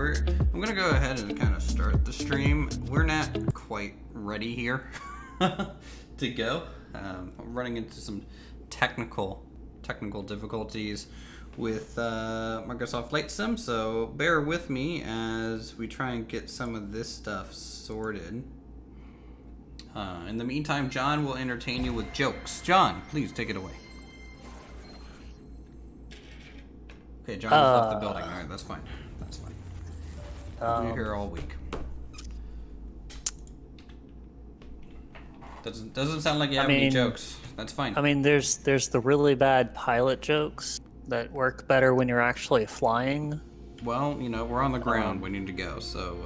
I'm gonna go ahead and kind of start the stream. We're not quite ready here to go. I'm running into some technical difficulties with Microsoft Flight Sim, so bear with me as we try and get some of this stuff sorted. In the meantime, John will entertain you with jokes. John, please take it away. Okay, John has left the building. All right, that's fine. That's fine. We'll be here all week. Doesn't sound like you have any jokes. That's fine. I mean, there's the really bad pilot jokes that work better when you're actually flying. Well, you know, we're on the ground. We need to go, so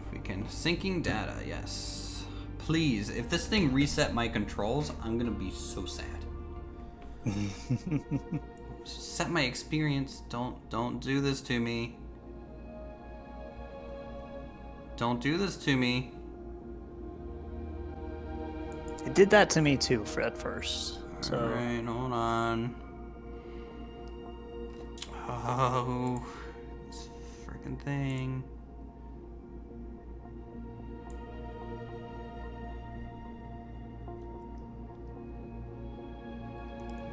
if we can. Syncing data, yes. Please, if this thing reset my controls, I'm gonna be so sad. Set my experience. Don't do this to me. Don't do this to me. It did that to me too, at first. So. All right, hold on. Oh, this freaking thing.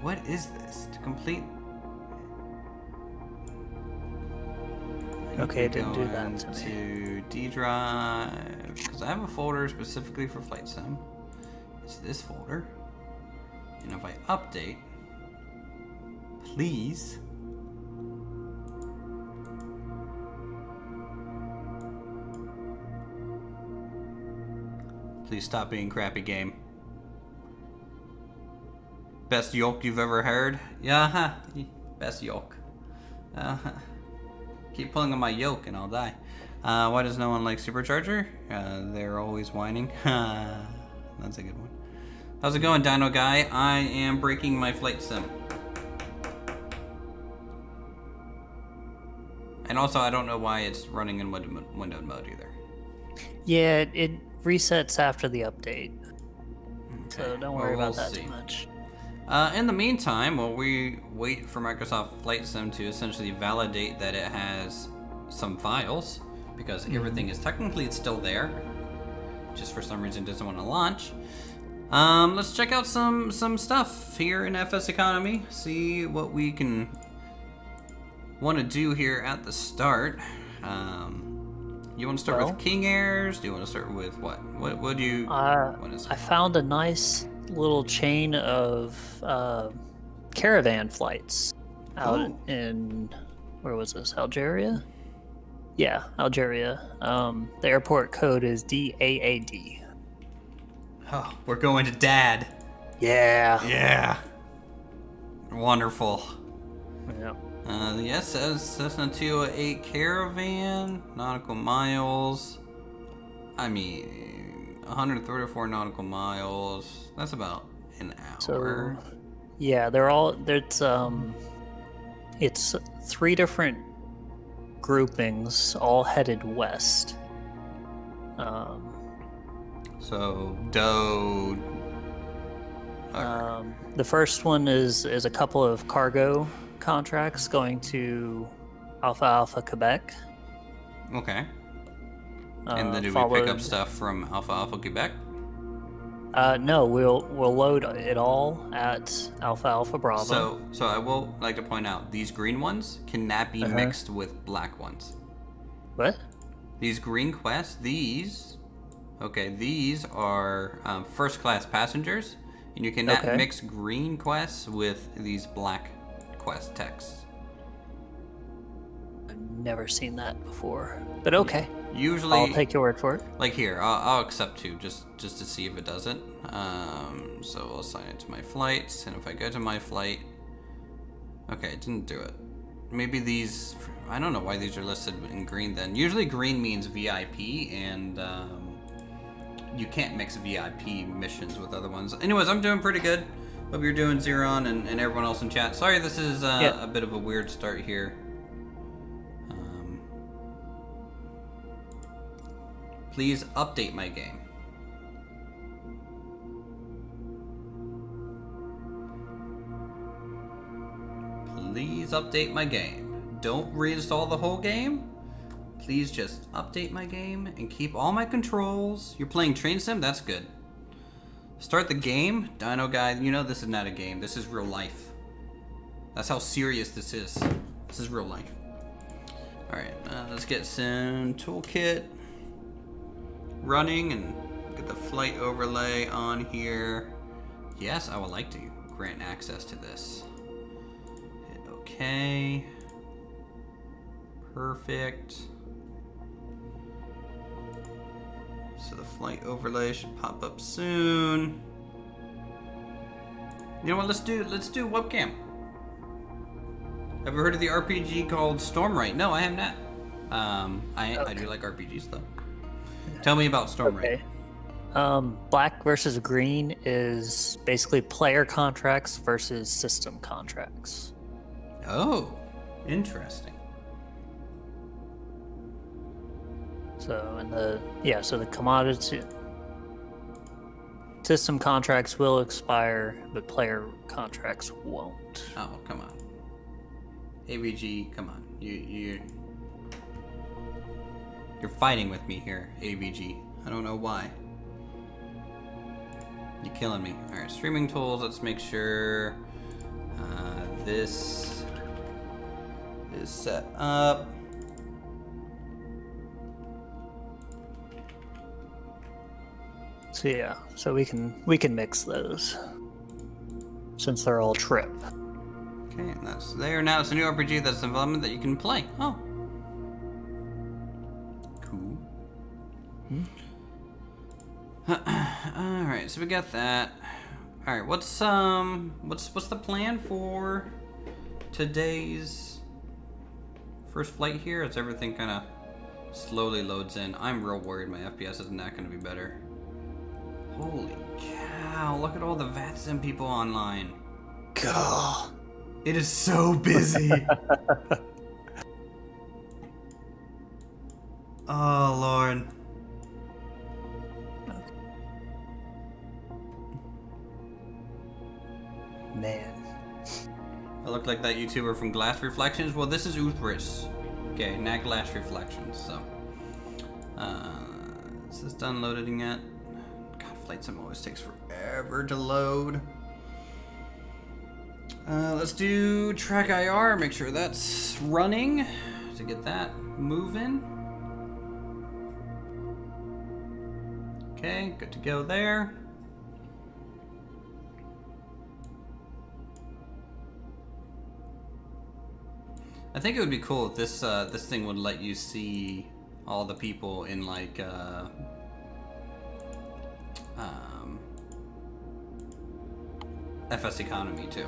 What is this? To complete... Okay, it didn't do that to me. To D drive, because I have a folder specifically for Flight Sim. It's this folder. And if I update, please. Please stop being crappy, game. Best yoke you've ever heard? Yeah, best yoke. Keep pulling on my yoke and I'll die. Why does no one like Supercharger? They're always whining. That's a good one. How's it going, Dino Guy? I am breaking my Flight Sim. And also, I don't know why it's running in windowed mode either. Yeah, it resets after the update. Okay. So don't worry about that too much. In the meantime, while we wait for Microsoft Flight Sim to essentially validate that it has some files, because everything is technically still there, just for some reason doesn't want to launch. Let's check out some stuff here in FSEconomy, see what we can want to do here at the start. You want to start with King Airs? Do you want to start with what? What do you want to say? I found a nice little chain of caravan flights out in, where was this, Algeria? Yeah, Algeria. The airport code is DAAD. Oh, we're going to Dad. Yeah. Yeah. Wonderful. Yeah. The Cessna 208 Caravan, nautical miles. I mean, 134 nautical miles. That's about an hour. So, yeah, it's 3 different groupings, all headed west. So, Doe. The first one is a couple of cargo contracts going to Alpha Alpha Quebec. Okay. And then do we pick up stuff from Alpha Alpha Quebec? No, we'll load it all at Alpha Alpha Bravo. So I will like to point out, these green ones cannot be mixed with black ones. What? These green quests, these are first class passengers, and you cannot mix green quests with these black quest texts. I've never seen that before, but okay. Usually, I'll take your word for it. Like here, I'll accept 2 just to see if it does it. So I'll assign it to my flights, and if I go to my flight, okay, it didn't do it. Maybe these, I don't know why these are listed in green then. Usually green means VIP, and you can't mix VIP missions with other ones. Anyways, I'm doing pretty good. Hope you're doing, Zeron, and everyone else in chat. Sorry this is a bit of a weird start here. Please update my game. Please update my game. don't reinstall the whole game. Please just update my game and keep all my controls. You're playing Train Sim? That's good. Start the game. Dino Guy, you know this is not a game. This is real life. That's how serious this is. This is real life. Alright, let's get some toolkit running and get the flight overlay on here. Yes, I would like to grant access to this. Hit OK. Perfect. So the flight overlay should pop up soon. You know what? Let's do webcam. Have you heard of the RPG called Stormwright? No, I have not. I do like RPGs though. Tell me about Stormwright. Okay. Black versus green is basically player contracts versus system contracts. Oh, interesting. So the commodity system contracts will expire, but player contracts won't. Oh, come on. AVG, come on. You're fighting with me here, AVG. I don't know why. You're killing me. Alright, streaming tools, let's make sure this is set up. So yeah, so we can mix those since they're all trip. Okay, and that's there. Now it's a new RPG that's in development that you can play. Oh. Cool. Alright, so we got that. Alright, what's the plan for today's first flight here as everything kinda slowly loads in? I'm real worried my FPS is not gonna be better. Holy cow, look at all the VATSIM people online. God. It is so busy. Oh, Lord. Man. I look like that YouTuber from Glass Reflections. Well, this is Uthris. Okay, not Glass Reflections, so. Is this done loading yet? God, Flight Sim always takes forever to load. Let's do track IR, make sure that's running to get that moving. Okay, good to go there. I think it would be cool if this thing would let you see all the people in like FSEconomy too.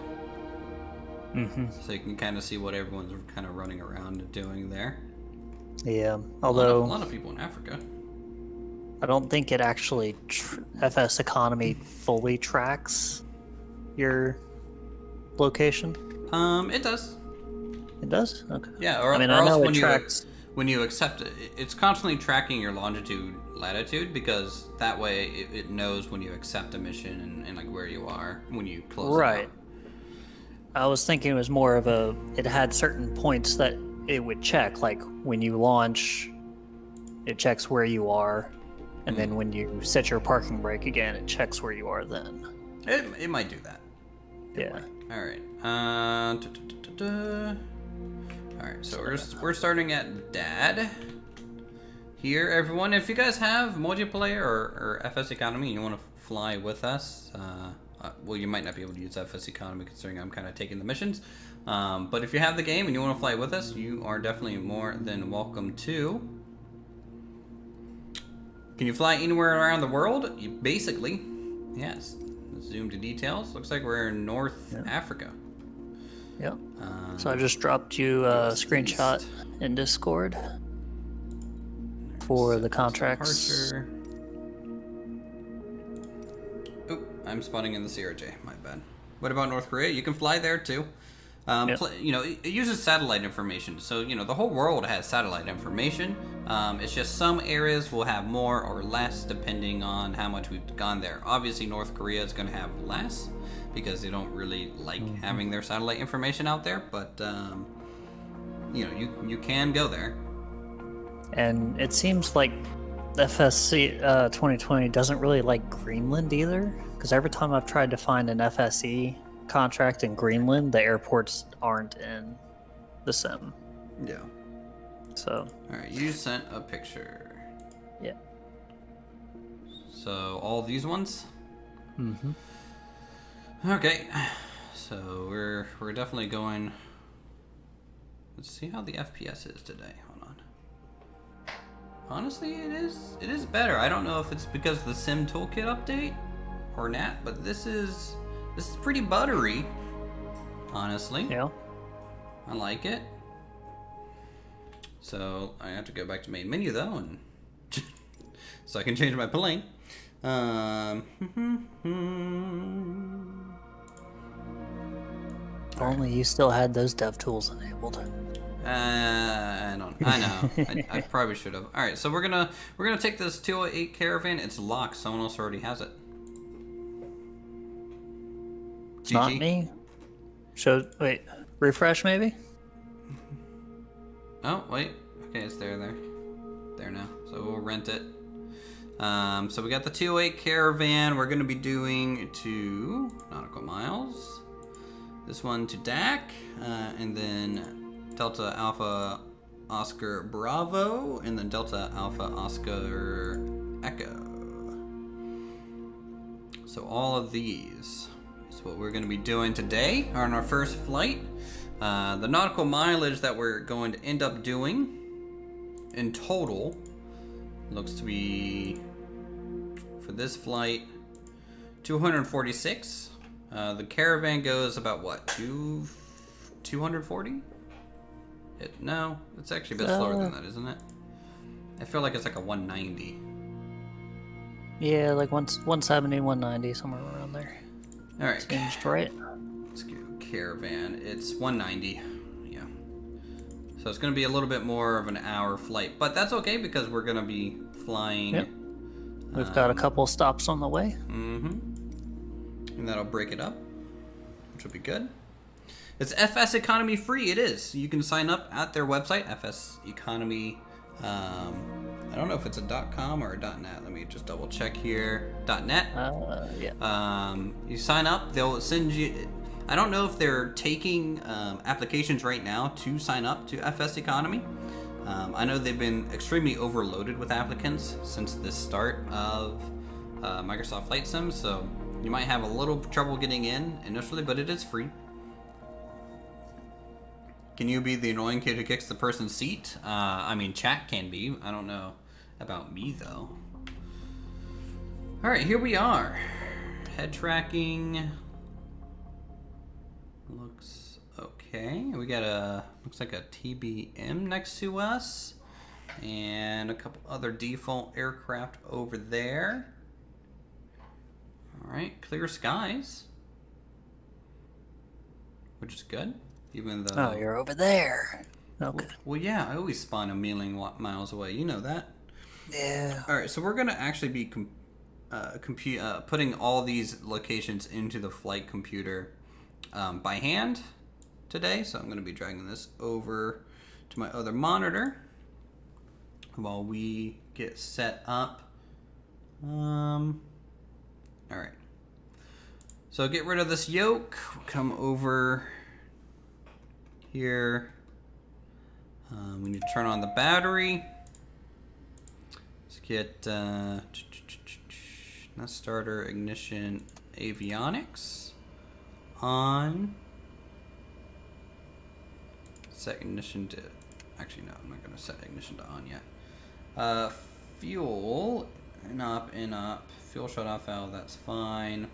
Mm-hmm. So you can kind of see what everyone's kind of running around and doing there. Yeah, although a lot of people in Africa. I don't think it actually FSEconomy fully tracks your location. It does. It does? Okay. Yeah, or, I mean, or I else know when it tracks. when you accept it, it's constantly tracking your longitude, latitude, because that way it knows when you accept a mission and like where you are when you close it Right. out. I was thinking it was more of it had certain points that it would check, like when you launch, it checks where you are, and then when you set your parking brake again, it checks where you are then. It might do that. Yeah. All right. All right. So we're starting at Dad. Here, everyone. If you guys have multiplayer or FSEconomy and you want to fly with us, well, you might not be able to use FSEconomy considering I'm kind of taking the missions. But if you have the game and you want to fly with us, you are definitely more than welcome to. Can you fly anywhere around the world? Basically, yes. Let's zoom to details. Looks like we're in North Africa. Yep. So I just dropped you a screenshot in Discord for the contracts. Departure. Oh, I'm spawning in the CRJ. My bad. What about North Korea? You can fly there too. Yep. You know, it uses satellite information. So, you know, the whole world has satellite information. It's just some areas will have more or less depending on how much we've gone there. Obviously, North Korea is going to have less because they don't really like having their satellite information out there. But you can go there. And it seems like FSC 2020 doesn't really like Greenland either, because every time I've tried to find an FSE contract in Greenland, the airports aren't in the sim. Yeah. So. All right, you sent a picture. Yeah. So all these ones. Mm-hmm. Okay. So we're definitely going. Let's see how the FPS is today. Hold on. Honestly, it is better. I don't know if it's because of the Sim Toolkit update or not, but this is pretty buttery. Honestly. Yeah. I like it. So I have to go back to main menu though, and so I can change my plane. If only you still had those dev tools enabled. I know. I probably should have. All right, so we're gonna take this 208 Caravan. It's locked. Someone else already has it. It's not me. Wait, refresh maybe. Oh wait. Okay, it's there now. So we'll rent it. So we got the 208 Caravan. We're gonna be doing 2 nautical miles. This one to DAC, and then Delta Alpha Oscar Bravo, and then Delta Alpha Oscar Echo. So all of these is what we're going to be doing today on our first flight. The nautical mileage that we're going to end up doing in total looks to be, for this flight, 246. The Caravan goes about what, 240? No, it's actually a bit slower than that, isn't it? I feel like it's like a 190. Yeah, like 170, 190, somewhere around there. All right. Seems right. Let's go Caravan. It's 190. Yeah. So it's going to be a little bit more of an hour flight, but that's okay because we're going to be flying. Yep. We've got a couple stops on the way. Mm-hmm. And that'll break it up, which will be good. It's FSEconomy free. It is. You can sign up at their website, FSEconomy. I don't know if it's a .com or a .net. Let me just double check here. .net. Yeah. You sign up. They'll send you. I don't know if they're taking applications right now to sign up to FSEconomy. I know they've been extremely overloaded with applicants since the start of Microsoft Flight Sim, so you might have a little trouble getting in initially, but it is free. Can you be the annoying kid who kicks the person's seat? I mean, chat can be. I don't know about me, though. All right, here we are. Head tracking. Looks okay. We got looks like a TBM next to us. And a couple other default aircraft over there. All right, clear skies. Which is good. Even though... Oh, you're over there. Okay. Well, yeah, I always spawn a million miles away. You know that. Yeah. All right, so we're going to actually be putting all these locations into the flight computer by hand today. So I'm going to be dragging this over to my other monitor while we get set up. All right. So get rid of this yoke. Come over here. We need to turn on the battery. Let's get not starter, ignition, avionics on. Set ignition to, actually no, I'm not going to set ignition to on yet. Fuel, in up, fuel shut off valve, that's fine.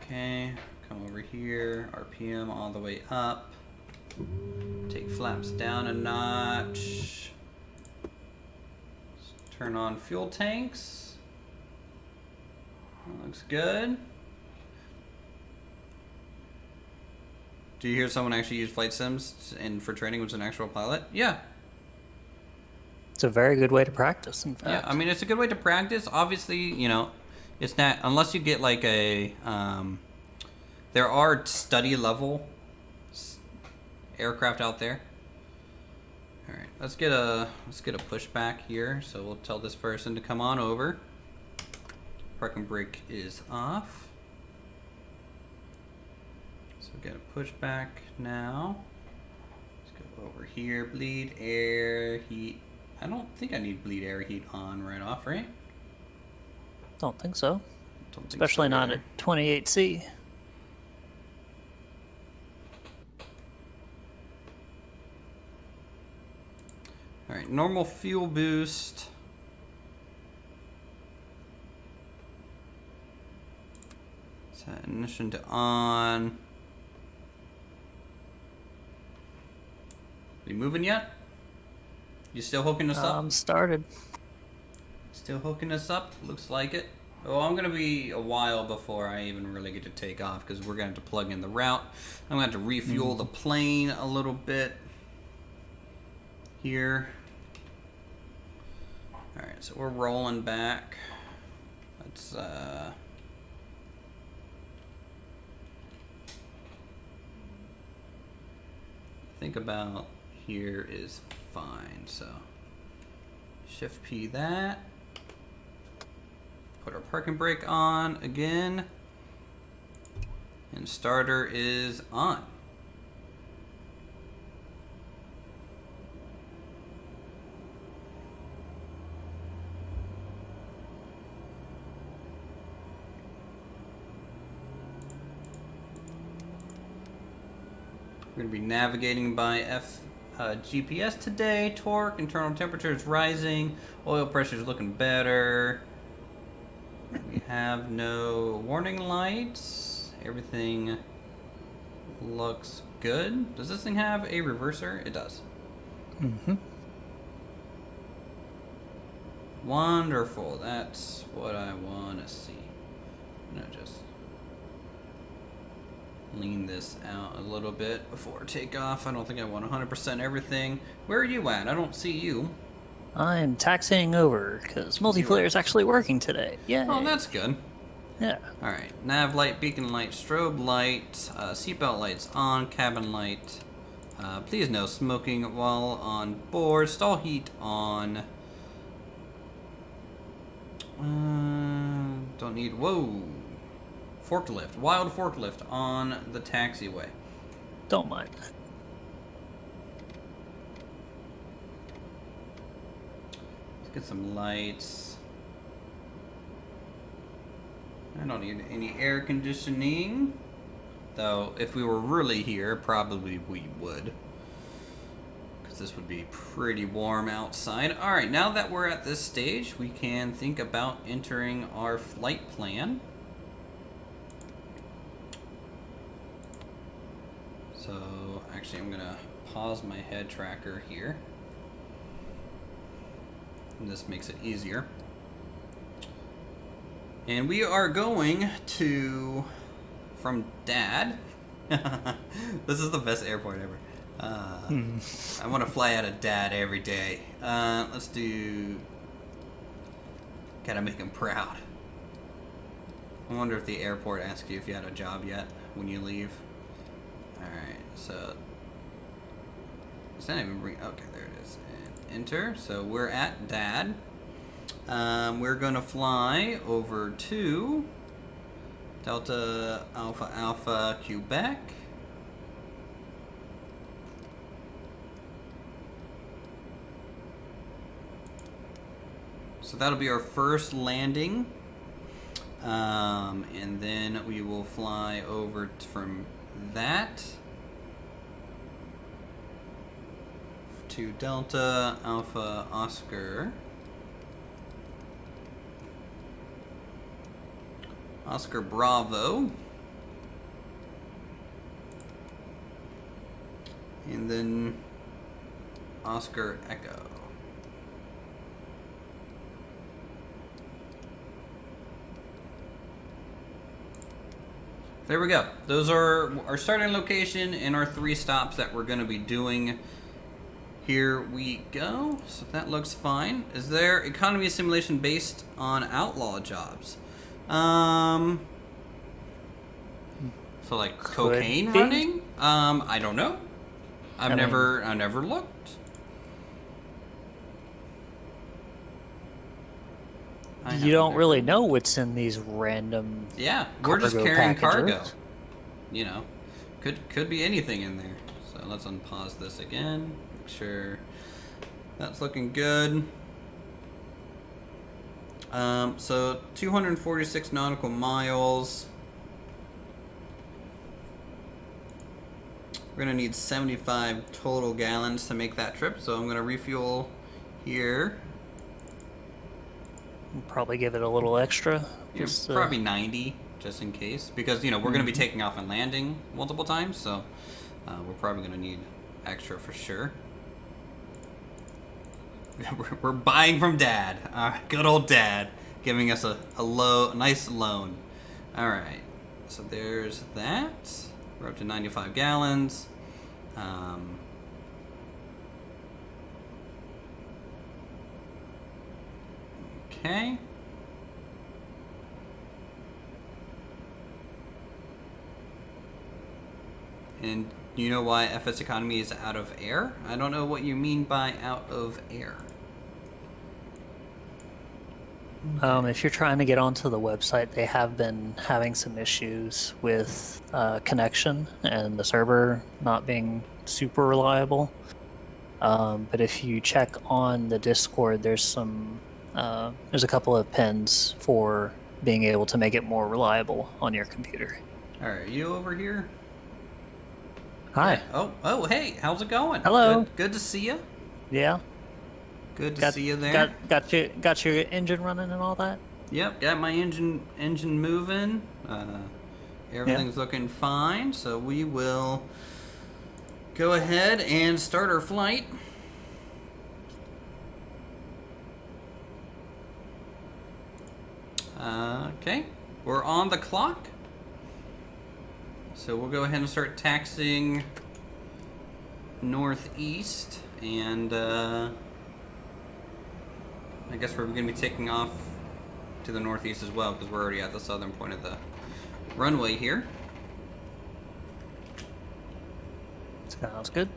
Okay, come over here, RPM all the way up. Take flaps down a notch. Turn on fuel tanks. That looks good. Do you hear someone actually use flight sims for training with an actual pilot? Yeah. It's a very good way to practice, in fact. Yeah, I mean, it's a good way to practice. Obviously, you know, it's not, unless you get like a, there are study level aircraft out there. All right, let's get a pushback here. So we'll tell this person to come on over. Parking brake is off. So get a pushback now. Let's go over here. Bleed air heat. I don't think I need bleed air heat on right off, right? Don't think so. Don't think Especially so not either. at 28C. All right, normal fuel boost. Set ignition to on. We moving yet? You still hooking us up? Started. Still hooking us up? Looks like it. Oh, I'm gonna be a while before I even really get to take off because we're gonna have to plug in the route. I'm gonna have to refuel the plane a little bit here. All right, so we're rolling back. Let's think about here is fine. So shift P that. Put our parking brake on again. And starter is on. We're going to be navigating by GPS today. Torque, internal temperature is rising. Oil pressure is looking better. We have no warning lights. Everything looks good. Does this thing have a reverser? It does. Mm-hmm. Wonderful. That's what I want to see. I'm going to just lean this out a little bit before takeoff. I don't think I want 100% everything. Where are you at? I don't see you. I'm taxiing over because multiplayer is actually working today. Yay. Oh, that's good. Yeah. All right. Nav light, beacon light, strobe light, seatbelt lights on, cabin light. Please no smoking while on board. Stall heat on. Don't need. Whoa. Forklift. Wild forklift on the taxiway. Don't mind. Let's get some lights. I don't need any air conditioning. Though, if we were really here, probably we would. Because this would be pretty warm outside. Alright, now that we're at this stage, we can think about entering our flight plan. So, actually, I'm going to pause my head tracker here. And this makes it easier. And we are going to, from Dad. This is the best airport ever. I want to fly out of Dad every day. Let's do, gotta make him proud. I wonder if the airport asks you if you had a job yet when you leave. Alright, so, it's not even bring, okay, there it is. And enter, so we're at Dad. We're gonna fly over to Delta Alpha Alpha Quebec. So that'll be our first landing. And then we will fly over from that to Delta Alpha Oscar. Oscar Bravo. And then Oscar Echo. There we go. Those are our starting location and our 3 stops that we're going to be doing. Here we go. So that looks fine. Is there economy simulation based on outlaw jobs? So like cocaine running? I don't know. I've never looked. You don't really know what's in these random. Yeah, we're just carrying cargo. packages. You know, could be anything in there. So let's unpause this again. Make sure that's looking good. So 246 nautical miles. We're gonna need 75 total gallons to make that trip. So I'm gonna refuel here. We'll probably give it a little extra. Probably 90, just in case, because we're going to be taking off and landing multiple times, so we're probably going to need extra for sure. We're buying from Dad, good old Dad, giving us a nice loan. All right, so there's that. We're up to 95 gallons. Okay. And you know why FSEconomy is out of air? I don't know what you mean by out of air. If you're trying to get onto the website, they have been having some issues with connection and the server not being super reliable. But if you check on the Discord, there's a couple of pins for being able to make it more reliable on your computer. All right, you over here? Hi. Yeah. Oh, hey, how's it going? Hello. Good to see you. Yeah. Good to see you there. Got your engine running and all that? Yep, got my engine moving. Everything's looking fine, so we will go ahead and start our flight. Okay, we're on the clock. So we'll go ahead and start taxiing northeast, and I guess we're going to be taking off to the northeast as well, because we're already at the southern point of the runway here. Sounds good.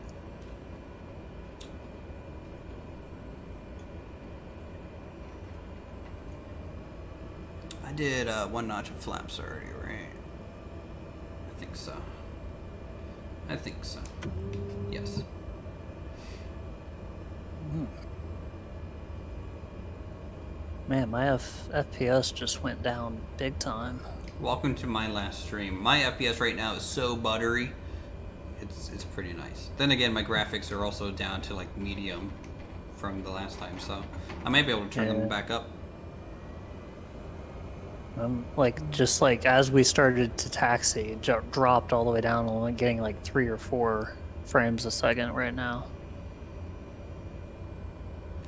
I did one notch of flaps already, right? I think so. Yes. Man, my FPS just went down big time. Welcome to my last stream. My FPS right now is so buttery. It's pretty nice. Then again, my graphics are also down to like medium from the last time, so I might be able to turn them back up. Just as we started to taxi, it dropped all the way down, only getting like 3 or 4 frames a second right now.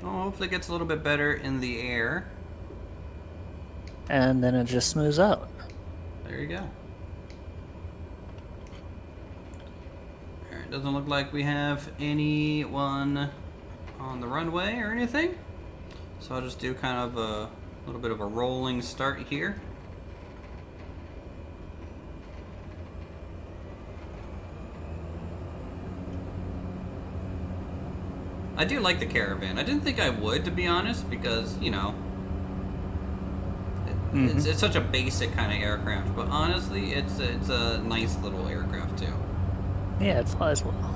Oh, hopefully it gets a little bit better in the air. And then it just smooths out. There you go. Alright, doesn't look like we have anyone on the runway or anything. So I'll just do kind of a little bit of a rolling start here. I do like the Caravan. I didn't think I would, to be honest, because, it's such a basic kind of aircraft. But honestly, it's a nice little aircraft too. Yeah, it flies well.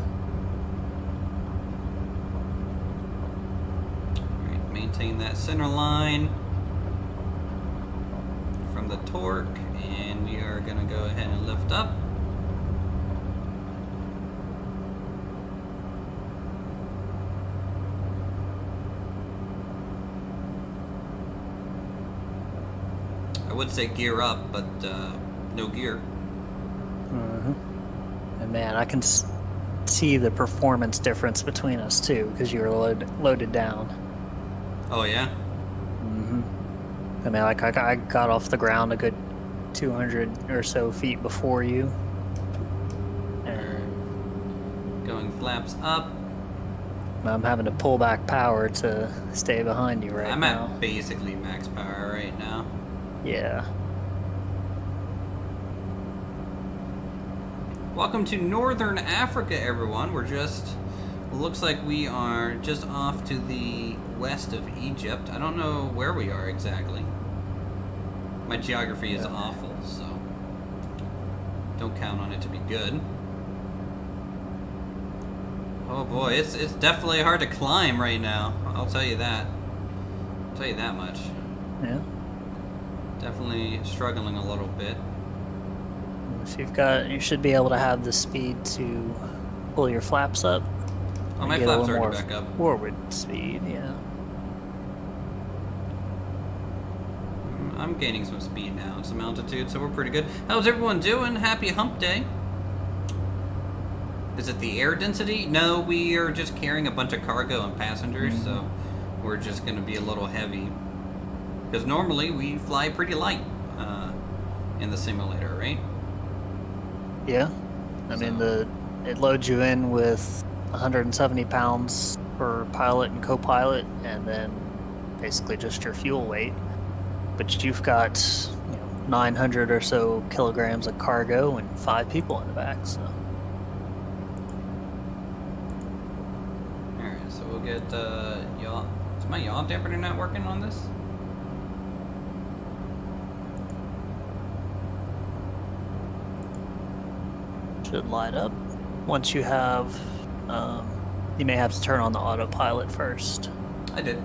Alright, maintain that center line from the torque, and we are going to go ahead and lift up. I would say gear up, but no gear. And man, I can see the performance difference between us too, because you were loaded down. Oh yeah? I mean, I got off the ground a good 200 or so feet before you. And going flaps up. I'm having to pull back power to stay behind you right now. I'm at basically max power right now. Yeah. Welcome to Northern Africa, everyone. Looks like we are just off to the west of Egypt. I don't know where we are exactly. My geography is awful, so don't count on it to be good. Oh boy, it's definitely hard to climb right now. I'll tell you that. I'll tell you that much. Yeah. Definitely struggling a little bit. If you should be able to have the speed to pull your flaps up. Oh, my flaps are already back up. Forward speed, yeah. I'm gaining some speed now and some altitude, so we're pretty good. How's everyone doing? Happy hump day. Is it the air density? No, we are just carrying a bunch of cargo and passengers, so we're just going to be a little heavy. Because normally we fly pretty light in the simulator, right? Yeah. I mean, it loads you in with 170 pounds per pilot and co-pilot, and then basically just your fuel weight. But you've got 900 or so kilograms of cargo and 5 people in the back, so. Alright, so we'll get yaw. Is my yaw dampener not working on this? Should light up. Once you have, you may have to turn on the autopilot first. I did.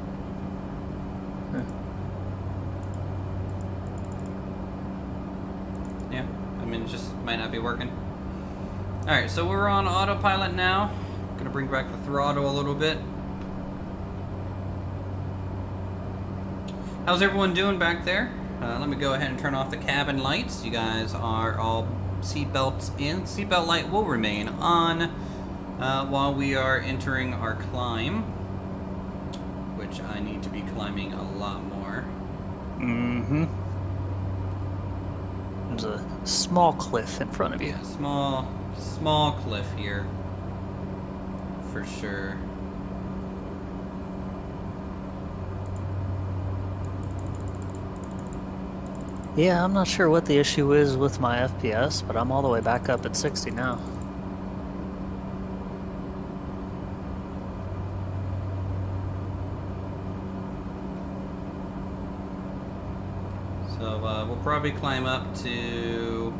Yeah, I mean, it just might not be working. Alright, so we're on autopilot now. Gonna bring back the throttle a little bit. How's everyone doing back there? Let me go ahead and turn off the cabin lights. You guys are all seatbelts in. Seatbelt light will remain on while we are entering our climb, which I need to be climbing a lot more. Mm-hmm. There's a small cliff in front of you. Yeah, small cliff here, for sure. Yeah, I'm not sure what the issue is with my FPS, but I'm all the way back up at 60 now. So we'll probably climb up to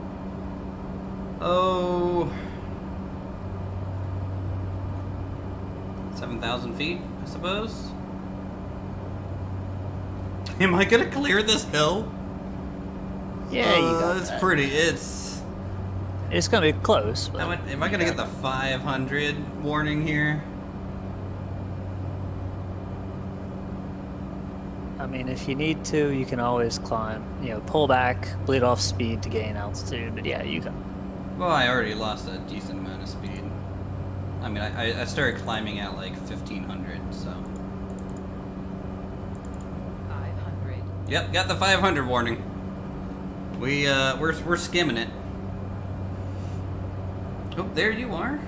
7,000 feet, I suppose. Am I gonna clear this hill? Yeah, you got it's that. pretty. It's gonna be close. But am I gonna get the 500 warning here? I mean, if you need to, you can always climb. Pull back, bleed off speed to gain altitude. But yeah, you can. Well, I already lost a decent amount of speed. I mean, I started climbing at like 1,500, so. 500. Yep, got the 500 warning. We're skimming it. Oh, there you are.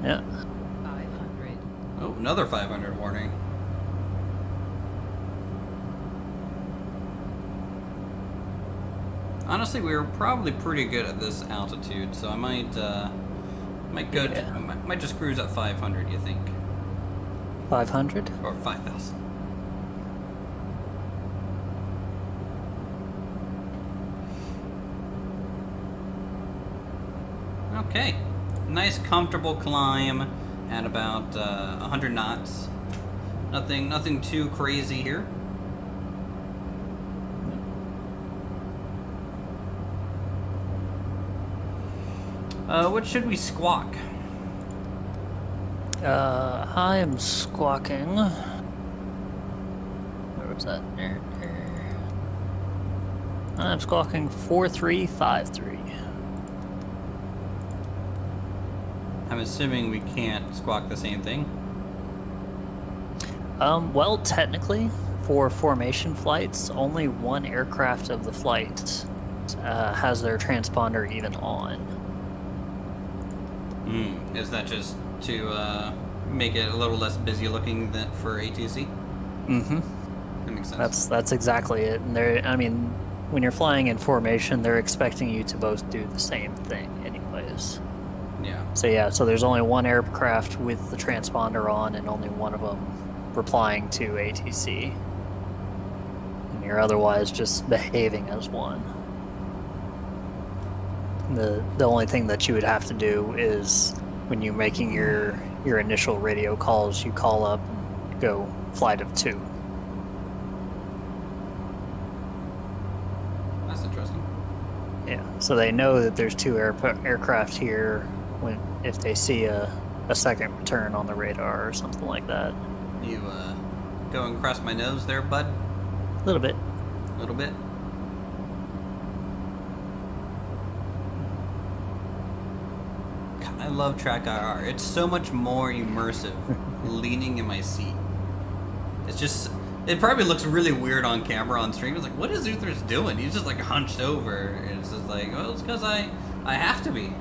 Yeah. 500. Oh, another 500 warning. Honestly, we were probably pretty good at this altitude, so I might might just cruise at 500. You think? 500. Or 5,000. Okay, nice comfortable climb at about 100 knots. Nothing too crazy here. What should we squawk? I am squawking. Where was that? I'm squawking 4353. I'm assuming we can't squawk the same thing. Well, technically, for formation flights, only one aircraft of the flight has their transponder even on. Is that just to make it a little less busy looking than for ATC? Mm-hmm. That makes sense. That's exactly it. And I mean, when you're flying in formation, they're expecting you to both do the same thing anyways. Yeah. So yeah, so there's only one aircraft with the transponder on, and only one of them replying to ATC. And you're otherwise just behaving as one. The only thing that you would have to do is when you're making your initial radio calls, you call up and go flight of 2. That's interesting. Yeah, so they know that there's 2 aircraft here if they see a second return on the radar or something like that. You going across my nose there, bud? A little bit. A little bit. God, I love Track IR. It's so much more immersive leaning in my seat. It's just, it probably looks really weird on camera on stream. It's like, what is Uther's doing? He's just like hunched over. And it's just like, well, it's because I have to be.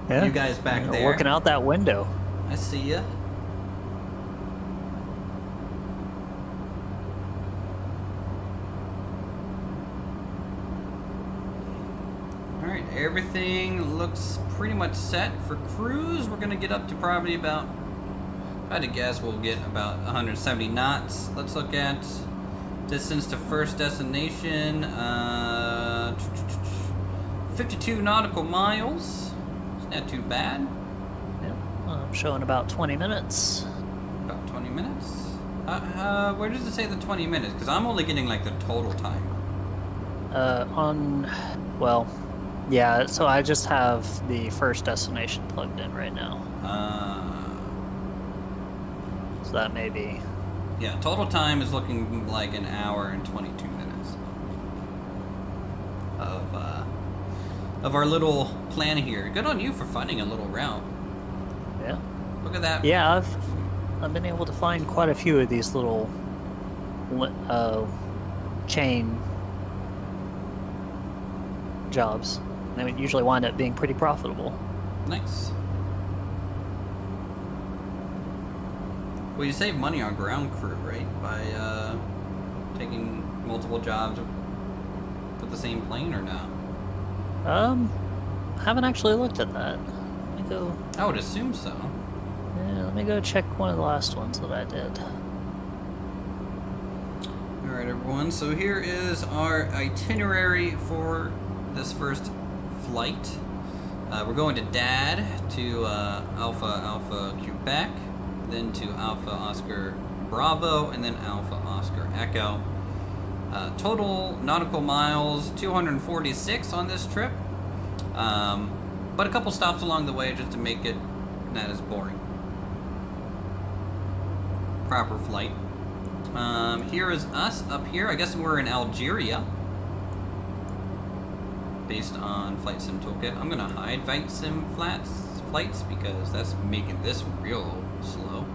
Yeah. You guys back You're there. working out that window. I see ya. Alright, everything looks pretty much set for cruise. We're gonna get up to probably about, if I had to guess, we'll get about 170 knots. Let's look at distance to first destination. 52 nautical miles. It's not too bad. Yeah. I'm showing about 20 minutes. About 20 minutes? Where does it say the 20 minutes? Because I'm only getting like the total time. Well, yeah, so I just have the first destination plugged in right now. So that may be... Yeah, total time is looking like an hour and 22 minutes of our little plan here. Good on you for finding a little route. Yeah. Look at that. Yeah, I've been able to find quite a few of these little chain jobs. They would usually wind up being pretty profitable. Nice. Well, you save money on ground crew, right? By taking multiple jobs with the same plane, or no? Haven't actually looked at that. Let me go. I would assume so. Yeah, let me go check one of the last ones that I did. Alright, everyone, so here is our itinerary for this first flight. We're going to DAD, to Alpha Quebec, then to Alpha Oscar Bravo, and then Alpha Oscar Echo. Total nautical miles, 246 on this trip. But a couple stops along the way just to make it not as boring. Proper flight. Here is us up here. I guess we're in Algeria, based on Flight Sim Toolkit. I'm gonna hide Flight Sim flights because that's making this real slow.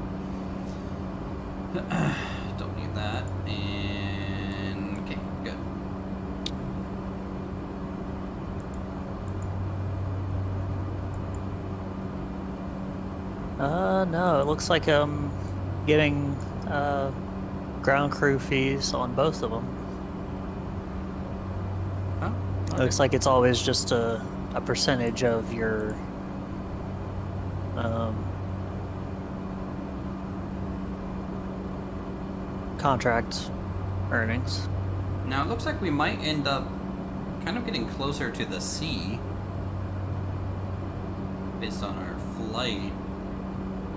Don't need that. And okay, good. No, it looks like I'm getting ground crew fees on both of them. Huh? It looks like it's always just a percentage of your contract earnings. Now it looks like we might end up kind of getting closer to the sea based on our flight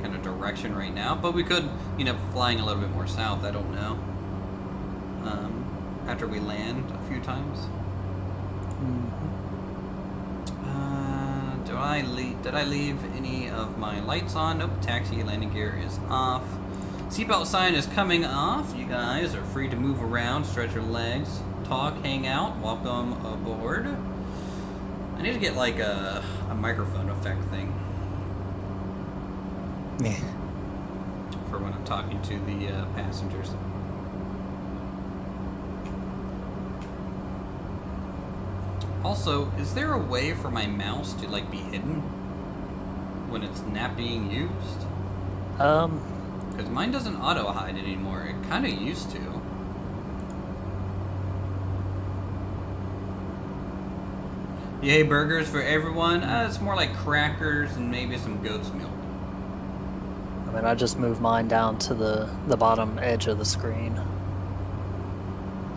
kind of direction right now, but we could end up flying a little bit more south. I don't know. After we land a few times. Did I leave any of my lights on? Nope. Taxi landing gear is off. Seatbelt sign is coming off. You guys are free to move around, stretch your legs, talk, hang out. Welcome aboard. I need to get like a microphone effect thing. Yeah. For when I'm talking to the passengers. Also, is there a way for my mouse to like be hidden when it's not being used? Because mine doesn't auto hide anymore. It kind of used to. Yay, burgers for everyone. It's more like crackers and maybe some goat's milk. I mean, I just moved mine down to the bottom edge of the screen.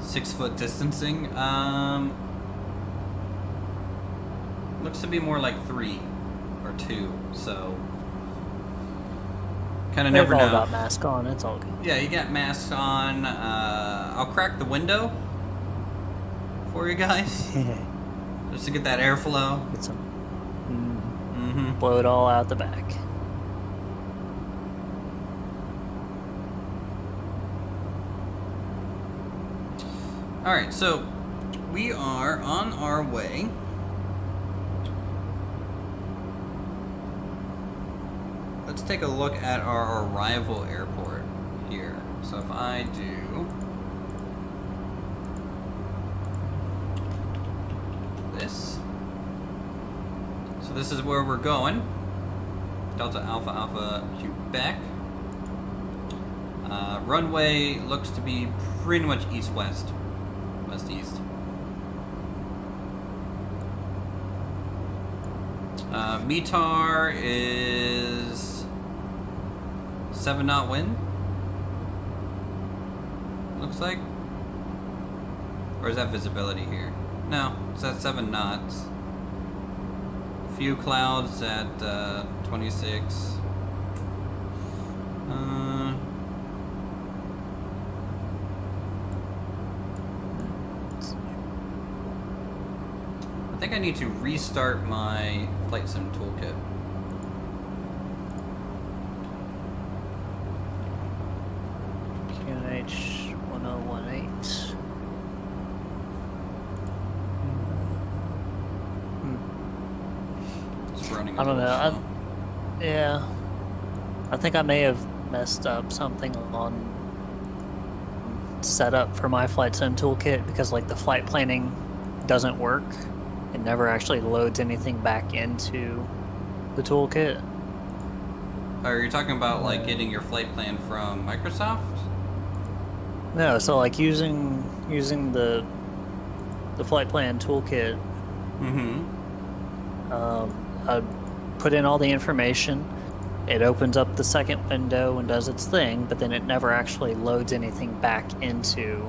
6 foot distancing. Looks to be more like 3 or 2. So kind of never They've all know. got mask on. It's all good. Yeah, you got masks on. I'll crack the window for you guys just to get that airflow. Get some. Mm-hmm. Blow it all out the back. All right, so we are on our way. Let's take a look at our arrival airport here. So if I do this, so this is where we're going. Delta Alpha Alpha Quebec. Runway looks to be pretty much east-west. West-east. METAR is 7 knot wind. Looks like. Or is that visibility here? No, it's at 7 knots. Few clouds at 26. I think I need to restart my flight sim toolkit. QNH 1018. It's running a I don't little know. slow. Yeah. I think I may have messed up something on setup for my flight sim toolkit because like the flight planning doesn't work. It never actually loads anything back into the toolkit. Are you talking about like getting your flight plan from Microsoft? No, so like using the flight plan toolkit, Mm-hmm. I put in all the information. It opens up the second window and does its thing, but then it never actually loads anything back into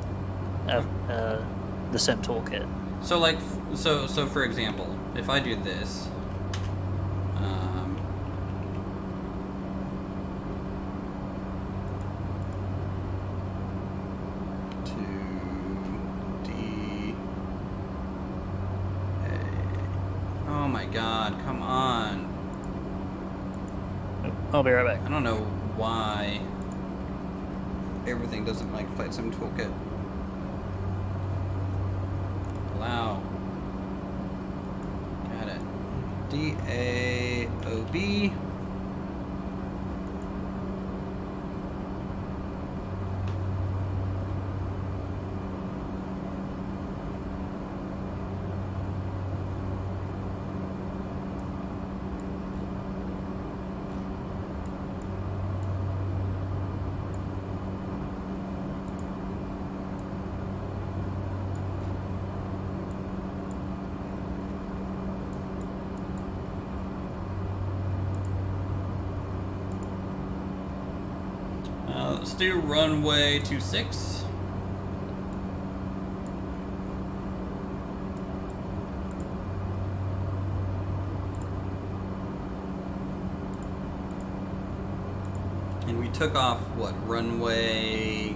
the sim toolkit. So like, so for example, if I do this, to D A. Oh my God! Come on! I'll be right back. I don't know why everything doesn't like Flight Sim Toolkit. Allow. Got it. DAOB. Let's do runway 26. And we took off what, runway?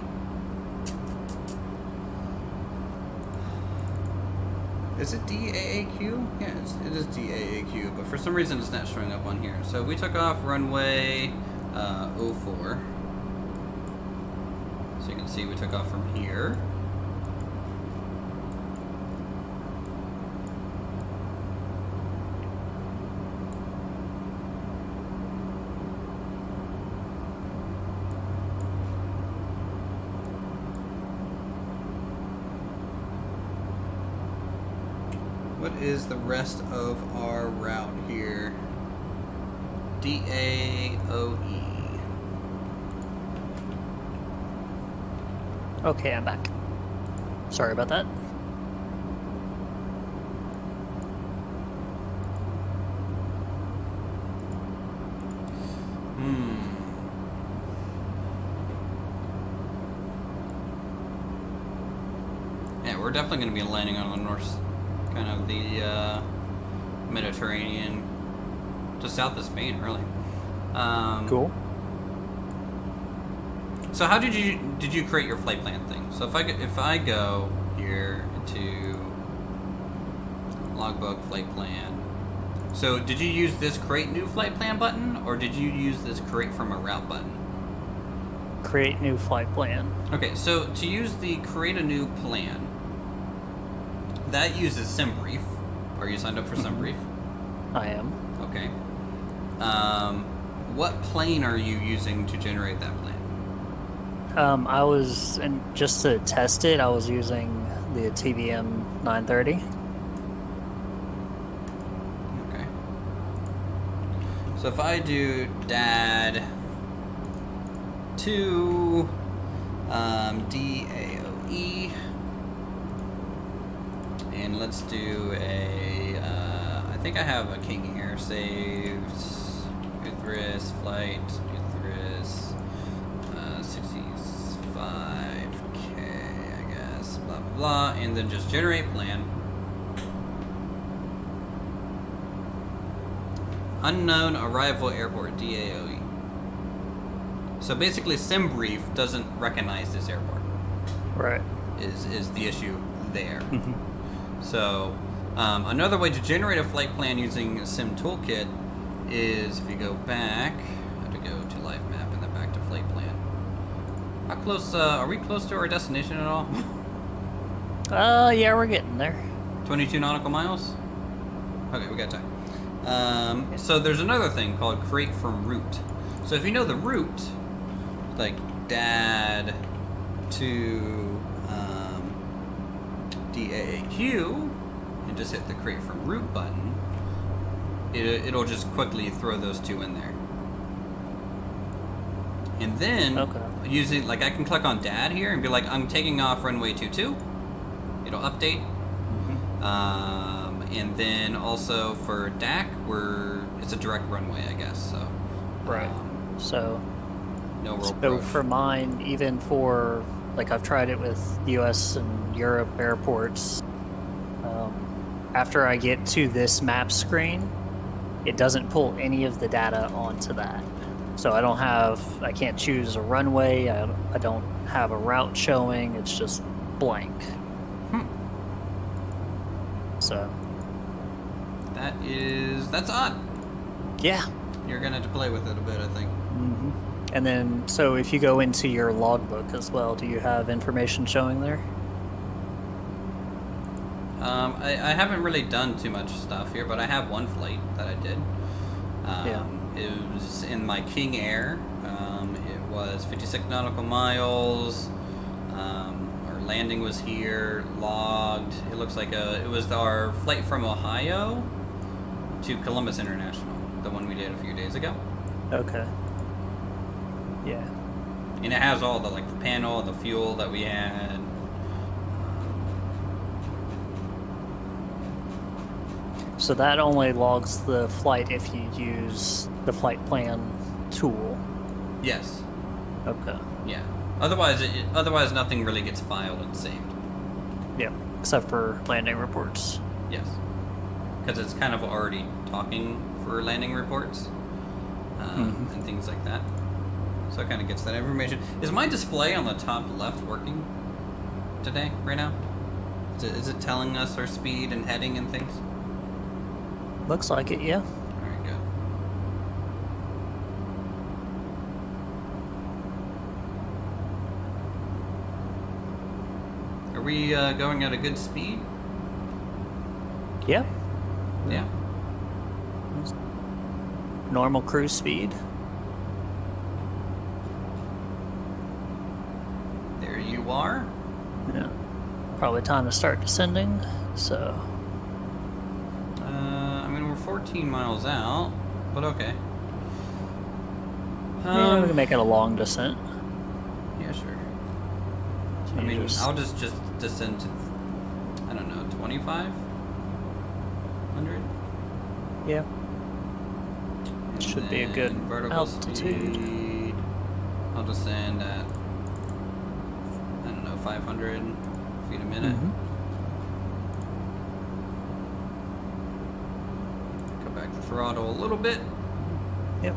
Is it DAAQ? Yeah, it is DAAQ, but for some reason it's not showing up on here. So we took off runway 04. So you can see we took off from here. What is the rest of our route here? DAOE. Okay, I'm back. Sorry about that. we're definitely going to be landing on the north, kind of the Mediterranean, just south of Spain, really. Cool. So how did you create your flight plan thing? So if I go here to logbook flight plan. So did you use this create new flight plan button, or did you use this create from a route button? Create new flight plan. Okay, so to use the create a new plan, that uses SimBrief. Are you signed up for SimBrief? I am. Okay. What plane are you using to generate that plan? I was, and just to test it, I was using the TBM 930. Okay. So if I do dad to DAOE, and let's do a, I think I have a King here, saved, Uthris, flight, Uthris, 65K, I guess, blah, blah, blah, and then just generate plan. Unknown arrival airport, DAOE. So basically SimBrief doesn't recognize this airport. Right. Is the issue there. So another way to generate a flight plan using Sim Toolkit is if you go back, I have to go to live map and then back to flight plan. How close, are we close to our destination at all? Yeah, we're getting there. 22 nautical miles? Okay, we got time. So there's another thing called create from route. So if you know the route, like dad to DAAQ, and just hit the create from route button, it'll just quickly throw those two in there. And then, using, like I can click on dad here and be like, I'm taking off runway 22. It'll update. And then also for DAC, it's a direct runway, I guess. So Right. So no roll So approach. for mine, even for, like, I've tried it with US and Europe airports, after I get to this map screen, it doesn't pull any of the data onto that. So I can't choose a runway, I don't have a route showing, it's just blank. So. That's odd. Yeah. You're gonna have to play with it a bit, I think. And then, so if you go into your logbook as well, do you have information showing there? I haven't really done too much stuff here, but I have one flight that I did. It was in my King Air. It was 56 nautical miles. Our landing was here, logged. It looks like it was our flight from Ohio to Columbus International, the one we did a few days ago. Okay. Yeah. And it has all the panel, the fuel that we had. So that only logs the flight if you use the flight plan tool. Yes. Okay. Yeah. Otherwise nothing really gets filed and saved. Yeah. Except for landing reports. Yes. Because it's kind of already talking for landing reports and things like that. So it kind of gets that information. Is my display on the top left working today, right now? Is it telling us our speed and heading and things? Looks like it, yeah. Alright, good. Are we going at a good speed? Yeah. Yeah. Normal cruise speed. There you are. Yeah. Probably time to start descending, so. I mean, we're 14 miles out, but okay. Yeah, we can make it a long descent. Yeah, sure. So I you mean, I'll just descend to, I don't know, 2,500? Yeah. And Should be a then good vertical altitude. speed, I'll descend at, I don't know, 500 feet a minute. throttle a little bit. Yep.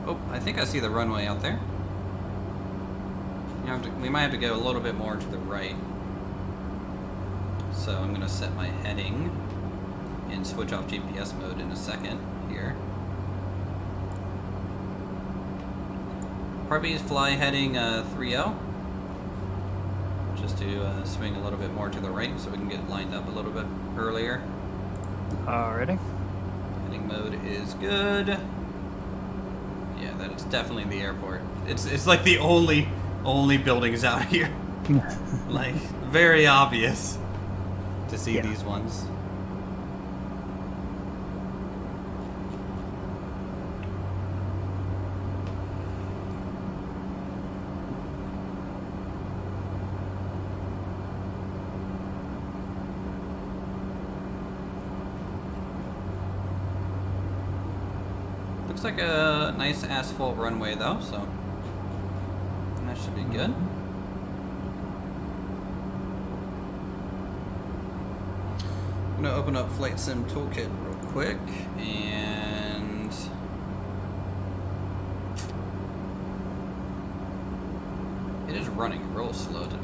Oh, I think I see the runway out there. We might have to go a little bit more to the right. So I'm gonna set my heading and switch off GPS mode in a second here. Probably fly heading 30, just to swing a little bit more to the right so we can get lined up a little bit earlier. Alrighty. Heading mode is good. Yeah, that is definitely the airport. It's like the only buildings out here. Like, very obvious to see these ones. Looks like a nice asphalt runway though, so that should be good. I'm gonna open up Flight Sim Toolkit real quick, and it is running real slow today.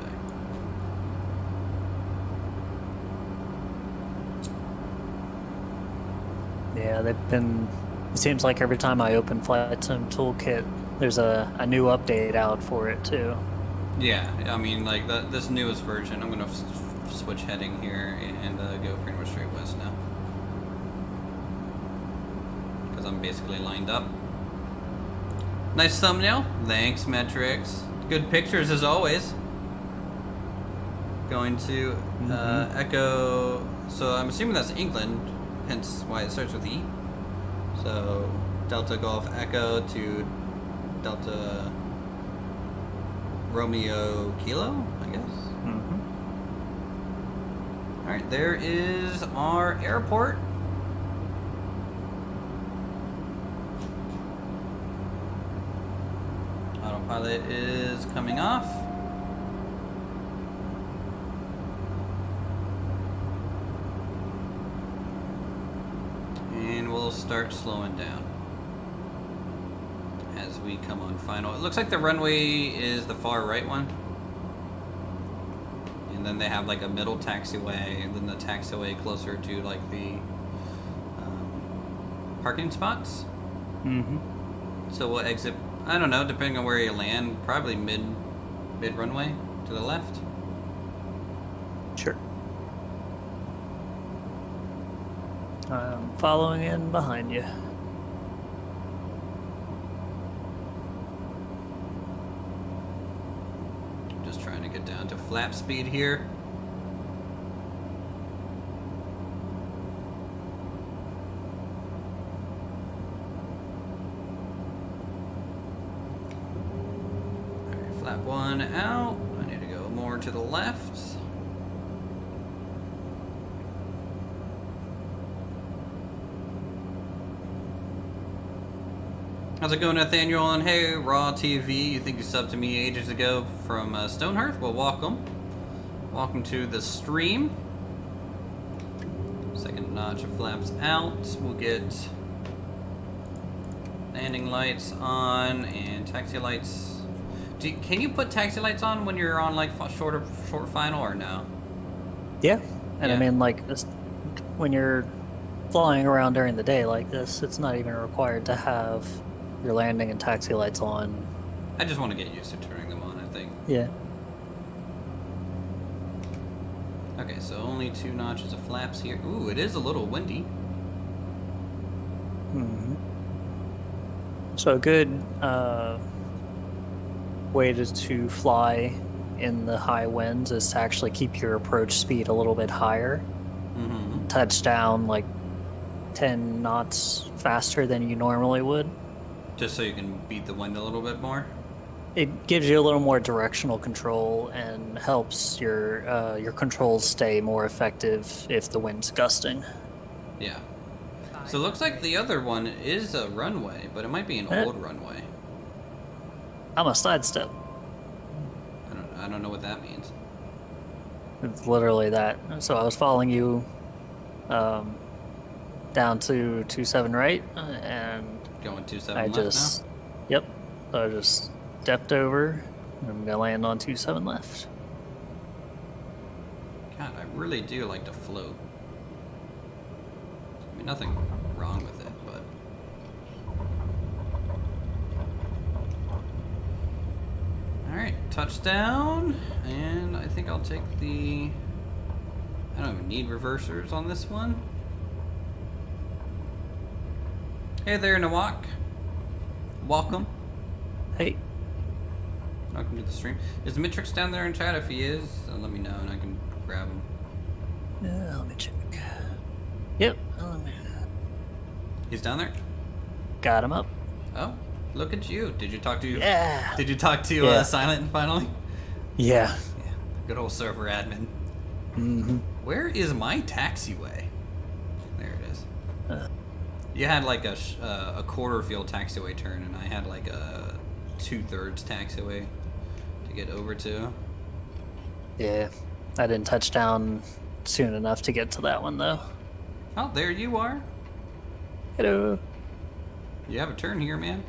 Yeah, they've been. It seems like every time I open Flight Sim Toolkit, there's a new update out for it too. Yeah, I mean, like this newest version, I'm gonna switch heading here and go pretty much straight west now, because I'm basically lined up. Nice thumbnail. Thanks, Metrics. Good pictures as always. Going to Echo. So I'm assuming that's England, hence why it starts with E. So Delta Golf Echo to Delta Romeo Kilo, I guess. All right, there is our airport. Autopilot is coming off. And we'll start slowing down as we come on final. It looks like the runway is the far right one. And then they have like a middle taxiway, and then the taxiway closer to like the parking spots. So we'll exit, I don't know, depending on where you land, probably mid runway to the left. Sure. I'm following in behind you. Just trying to get down to flap speed here. Alright, flap one out. I need to go more to the left. How's it going, Nathaniel? And hey, Raw TV, you think you subbed to me ages ago from Stonehearth? Well, welcome. Welcome to the stream. Second notch of flaps out. We'll get landing lights on and taxi lights. Can you put taxi lights on when you're on like short final or no? Yeah, and Yeah. I mean, like, when you're flying around during the day like this, it's not even required to have your landing and taxi lights on. I just want to get used to turning them on, I think. Yeah. Okay, so only 2 notches of flaps here. Ooh, it is a little windy. So a good way to fly in the high winds is to actually keep your approach speed a little bit higher. Touch down like 10 knots faster than you normally would. Just so you can beat the wind a little bit more. It gives you a little more directional control and helps your controls stay more effective if the wind's gusting. Yeah. So it looks like the other one is a runway, but it might be an old runway. I'm a sidestep. I don't know what that means. It's literally that. So I was following you down to 27 right, and Going 27 I left just, yep. So I just stepped over, and I'm gonna land on 27 left. now. God, I really do like to float. I mean, nothing wrong with it, but... Alright, touchdown, and I think I'll take the... I don't even need reversers on this one. Hey there, Nawak. Welcome. Hey, Welcome to the stream. Is Mitrix down there in chat? If he is, let me know and I can grab him. let me check. Yep, He's down there? got him up. Oh, look at you. Did you talk to... Yeah. Did you talk to Yeah. Silent finally? Yeah. Yeah, good old server admin. Mm-hmm. Where is my taxiway? There it is. You had like a quarter field taxiway turn, and I had like a 2/3 taxiway to get over to. Yeah, I didn't touch down soon enough to get to that one though. Oh, there you are. Hello. You have a turn here, man.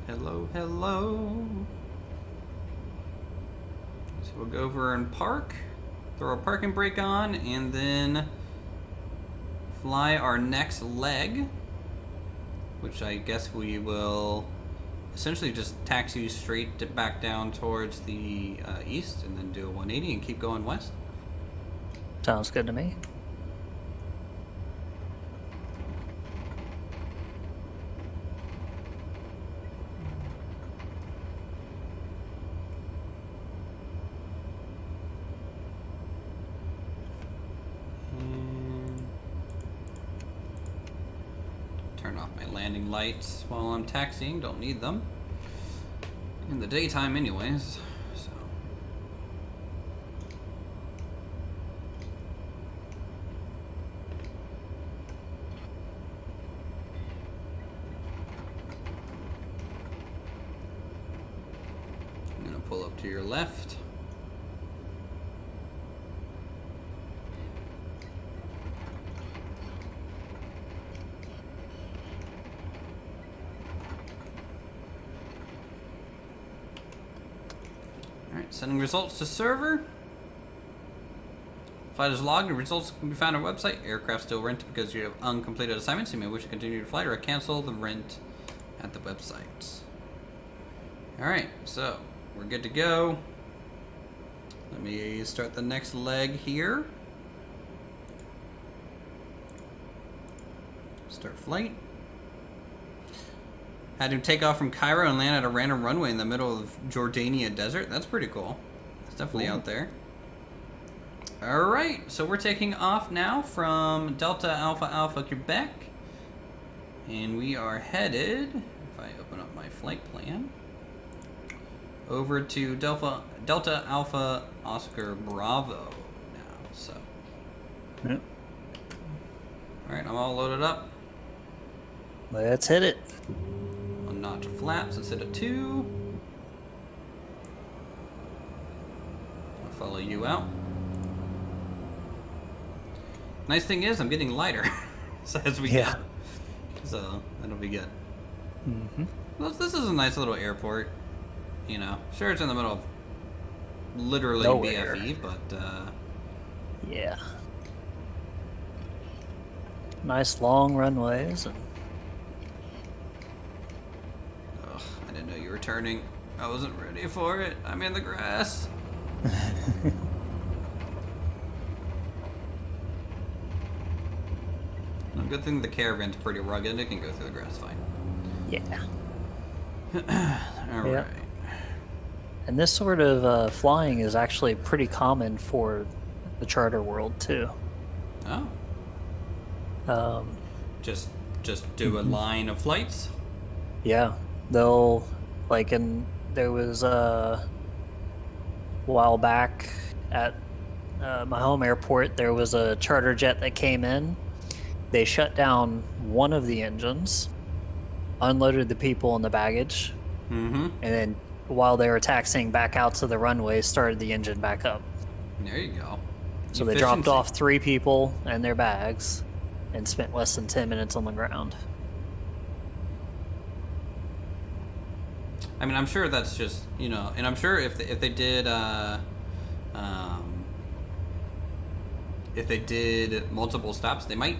Hello, hello. So we'll go over and park, throw a parking brake on, and then fly our next leg, which I guess we will essentially just taxi straight back down towards the east, and then do a 180 and keep going west. Sounds good to me. And turn off my landing lights while I'm taxiing. Don't need them in the daytime anyways, so. I'm gonna pull up to your left. Alright, sending results to server. Flight is logged and results can be found on our website. Aircraft still rented because you have uncompleted assignments. You may wish to continue to flight or cancel the rent at the website. Alright, so we're good to go. Let me start the next leg here. Start flight. Had to take off from Cairo and land at a random runway in the middle of Jordania desert. That's pretty cool. It's definitely out there. Alright, so we're taking off now from Delta Alpha Alpha Quebec. And we are headed, if I open up my flight plan, over to Delta Alpha Oscar Bravo now. So, Yep. alright, I'm all loaded up. Let's hit it. One notch of flaps instead of 2. I'll follow you out. Nice thing is, I'm getting lighter so as we go. So that'll be good. Mm-hmm. Well, this is a nice little airport. You know, sure it's in the middle of literally Nowhere. BFE, but Yeah. Nice long runways. And ugh, I didn't know you were turning. I wasn't ready for it. I'm in the grass. No, good thing the caravan's pretty rugged. It can go through the grass fine. yeah. All right. Yep. And this sort of flying is actually pretty common for the charter world too. Oh, Um, just do a line of flights. yeah, they'll like, and there was a while back at my home airport, there was a charter jet that came in. They shut down one of the engines, unloaded the people and the baggage, Mm-hmm. and then while they were taxiing back out to the runway, started the engine back up. There you go. So they dropped Efficiency. off 3 people and their bags and spent less than 10 minutes on the ground. I mean, I'm sure that's just, you know, and I'm sure if they did if they did multiple stops, they might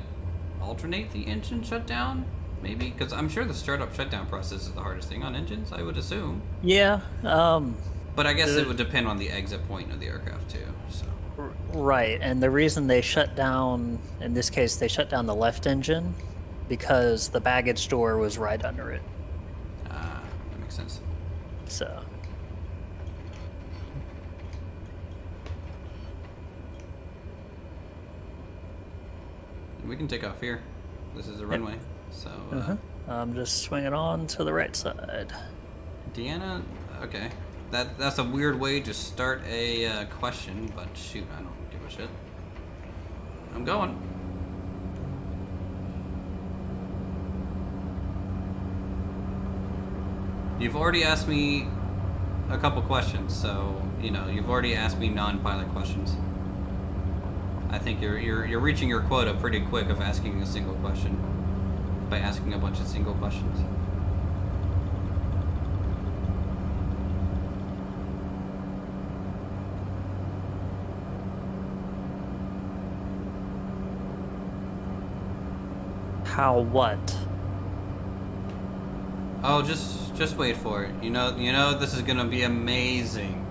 alternate the engine shutdown, maybe, because I'm sure the startup shutdown process is the hardest thing on engines, I would assume. Yeah. But I guess it would depend on the exit point of the aircraft too. So. Right, and the reason they shut down, in this case, they shut down the left engine because the baggage door was right under it. That makes sense. So. We can take off here. This is a runway. So. I'm just swinging on to the right side. Deanna, okay. That's a weird way to start a question, but shoot, I don't give a shit. I'm going. You've already asked me a couple questions, so you know you've already asked me non-pilot questions. I think you're reaching your quota pretty quick of asking a single question by asking a bunch of single questions. How what? Oh, just wait for it. You know this is gonna be amazing.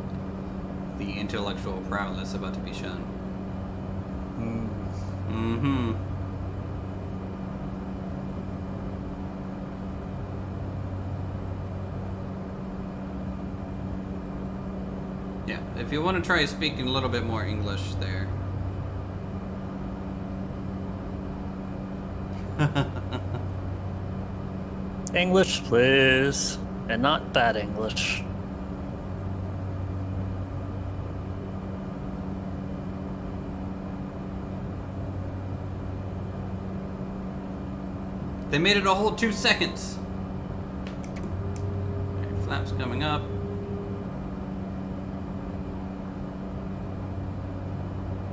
The intellectual prowess about to be shown. Mm-hmm. Yeah, if you want to try speaking a little bit more English there. English, please. And not bad English. They made it a whole 2 seconds. Alright, flaps coming up.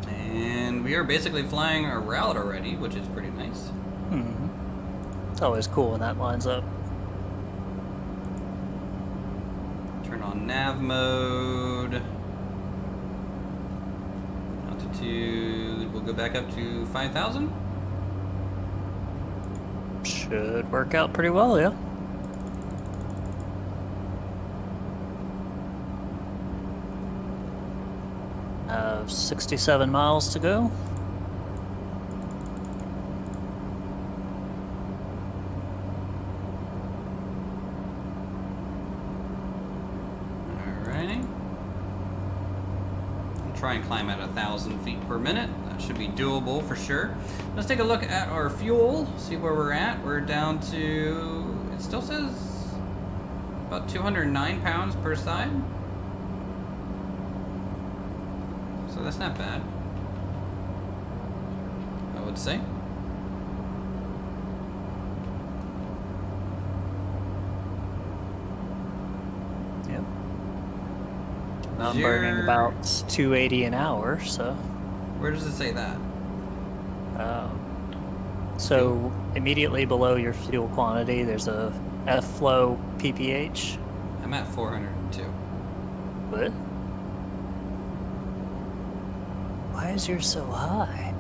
And we are basically flying our route already, which is pretty nice. It's always cool when that lines up. Turn on nav mode. Altitude, we'll go back up to 5,000. Should work out pretty well, yeah. Have 67 miles to go. Alrighty. I'll try and climb at 1,000 feet per minute. That should be doable for sure. Let's take a look at our fuel, see where we're at. We're down to, it still says about 209 pounds per side. So that's not bad, I would say. Yep. I'm burning about 280 an hour, so. Where does it say that? So immediately below your fuel quantity, there's a F-flow pph. I'm at 402. What? Why is yours so high?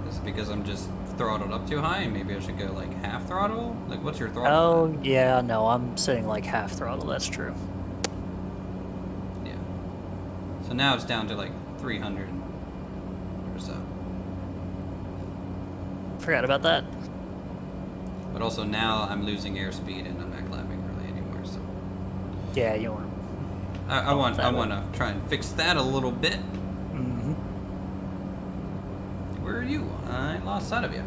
Is it because I'm just throttled up too high? Maybe I should go like half throttle? Like what's your throttle? Oh, yeah, no, I'm sitting like half throttle, that's true. Yeah. So now it's down to like 300 or so. Forgot about that. But also now I'm losing airspeed and I'm not climbing really anymore. So Yeah, you want. I want to try and fix that a little bit. Mm-hmm. Where are you? I lost sight of you.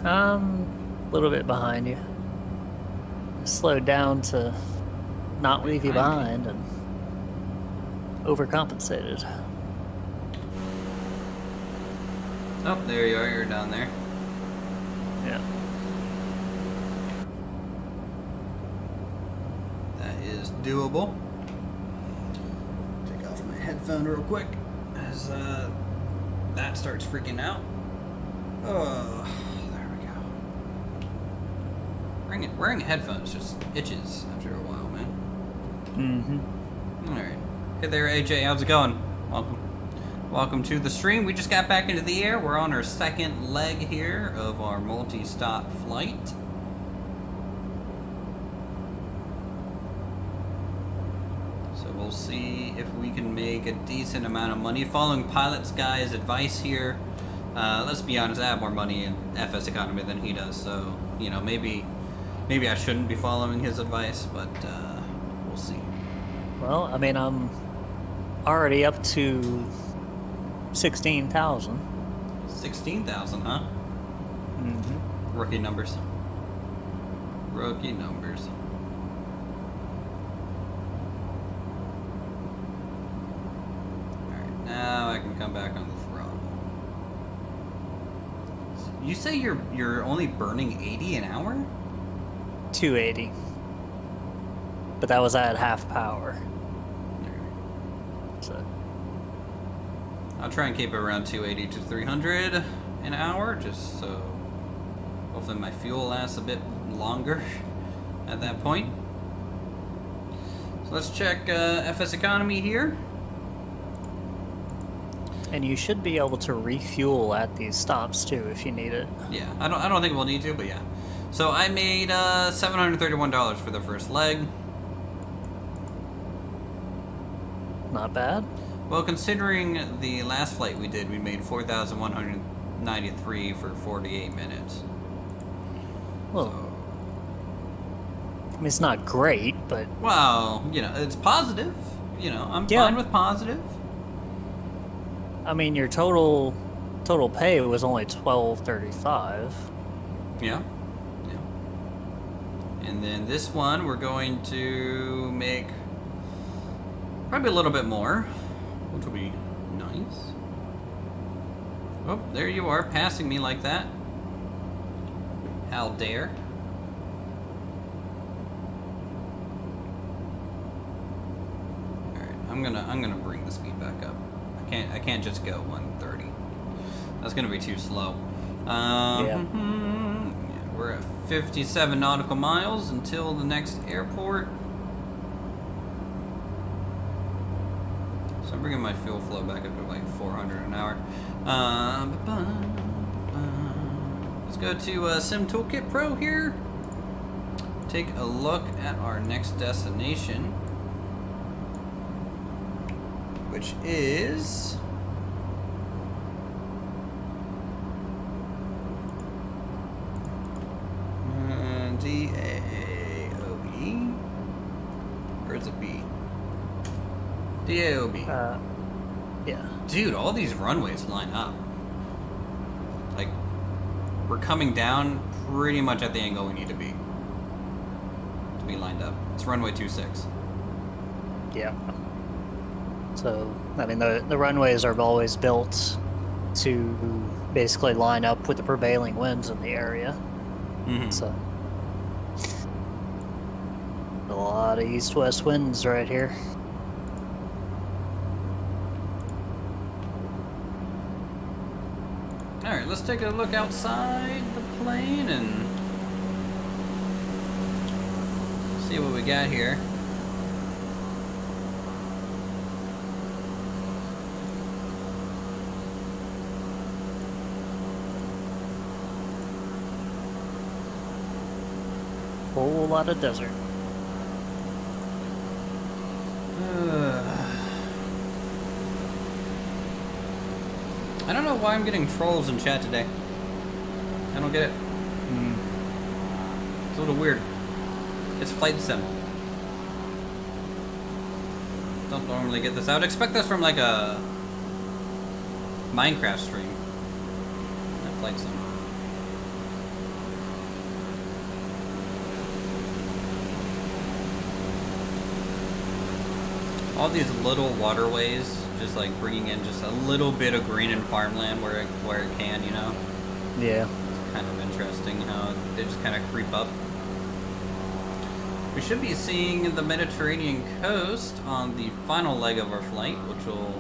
A little bit behind you. Slowed down to not leave you behind and overcompensated. Oh, there you are. You're down there. Yeah. That is doable. Take off my headphone real quick as as that starts freaking out. Oh, there we go. Wearing headphones just itches after a while, man. Mm-hmm. All right. Hey there, AJ. How's it going? Welcome to the stream. We just got back into the air. We're on our second leg here of our multi-stop flight. So we'll see if we can make a decent amount of money. Following Pilot's Guy's advice here. Let's be honest, I have more money in FSEconomy than he does. So, you know, maybe I shouldn't be following his advice, but we'll see. Well, I mean, I'm already up to 16,000. 16,000, huh? Mm-hmm. Rookie numbers. Rookie numbers. Alright, now I can come back on the throttle. You say you're only burning 80 an hour? 280. But that was at half power. So I'll try and keep it around 280 to 300 an hour, just so hopefully my fuel lasts a bit longer at that point. So let's check FSEconomy here. and you should be able to refuel at these stops too if you need it. Yeah, I don't think we'll need to, but yeah. So I made $731 for the first leg. Not bad. Well, considering the last flight we did, we made 4,193 for 48 minutes. Well, So, I mean, it's not great, but well, you know, it's positive. You know, I'm Yeah. fine with positive. I mean, your total pay was only $12.35. Yeah. Yeah. And then this one, we're going to make probably a little bit more, which will be nice. Oh, there you are, passing me like that. How dare. Alright, I'm gonna bring the speed back up. I can't just go 130. That's gonna be too slow. Yeah. We're at 57 nautical miles until the next airport. So I'm bringing my fuel flow back up to like 400 an hour. Let's go to Sim Toolkit Pro here. Take a look at our next destination, which is DAOE, or is it B? DAOB. Yeah. Dude, all these runways line up. Like, we're coming down pretty much at the angle we need to be lined up. It's runway 26. Yeah. So, I mean, the runways are always built to basically line up with the prevailing winds in the area. Mm-hmm. So, a lot of east-west winds right here. Alright, let's take a look outside the plane and see what we got here. Whole lot of desert. I don't know why I'm getting trolls in chat today. I don't get it. It's a little weird. It's flight sim. Don't normally get this. I would expect this from like a Minecraft stream. Not flight sim. All these little waterways, just like bringing in just a little bit of green and farmland where it can, you know. Yeah. It's kind of interesting how they just kind of creep up. We should be seeing the Mediterranean coast on the final leg of our flight, which will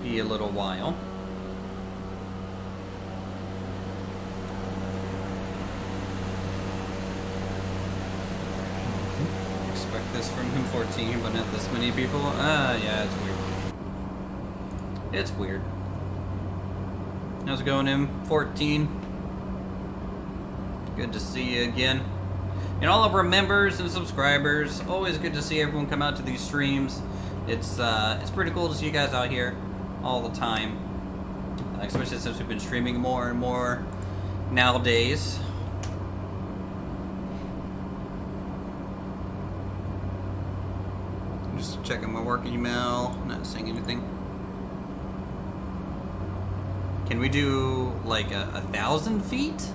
be a little while. Expect this from him 14, but not this many people. Yeah, it's weird. It's weird. How's it going, M14? Good to see you again. And all of our members and subscribers, always good to see everyone come out to these streams. It's pretty cool to see you guys out here all the time, especially since we've been streaming more and more nowadays. I'm just checking my work email, not seeing anything. Can we do like 1,000 feet?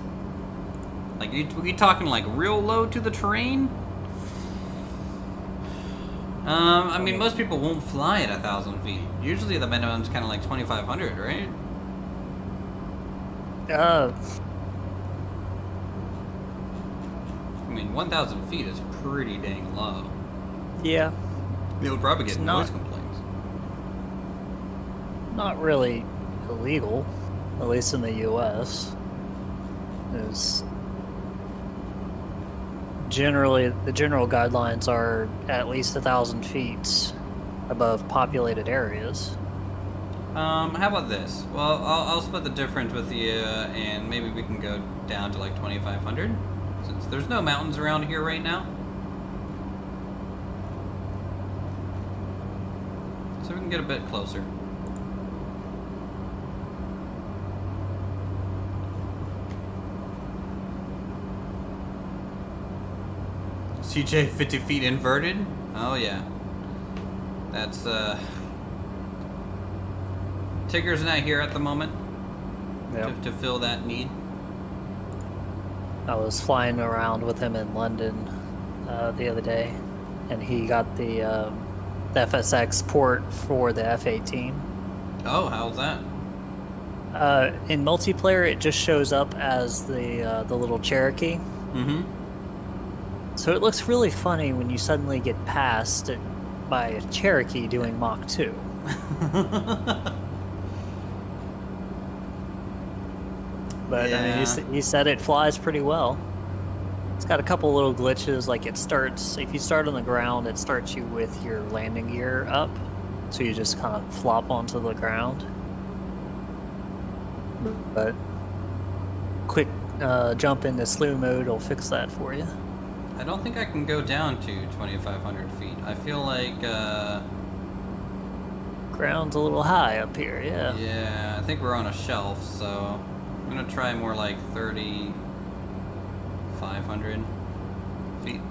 Like, we talking like real low to the terrain? I mean, most people won't fly at 1,000 feet. Usually the minimum's kind of like 2,500, right? I mean, 1,000 feet is pretty dang low. Yeah. They would probably get It's noise not- complaints. Not really illegal, at least in the U.S. Is generally the general guidelines are at least 1,000 feet above populated areas. How about this? Well, I'll split the difference with you, and maybe we can go down to like 2,500, since there's no mountains around here right now. So we can get a bit closer. CJ 50 feet inverted? Oh yeah. That's Tigger's not here at the moment to fill that need. I was flying around with him in London the other day, and he got the FSX port for the F-18. Oh, how's that? In multiplayer, it just shows up as the little Cherokee. Mm-hmm. So it looks really funny when you suddenly get passed by a Cherokee doing Mach 2. But I mean, he said it flies pretty well. It's got a couple little glitches, like it starts, if you start on the ground, it starts you with your landing gear up. So you just kind of flop onto the ground. But quick jump into slew mode will fix that for you. I don't think I can go down to 2,500 feet. I feel like, Ground's a little high up here, yeah. yeah, I think we're on a shelf, so I'm gonna try more like 3,500 feet.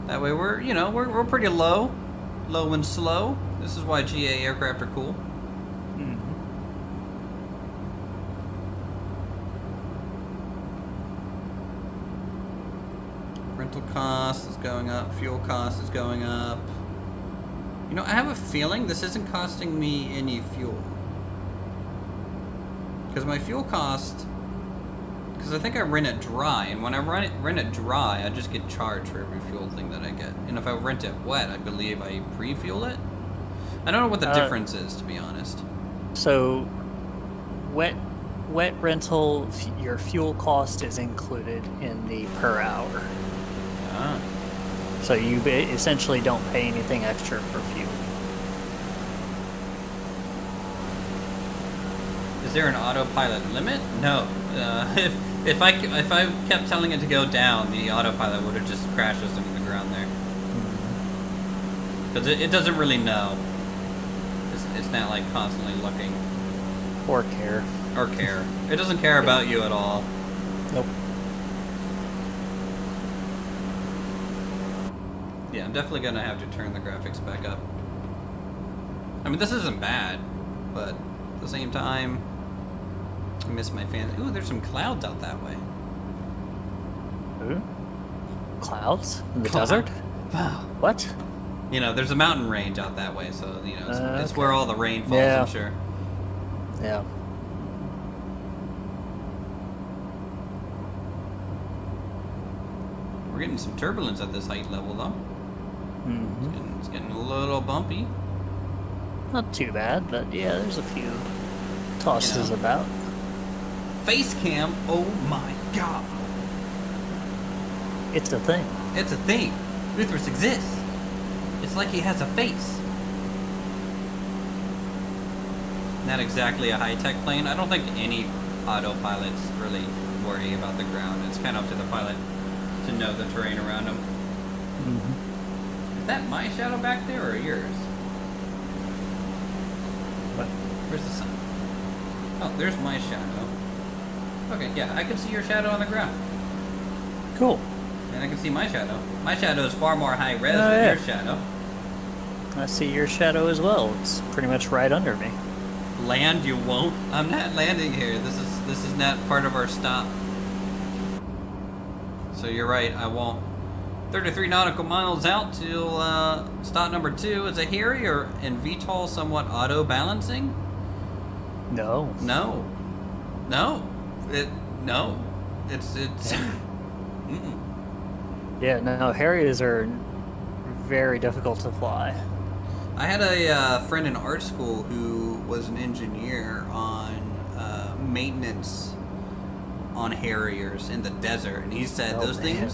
That way we're pretty low and slow. This is why GA aircraft are cool. Rental cost is going up, fuel cost is going up. You know, I have a feeling this isn't costing me any fuel. Because my fuel cost, because I think I rent it dry, and when I rent it dry, I just get charged for every fuel thing that I get. And if I rent it wet, I believe I pre-fuel it. I don't know what the difference is, to be honest. So, wet rental, your fuel cost is included in the per hour. Ah. So you essentially don't pay anything extra for fuel. Is there an autopilot limit? No. If I kept telling it to go down, the autopilot would have just crashed us into the ground there. Because it doesn't really know. It's not like constantly looking. Or care. Or care. It doesn't care about you at all. Nope. Yeah, I'm definitely gonna have to turn the graphics back up. I mean, this isn't bad, but at the same time, I miss my fans. Ooh, there's some clouds out that way. Ooh. Clouds? In the Cloud. desert? Wow. What? You know, there's a mountain range out that way, so, you know, it's okay. where all the rain falls, Yeah. I'm sure. Yeah. We're getting some turbulence at this height level, though. Mm-hmm. It's getting a little bumpy. not too bad, but yeah, there's a few tosses You know. about. Face cam, oh my god. It's a thing. It's a thing. Luthorus exists. It's like he has a face. Not exactly a high-tech plane. I don't think any autopilots really worry about the ground. It's kind of up to the pilot to know the terrain around him. Mm-hmm. Is that my shadow back there or yours? What? Where's the sun? Oh, there's my shadow. Okay, yeah, I can see your shadow on the ground. Cool. And I can see my shadow. My shadow is far more high res Oh, than yeah. your shadow. I see your shadow as well. It's pretty much right under me. Land you won't? I'm not landing here. This is not part of our stop. So you're right, I won't. 33 nautical miles out till stop number 2. Is a Harrier and VTOL somewhat auto-balancing? No. No. No. No. It's mm-mm. Yeah, no, Harriers are very difficult to fly. I had a friend in art school who was an engineer on maintenance on Harriers in the desert, and he said Oh, those man.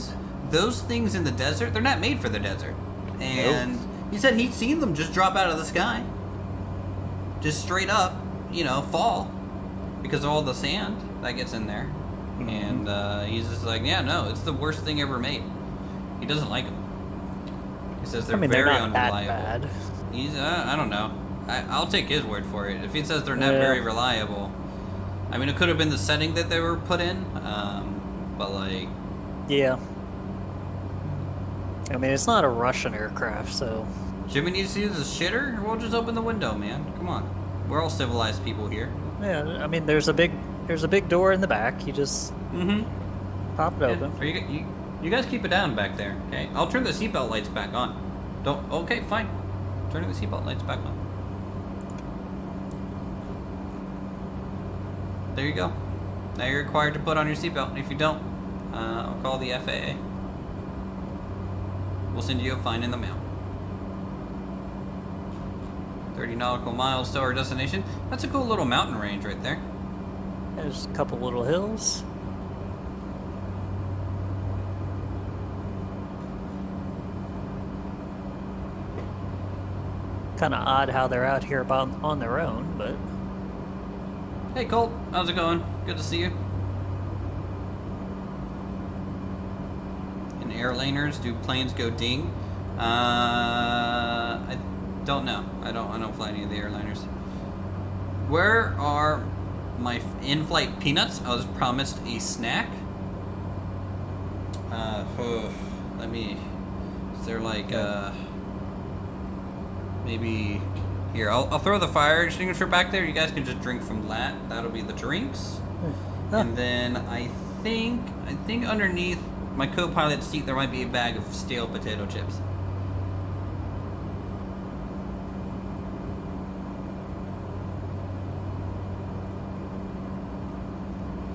things in the desert, they're not made for the desert. And he said he'd seen them just drop out of the sky, just straight up, fall because of all the sand that gets in there. Mhm. And he's just like, yeah, no, it's the worst thing ever made. He doesn't like them. He says they're I mean, very they're not that unreliable. bad. He's, I don't know. I'll take his word for it. If he says they're not Yeah. very reliable, I mean, it could have been the setting that they were put in, but like, Yeah. I mean, it's not a Russian aircraft, so... Jimmy needs to use a shitter, or we'll just open the window, man. Come on, we're all civilized people here. Yeah, I mean, there's a big door in the back. You just Mm-hmm. pop it open. Are you guys keep it down back there, okay? I'll turn the seatbelt lights back on. Don't. Okay, fine. Turning the seatbelt lights back on. There you go. Now you're required to put on your seatbelt. If you don't, I'll call the FAA. We'll send you a fine in the mail. 30 nautical miles to our destination. That's a cool little mountain range right there. There's a couple little hills. Kind of odd how they're out here on their own, but Hey Colt, how's it going? Good to see you. In airliners, do planes go ding? I don't know. I don't fly any of the airliners. Where are my in-flight peanuts? I was promised a snack. Let me. Is there like maybe here? I'll throw the fire extinguisher back there. You guys can just drink from that. That'll be the drinks. Oh. And then I think underneath my co-pilot's seat there might be a bag of stale potato chips.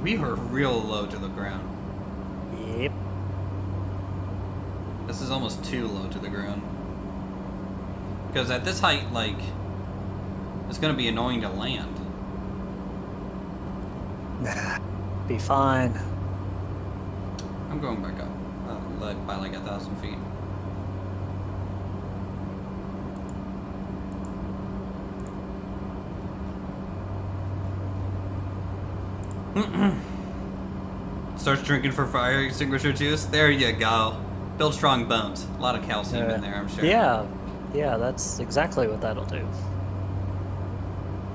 We are real low to the ground. yep. This is almost too low to the ground. Because at this height, like, it's gonna be annoying to land. Be fine. I'm going back up. By like 1,000 feet. Starts drinking for fire extinguisher juice. There you go. Build strong bones. A lot of calcium in there, I'm sure. Yeah, that's exactly what that'll do.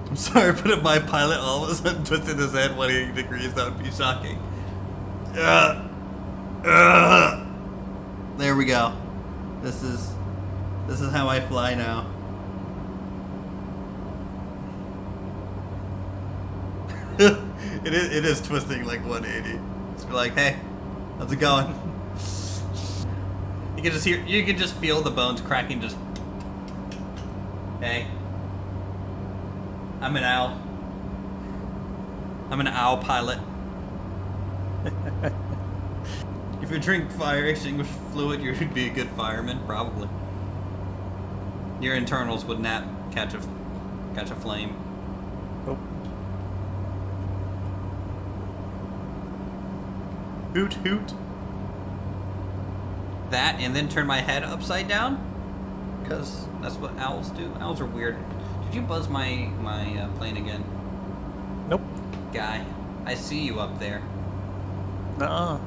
I'm sorry, but if my pilot all of a sudden twisted his head 180 degrees, that would be shocking. There we go. This is how I fly now. It is twisting like 180. Just be like, hey, how's it going? You can just feel the bones cracking. Just, hey, I'm an owl. I'm an owl pilot. If you drink fire extinguisher fluid, you'd be a good fireman, probably. Your internals would not catch a Catch a flame. Oh. Hoot hoot. That and then turn my head upside down, because that's what owls do. Owls are weird. Did you buzz my plane again? Nope. Guy, I see you up there. Nuh-uh.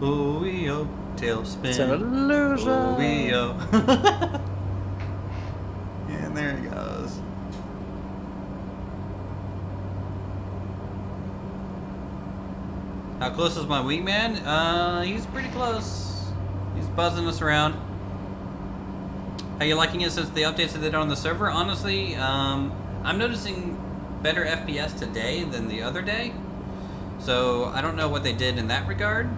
Ooh-wee-oh, tailspin. It's an illusion. Ooh-wee-oh. And there it goes. How close is my wingman? He's pretty close. He's buzzing us around. How you liking it since the updates that they did on the server? Honestly, I'm noticing better FPS today than the other day. So I don't know what they did in that regard.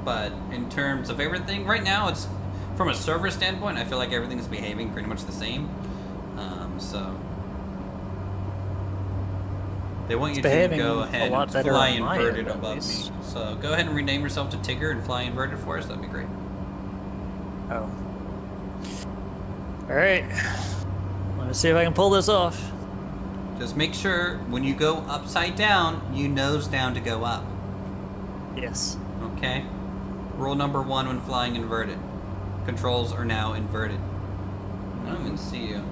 But in terms of everything, right now it's from a server standpoint, I feel like everything's behaving pretty much the same. So they want you to go ahead and fly inverted above me. So go ahead and rename yourself to Tigger and fly inverted for us. That'd be great. Oh. Alright. Let me see if I can pull this off. Just make sure when you go upside down, you nose down to go up. Yes. Okay? Rule number 1 when flying inverted. Controls are now inverted. I don't even see you.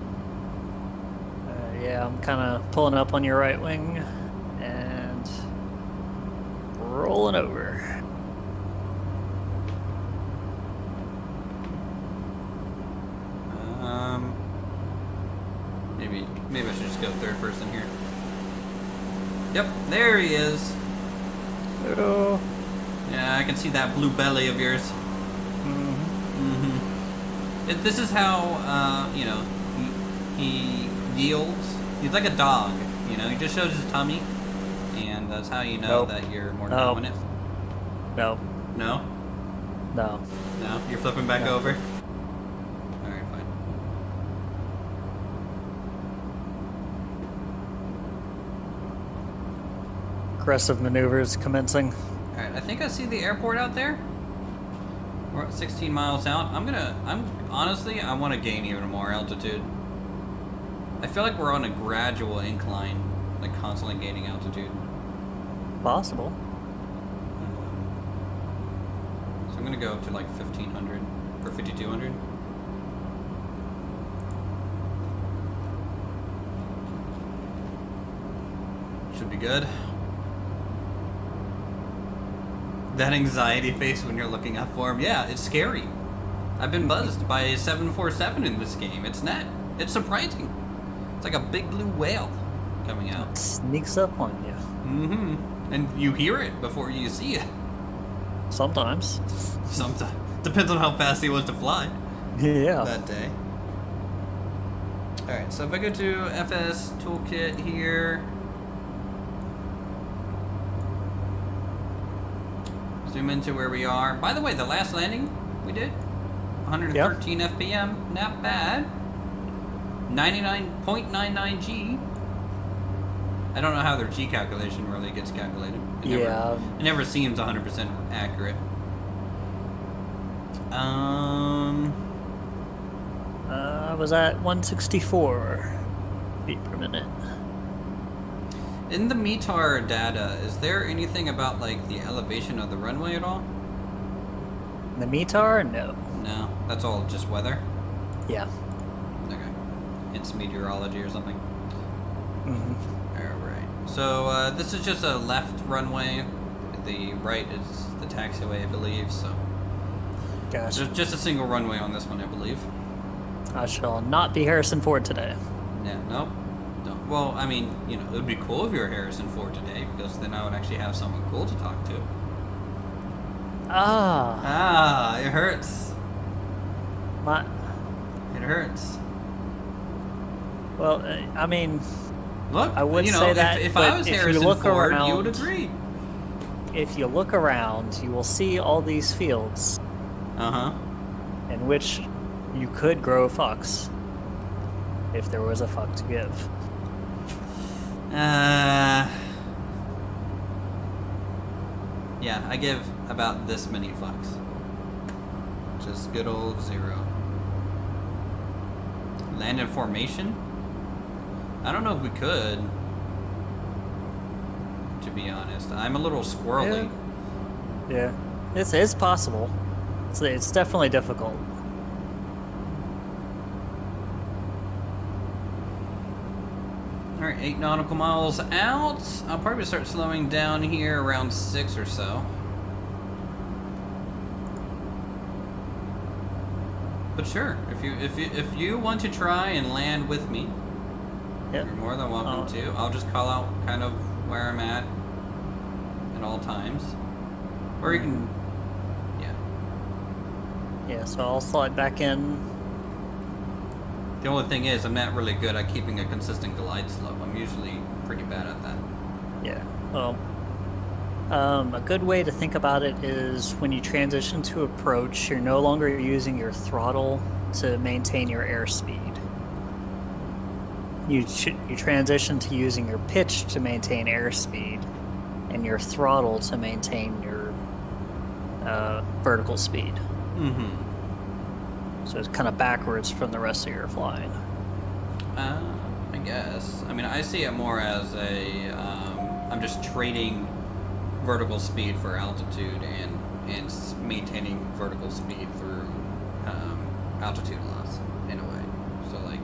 Yeah, I'm kind of pulling up on your right wing and rolling over. Maybe I should just go third person here. Yep, there he is. Hello. Yeah, I can see that blue belly of yours. This is how, you know, he yields. He's like a dog, you know, he just shows his tummy, and that's how you know that you're more dominant. No. No? No. No? You're flipping back over? Alright, fine. Aggressive maneuvers commencing. Alright, I think I see the airport out there. We're at 16 miles out. Honestly, I want to gain even more altitude. I feel like we're on a gradual incline, like constantly gaining altitude. Possible. So I'm gonna go up to like 1500 or 5200. Should be good. That anxiety face when you're looking up for him, yeah, it's scary. I've been buzzed by a 747 in this game. It's surprising. It's like a big blue whale coming out. Sneaks up on you. Mm-hmm. And you hear it before you see it. Sometimes. Sometimes. Depends on how fast he was to fly. Yeah. That day. Alright, so if I go to FS Toolkit here. Zoom into where we are. By the way, the last landing we did, 113 FPM, not bad. 99.99 G. I don't know how their G calculation really gets calculated. It never seems 100% accurate. I was at 164 feet per minute. In the METAR data, is there anything about like the elevation of the runway at all? The METAR? No. No, that's all just weather. Yeah. Okay, it's meteorology or something. Mm-hmm. All right. So this is just a left runway. The right is the taxiway, I believe. So Gotcha. there's just a single runway on this one, I believe. I shall not be Harrison Ford today. Yeah. Nope. No. Well, I mean, you know, it would be cool if you were Harrison Ford today, because then I would actually have someone cool to talk to. It hurts. My. It hurts. Well, I mean, Look, I would you know, say that, if but I was if you Harrison look Ford, around, you would agree. If you look around, you will see all these fields in which you could grow fucks if there was a fuck to give. Yeah, I give about this many fucks. Just good old 0. land in formation? I don't know if we could. To be honest, I'm a little squirrely. Yeah, it's possible. It's definitely difficult. All right, 8 nautical miles out. I'll probably start slowing down here around 6 or so. But sure, if you want to try and land with me, Yep. you're more than welcome to. I'll just call out kind of where I'm at all times, or you can, yeah. Yeah, so I'll slide back in. The only thing is, I'm not really good at keeping a consistent glide slope. I'm usually pretty bad at that. Yeah. Well, a good way to think about it is when you transition to approach, you're no longer using your throttle to maintain your airspeed. You transition to using your pitch to maintain airspeed, and your throttle to maintain your vertical speed. Mm-hmm. So it's kind of backwards from the rest of your flying. I guess. I mean, I see it more as a, I'm just trading vertical speed for altitude and maintaining vertical speed through altitude loss in a way. So like,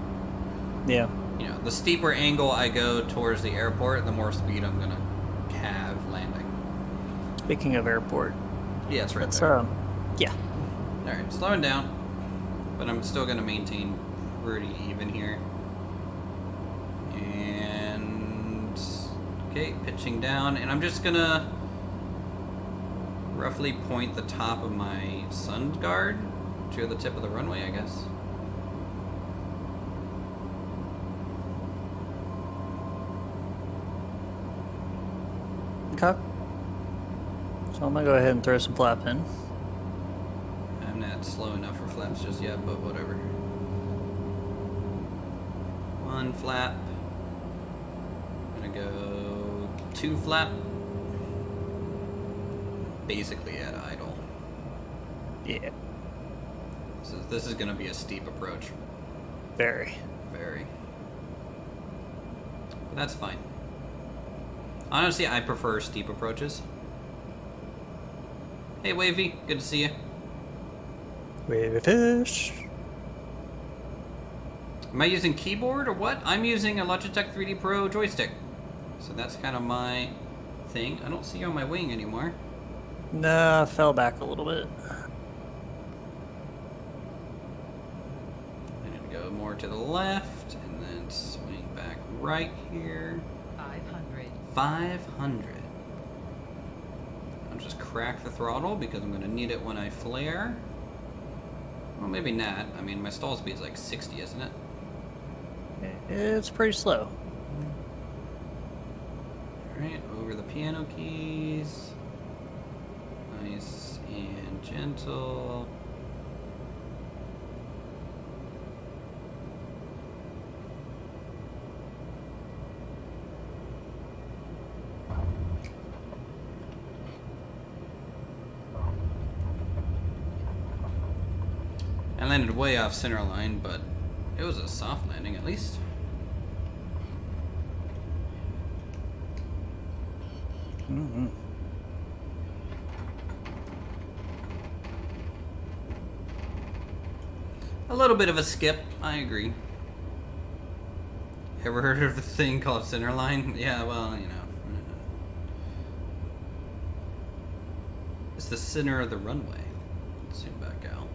Yeah. you know, the steeper angle I go towards the airport, the more speed I'm gonna have landing. Speaking of airport, Yeah, it's right that's there. yeah. All right, slowing down, but I'm still gonna maintain pretty even here. And okay, pitching down, and I'm just gonna roughly point the top of my sun guard to the tip of the runway, I guess. Okay. So I'm gonna go ahead and throw some flap in. I'm not slow enough for flaps just yet, but whatever. One flap. I'm gonna go 2 flap. Basically at idle. Yeah. So this is gonna be a steep approach. Very. Very. But that's fine. Honestly, I prefer steep approaches. Hey, Wavy, good to see you. Wavy fish. Am I using keyboard or what? I'm using a Logitech 3D Pro joystick. So that's kind of my thing. I don't see you on my wing anymore. Nah, fell back a little bit. I need to go more to the left and then swing back right here. 500. 500. I'll just crack the throttle because I'm going to need it when I flare. Well, maybe not. I mean, my stall speed's like 60, isn't it? It's pretty slow. Alright, over the piano keys. Nice and gentle. I landed way off center line, but it was a soft landing at least. Mm-hmm. A little bit of a skip, I agree. Ever heard of the thing called center line? Yeah, well, you know. It's the center of the runway. Let's zoom back out.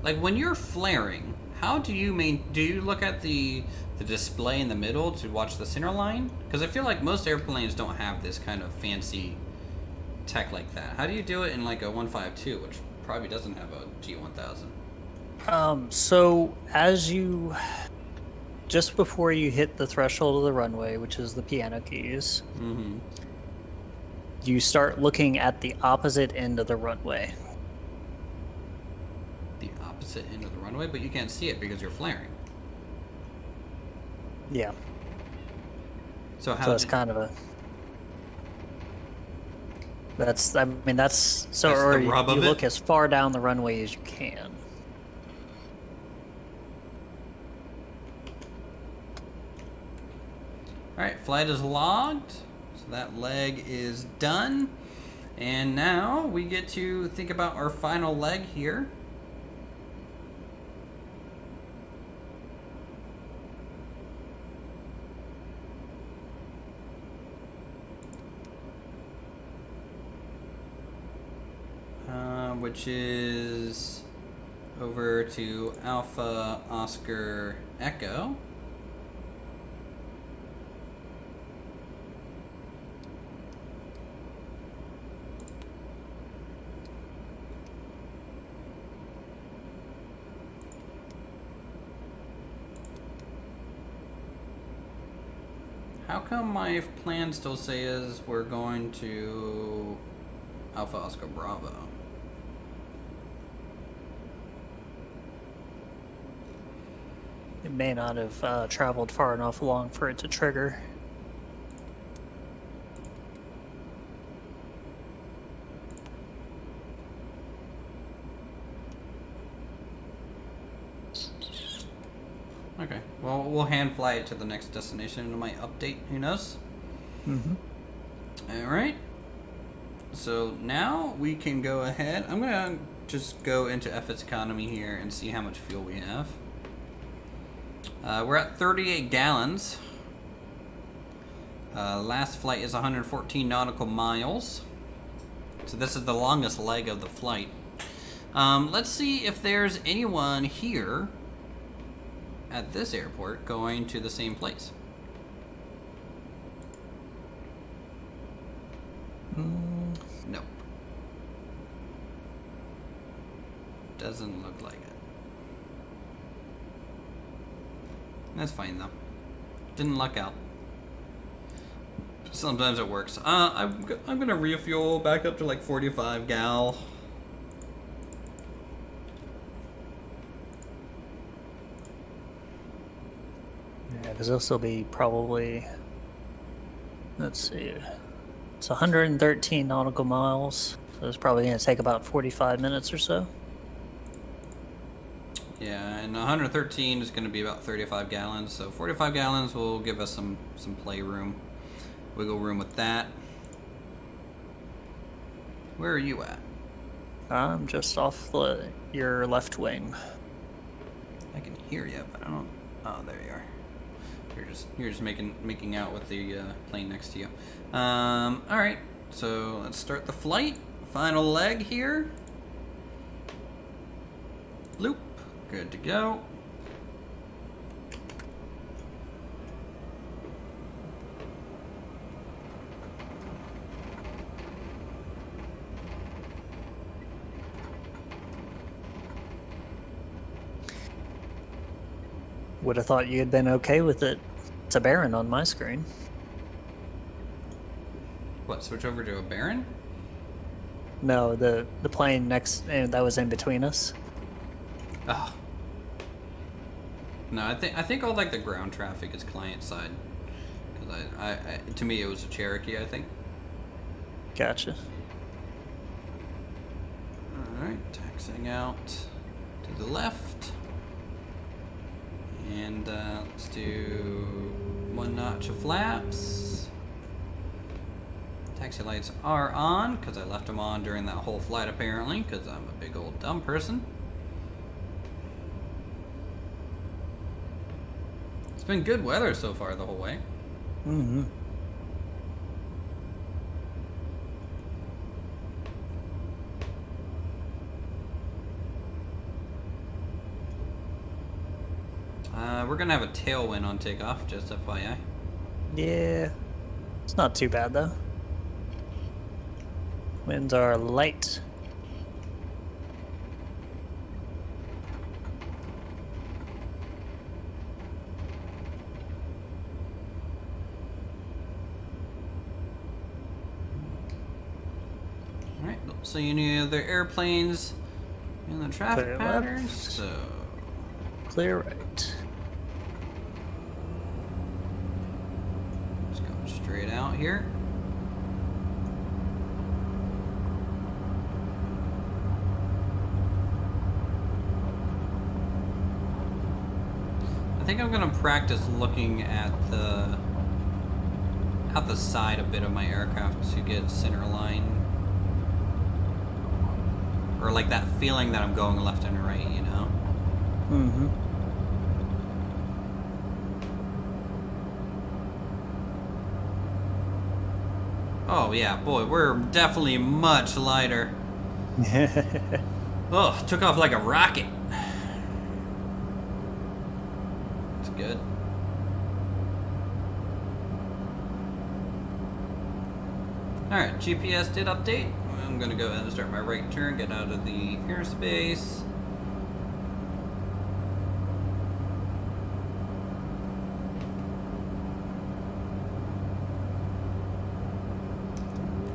Like when you're flaring, how do you do you look at the display in the middle to watch the center line? Because I feel like most airplanes don't have this kind of fancy tech like that. How do you do it in like a 152, which probably doesn't have a G1000? So as you, just before you hit the threshold of the runway, which is the piano keys, Mm-hmm. you start looking at the opposite end of the runway. The opposite end of the runway, but you can't see it because you're flaring. Yeah. So how? So it's kind of a. That's. I mean, that's so. That's Or the rub you of look it? as far down the runway as you can. All right, flight is logged, so that leg is done, and now we get to think about our final leg here. Which is over to Alpha Oscar Echo. How come my plan still says we're going to Alpha Oscar Bravo? It may not have traveled far enough along for it to trigger. Okay, well, we'll hand fly it to the next destination and it might update, who knows? Mm-hmm. Alright, so now we can go ahead. I'm gonna just go into FSEconomy here and see how much fuel we have. We're at 38 gallons. Last flight is 114 nautical miles. So this is the longest leg of the flight. Let's see if there's anyone here at this airport going to the same place. Nope. Doesn't look like it. That's fine though. Didn't luck out. Sometimes it works. I'm gonna refuel back up to like 45 gal. Yeah, because this will be probably. Let's see. It's 113 nautical miles, so it's probably going to take about 45 minutes or so. Yeah, and 113 is going to be about 35 gallons. So 45 gallons will give us some play room, wiggle room with that. Where are you at? I'm just off your left wing. I can hear you, but I don't. Oh, there you are. You're just making out with the plane next to you. All right. So let's start the flight. Final leg here. Bloop. Good to go. Would have thought you had been okay with it. It's a Baron on my screen. What? Switch over to a Baron? No, the plane next that was in between us. Oh. No, I think all like the ground traffic is client side. Because I to me it was a Cherokee, I think. Gotcha. All right, taxiing out to the left. And let's do 1 notch of flaps. Taxi lights are on, because I left them on during that whole flight apparently, because I'm a big old dumb person. It's been good weather so far the whole way. Mm-hmm. We're gonna have a tailwind on takeoff, just FYI. Yeah. It's not too bad though. Winds are light. Alright, don't see any other airplanes in the traffic Clear patterns, left. so Clear right. just go Straight out here. I think I'm gonna practice looking at the side a bit of my aircraft to get center line, or like that feeling that I'm going left and right, you know. Mm-hmm. Oh yeah, boy, we're definitely much lighter. Oh, took off like a rocket. It's good. Alright, GPS did update. I'm gonna go ahead and start my right turn, get out of the airspace.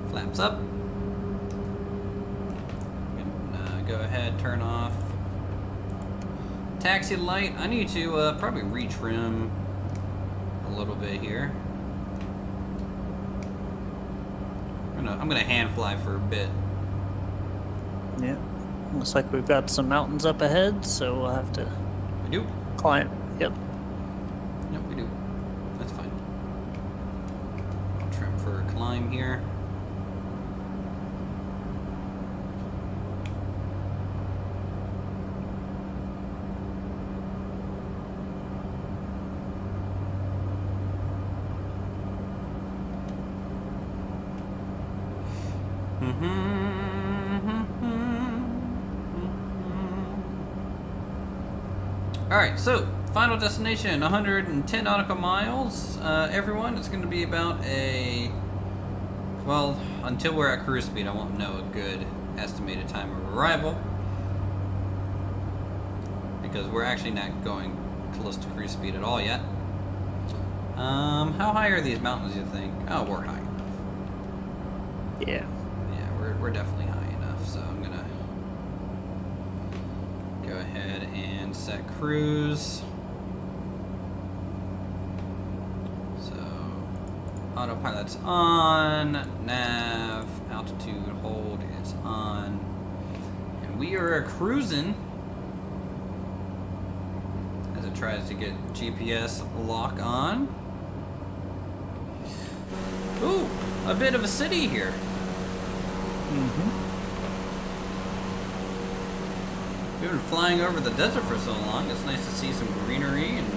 Flaps up. Go ahead, turn off taxi light. I need to probably retrim a little bit here. I'm gonna hand fly for a bit. Yeah. Looks like we've got some mountains up ahead, so we'll have to We do? climb. Yep. Yep, we do. That's fine. I'll trim for a climb here. Alright, so final destination 110 nautical miles. Everyone, it's going to be about well, until we're at cruise speed, I won't know a good estimated time of arrival, because we're actually not going close to cruise speed at all yet. How high are these mountains, you think? Oh, we're high enough. Yeah. Yeah, we're definitely high enough, so I'm gonna go ahead and set cruise. So autopilot's on, nav, altitude hold is on, and we are cruising as it tries to get GPS lock on. Ooh, a bit of a city here. Mm-hmm. We've been flying over the desert for so long, it's nice to see some greenery and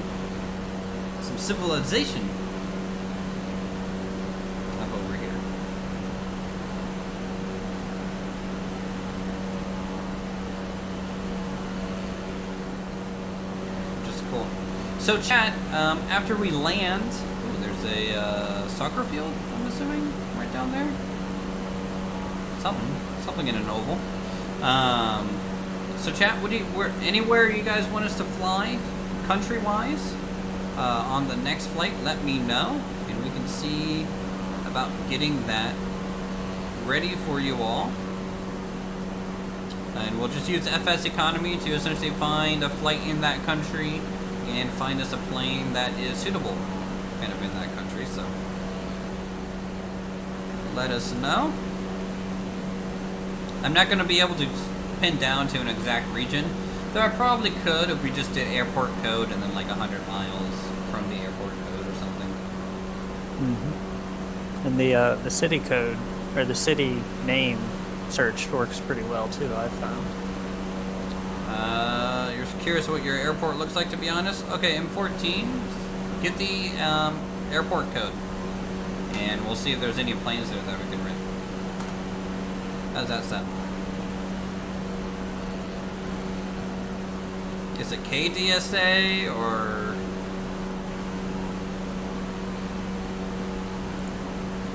some civilization up over here. Just cool. So chat, after we land, ooh, there's a soccer field, I'm assuming, right down there? Something in an oval. So chat, anywhere you guys want us to fly, country-wise, on the next flight, let me know, and we can see about getting that ready for you all. And we'll just use FSEconomy to essentially find a flight in that country and find us a plane that is suitable kind of in that country, so let us know. I'm not going to be able to pin down to an exact region, though I probably could if we just did airport code and then like 100 miles from the airport code or something. Mm-hmm. And the city code, or the city name search works pretty well too, I found. You're curious what your airport looks like, to be honest? Okay, M14, get the airport code, and we'll see if there's any planes there that we can rent. How's that sound? Is it KDSA or...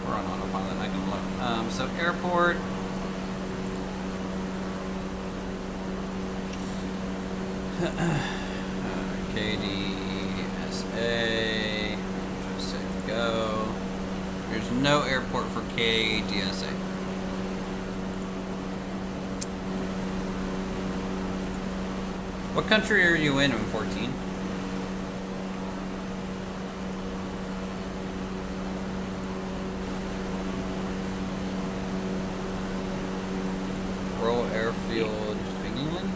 We're on autopilot, I can look. So airport... KDSA... Just say go. There's no airport for KDSA. What country are you in 14? Royal Airfield, Finland.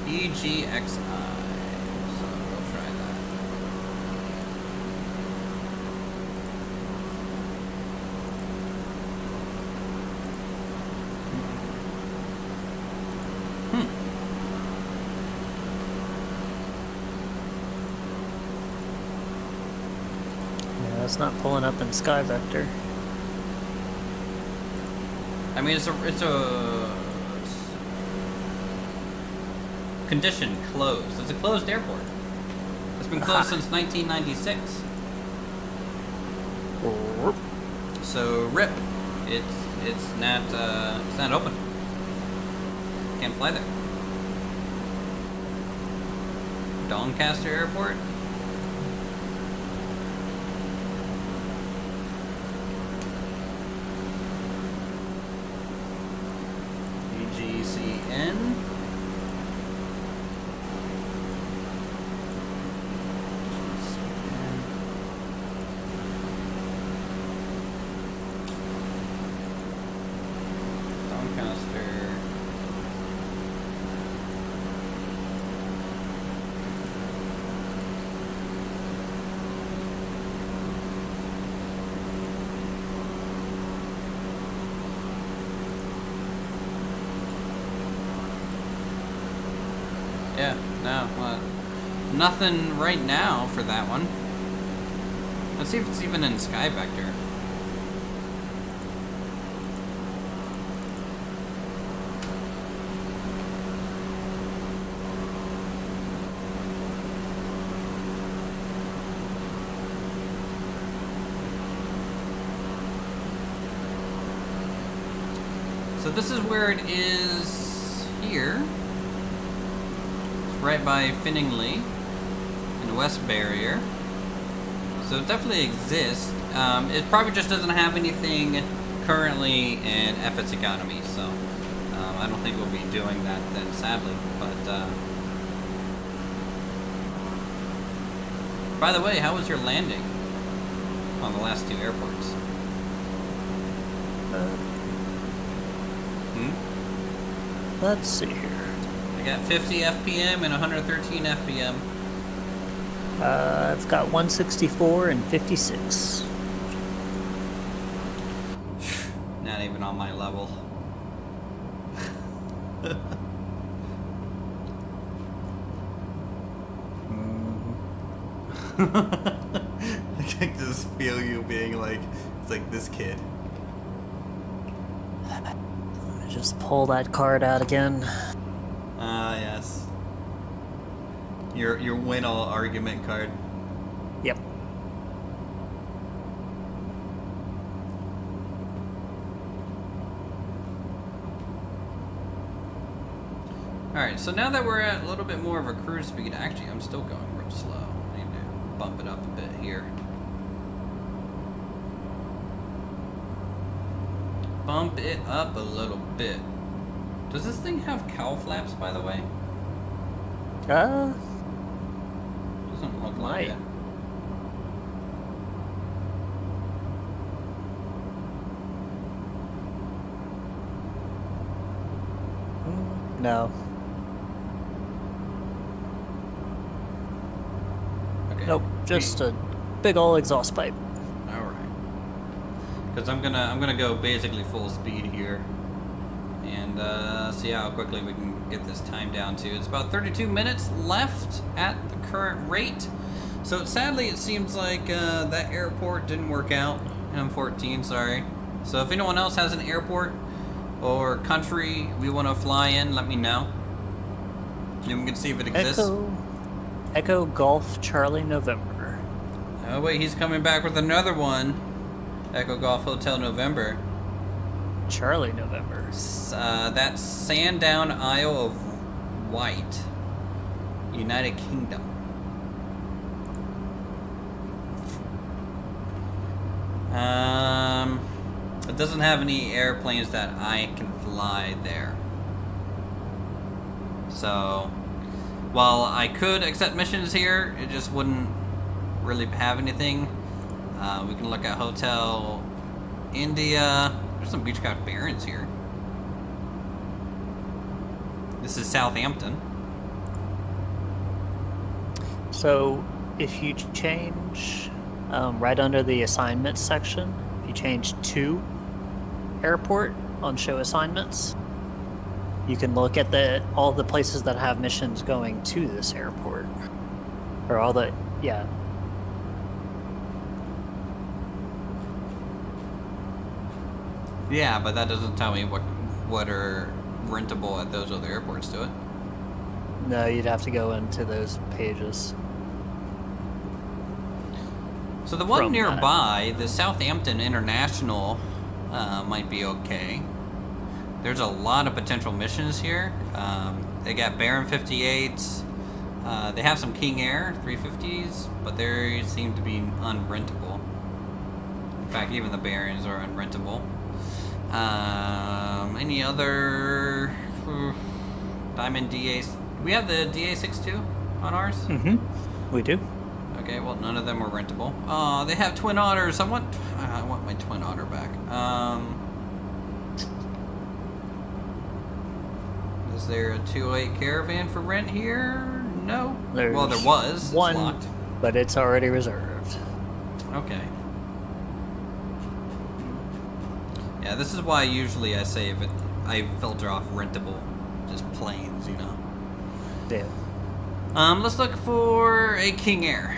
EGXI. So we'll try that. Yeah, it's not pulling up in Sky Vector. I mean, it's a condition closed. It's a closed airport. It's been closed since 1996. So RIP. It's not open. Can't fly there. Doncaster Airport. EGCN. Yeah, no, nothing right now for that one. Let's see if it's even in Sky Vector. So this is where it is here. Right by Finningley and West Barrier. So it definitely exists. It probably just doesn't have anything currently in FSEconomy, so I don't think we'll be doing that then, sadly. But by the way, how was your landing on the last two airports? Let's see here. I got 50 FPM and 113 FPM. I've got 164 and 56. Not even on my level. I can just feel you being like, it's like this kid. Just pull that card out again. Yes. Your win all argument card. Yep. Alright, so now that we're at a little bit more of a cruise speed, actually I'm still going real slow. I need to bump it up a bit here. Bump it up a little bit. Does this thing have cowl flaps, by the way? Doesn't look like it. No. Okay. Nope. Just a big ol' exhaust pipe. All right. Because I'm gonna go basically full speed here, and see how quickly we can get this time down to. It's about 32 minutes left at the current rate. So sadly, it seems like that airport didn't work out. M14, sorry. So if anyone else has an airport or country we want to fly in, let me know. And we can see if it exists. Echo Golf Charlie November. Oh wait, he's coming back with another one. Echo Golf Hotel November. Charlie November. That's Sandown, Isle of Wight, United Kingdom. It doesn't have any airplanes that I can fly there. So, while I could accept missions here, it just wouldn't really have anything. We can look at Hotel India. There's some Beechcraft Barons here. This is Southampton. So if you change right under the assignments section, if you change to airport on show assignments, you can look at all the places that have missions going to this airport, or all the yeah. Yeah, but that doesn't tell me what are rentable at those other airports, do it? No, you'd have to go into those pages. So the one From nearby, the Southampton International, might be okay. There's a lot of potential missions here. They got Baron 58s. They have some King Air 350s, but they seem to be unrentable. In fact, even the Barons are unrentable. Any other Diamond DA? We have the DA62 on ours? Mm-hmm. We do. Okay, well, none of them are rentable. Oh, they have Twin Otters. I want my Twin Otter back. Is there a 208 Caravan for rent here? No. Well, there was. One, it's locked. but it's already reserved. Okay. Yeah, this is why usually I say I filter off rentable, just planes, you know. Yeah. Let's look for a King Air.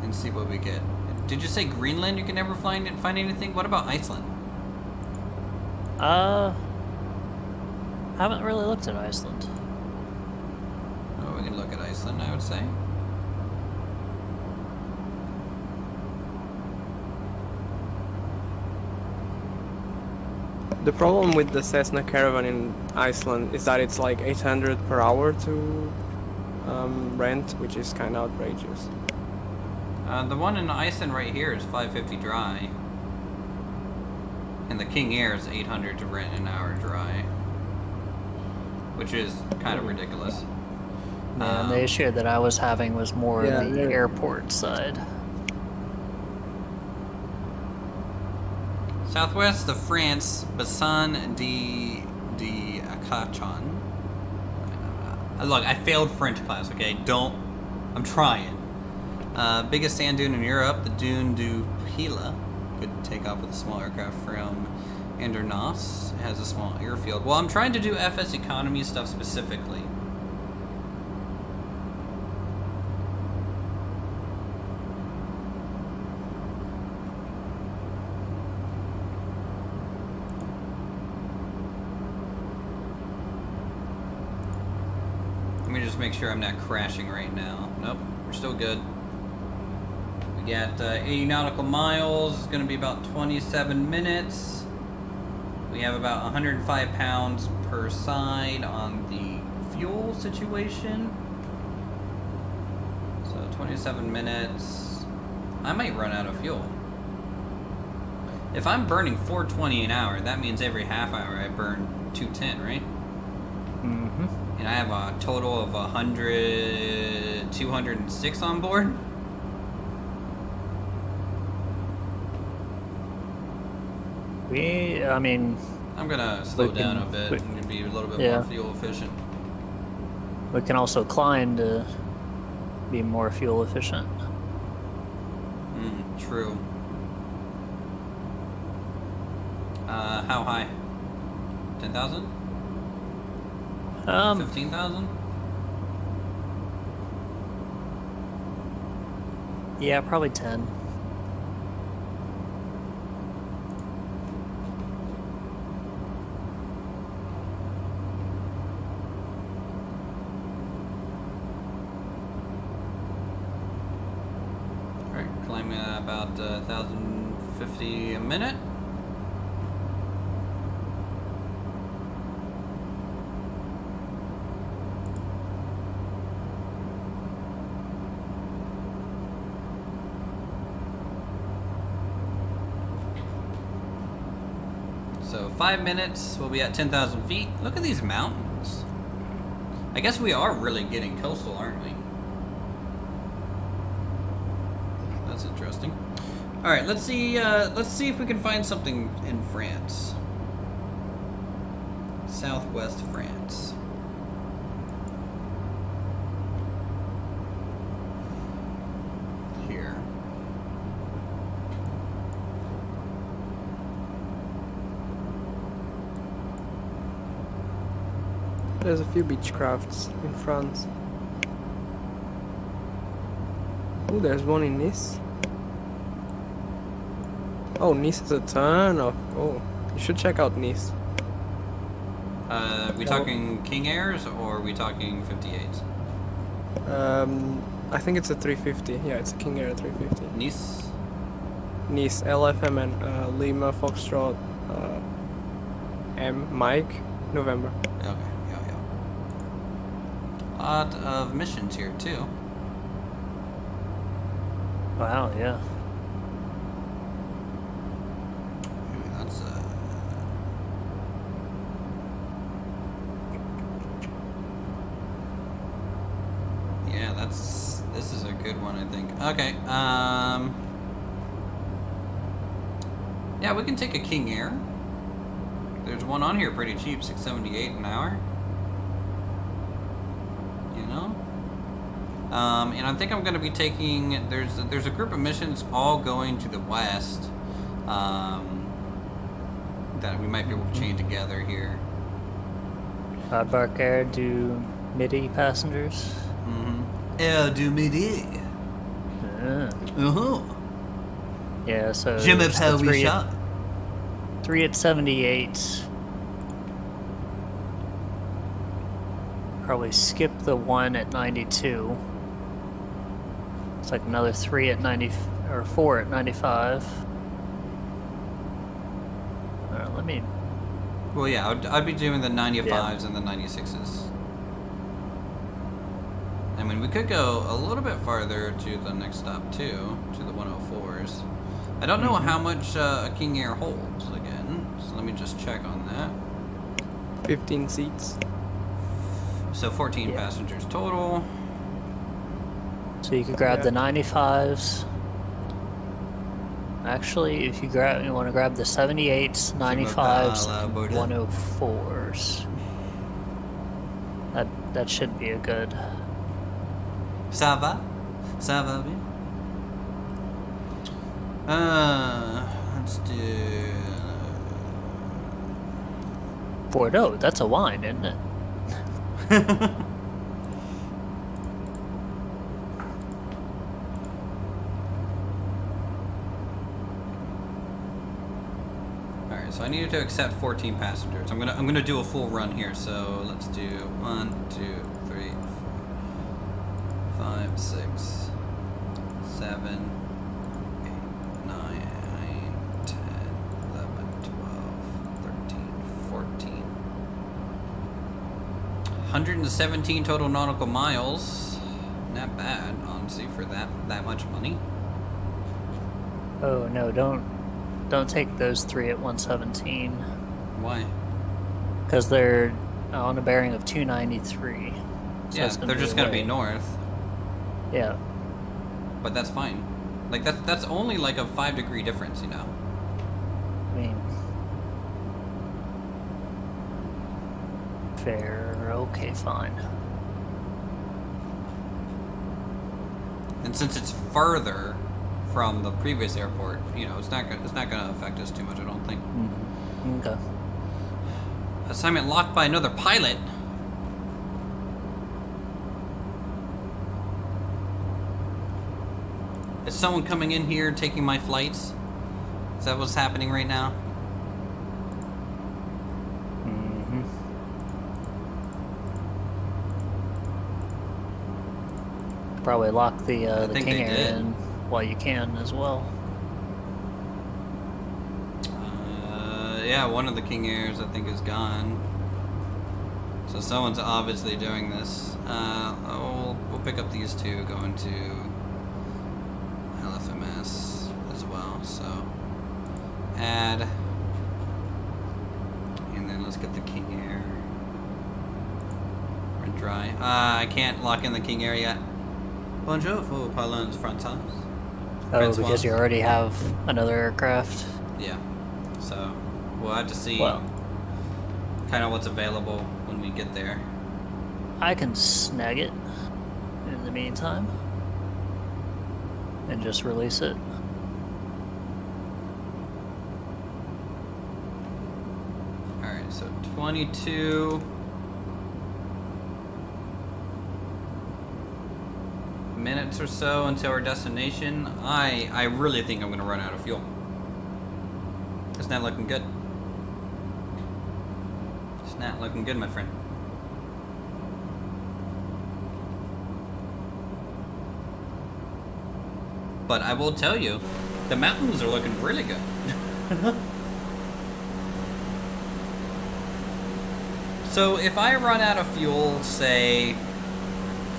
And see what we get. Did you say Greenland you can never find anything? What about Iceland? Haven't really looked at Iceland. Oh, we can look at Iceland, I would say. The problem with the Cessna Caravan in Iceland is that it's like 800 per hour to rent, which is kind of outrageous. The one in Iceland right here is 550 dry. And the King Air is 800 to rent an hour dry. Which is kind of ridiculous. Yeah, and the issue that I was having was more the airport side. Southwest of France, Bassin de Acachon. Look, I failed French class, okay? I'm trying. Biggest sand dune in Europe, the Dune du Pila. Could take off with a small aircraft from Andernos. It has a small airfield. Well, I'm trying to do FSEconomy stuff specifically. Let me just make sure I'm not crashing right now. Nope, we're still good. We got 80 nautical miles. It's going to be about 27 minutes. We have about 105 pounds per side on the fuel situation. So 27 minutes. I might run out of fuel. If I'm burning 420 an hour, that means every half hour I burn 210, right? Mm-hmm. And I have a total of 206 on board. I'm gonna slow down a bit and be a little bit more fuel efficient. We can also climb to be more fuel efficient. True. How high? 10,000? 15,000? Yeah, probably 10. Alright, climbing at about 1,050 a minute. 5 minutes, we'll be at 10,000 feet. Look at these mountains. I guess we are really getting coastal, aren't we? That's interesting. All right, let's see if we can find something in France. Southwest France. Here. There's a few beechcrafts in France. Oh, there's one in Nice. Oh, Nice has a ton of... Oh, you should check out Nice. We talking King Airs or are we talking 58s? I think it's a 350. Yeah, it's a King Air 350. Nice? Nice, LFMN, Lima, Foxtrot, M, Mike, November. Okay, yeah. Lot of missions here too. Wow, yeah. Ooh, that's yeah, this is a good one, I think. Okay, yeah, we can take a King Air. There's one on here pretty cheap, 678 an hour. You know? And I think I'm going to be taking... There's a group of missions all going to the west that we might be able to chain together here. Cloudbark Air do MIDI passengers. Air du Midi. Uh-huh. Yeah, so Je there's the m'appelle Richard. 3 at 78. Probably skip the 1 at 92. It's like another 3 at 90 or 4 at 95. Alright, let me... Well, yeah, I'd be doing the 95s and the 96s. I mean, we could go a little bit farther to the next stop, too, to the 104s. I don't know how much a King Air holds, again, so let me just check on that. 15 seats. So 14 passengers total. So you could grab the 95s. Actually, if you want to grab the 78s, 95s, and 104s. That should be a good... Ça va? Ça va bien? Let's do... Bordeaux, that's a wine, isn't it? Alright, so I needed to accept 14 passengers. I'm gonna do a full run here, so let's do 1, 2, 3, 4, 5, 6, 7, 8, 9, 10, 11, 12, 13, 14. 117 total nautical miles. Not bad, honestly, for that much money. Oh no, don't take those 3 at 117. Why? Because they're on a bearing of 293. So Yeah, they're just gonna be away. north. Yeah. But that's fine. Like that's only like a 5-degree difference, you know. I mean, fair. Okay, fine. And since it's further from the previous airport, you know, it's not gonna affect us too much, I don't think. Okay. Assignment locked by another pilot. Is someone coming in here taking my flights? Is that what's happening right now? Probably lock the think King they Air did. in while you can as well. Yeah, one of the King Airs I think is gone. So someone's obviously doing this. We'll pick up these two going to LFMS as well. So add let's get the King Air. We're dry. I can't lock in the King Air yet. Bonjour, vos parlons français. Oh, because you already have another aircraft? Yeah. So, we'll have to see Well, kind of what's available when we get there. I can snag it in the meantime. And just release it. Alright, so 22 minutes or so until our destination. I really think I'm going to run out of fuel. It's not looking good. It's not looking good, my friend. But I will tell you, the mountains are looking really good. So if I run out of fuel, say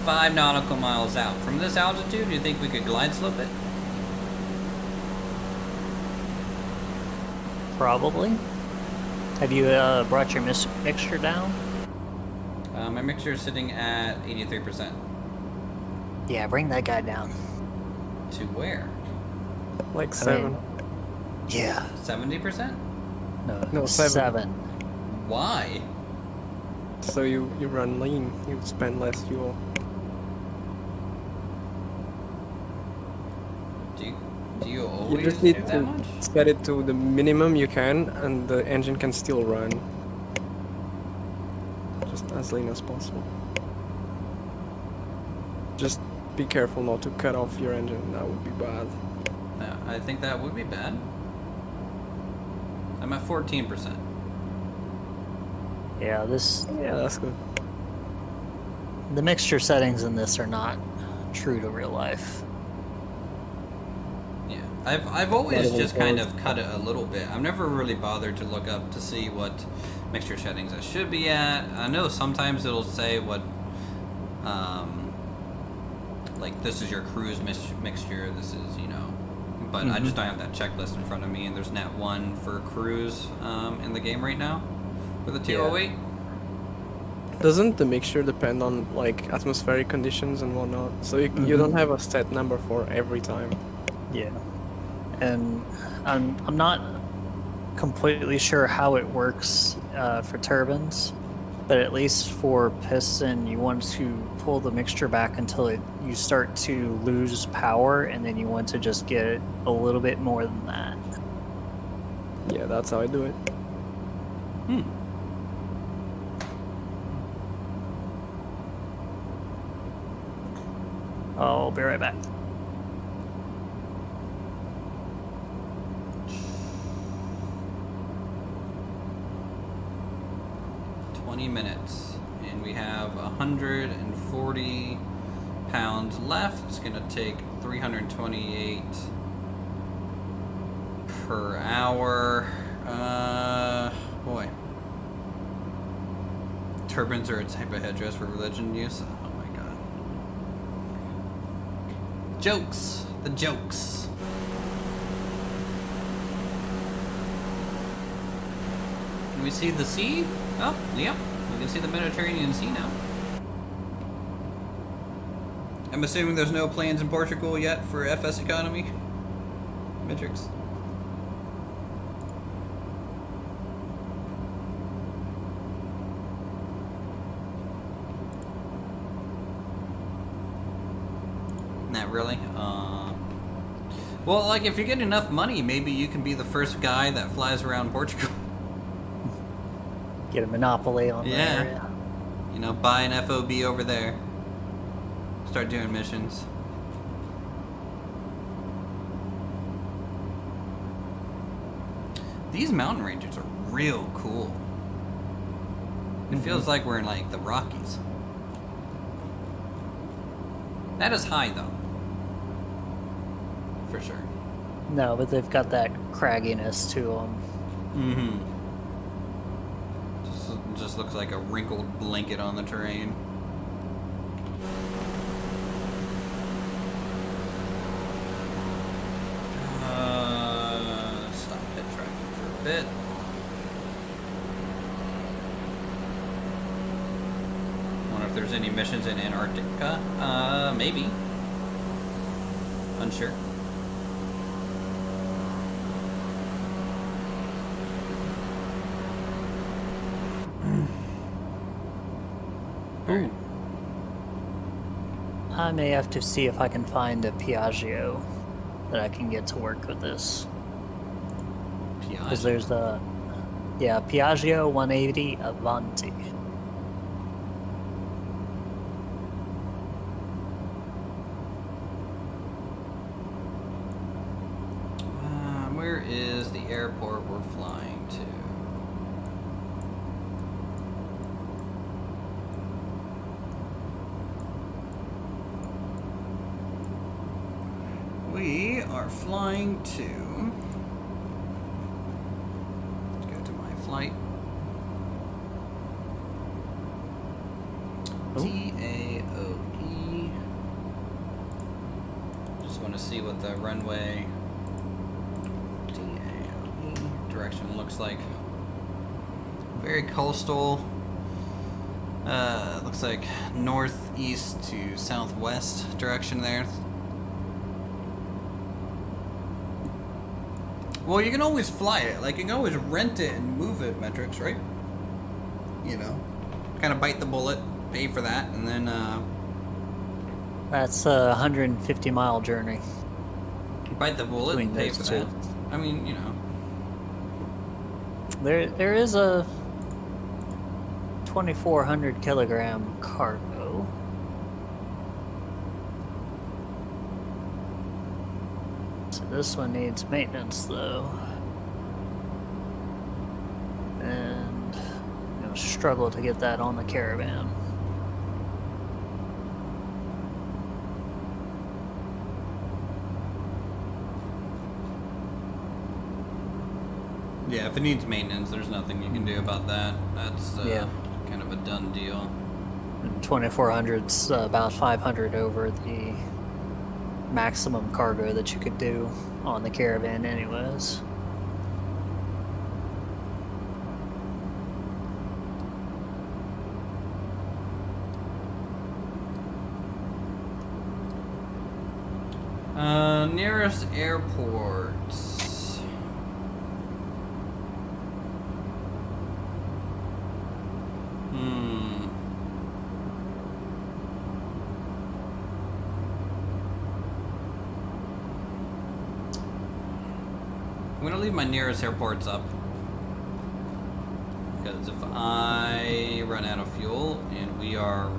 5 nautical miles out from this altitude, do you think we could glide slope it? Probably. Have you brought your mixture down? My mixture is sitting at 83%. Yeah, bring that guy down. To where? Like I 7. mean, yeah. 70%? No, 7. Why? So you run lean, you spend less fuel. Do you You always just do need that to much? set it to the minimum you can, and the engine can still run. Just as lean as possible. Just be careful not to cut off your engine, that would be bad. No, I think that would be bad. I'm at 14%. Yeah, Yeah, that's good. the mixture settings in this are not true to real life. Yeah, I've always Not just even kind close. of cut it a little bit. I've never really bothered to look up to see what mixture settings I should be at. I know sometimes it'll say what, like this is your cruise mixture. This is, you know, but I just don't have that checklist in front of me. And there's not one for cruise in the game right now for the 208. Doesn't the mixture depend on like atmospheric conditions and whatnot? So you don't have a set number for every time. Yeah. And I'm not completely sure how it works for turbines, but at least for piston, you want to pull the mixture back until you start to lose power, and then you want to just get a little bit more than that. Yeah, that's how I do it. I'll be right back. Minutes, and we have 140 pounds left. It's gonna take 328 per hour. Boy, turbines are a type of headdress for religion use. Oh my god, jokes, the jokes. Can we see the sea? Oh, yep. We can see the Mediterranean Sea now. I'm assuming there's no planes in Portugal yet for FSEconomy. Matrix. Not really. Well, like if you get enough money, maybe you can be the first guy that flies around Portugal. Get a monopoly on the area. You know, buy an FOB over there. Start doing missions. These mountain ranges are real cool. It feels like we're in like the Rockies. That is high though. For sure. No, but they've got that cragginess to them. Mm-hmm. Just looks like a wrinkled blanket on the terrain. Stop pit tracking for a bit. missions in Antarctica? Maybe. Unsure. Ooh. I may have to see if I can find a Piaggio that I can get to work with this. Because there's a, yeah, Piaggio 180 Avanti. Where is the airport we're flying to? We are flying to... Let's go to my flight. TAOE. Just want to see what the runway TAOE direction looks like. Very coastal. Looks like northeast to southwest direction there. Well, you can always fly it. Like, you can always rent it and move it, Metrics, right? You know, kind of bite the bullet, pay for that, and then, That's a 150-mile journey. bite the bullet Between and pay those for two. that. I mean, you know. There is a 2,400 kilogram cargo. So this one needs maintenance though. And I'm gonna struggle to get that on the caravan. Yeah, if it needs maintenance, there's nothing you can do about that. That's Yeah. kind of a done deal. And 2,400's about 500 over the maximum cargo that you could do on the caravan anyways. Nearest airports. I'm gonna leave my nearest airports up. Because if I run out of fuel and we are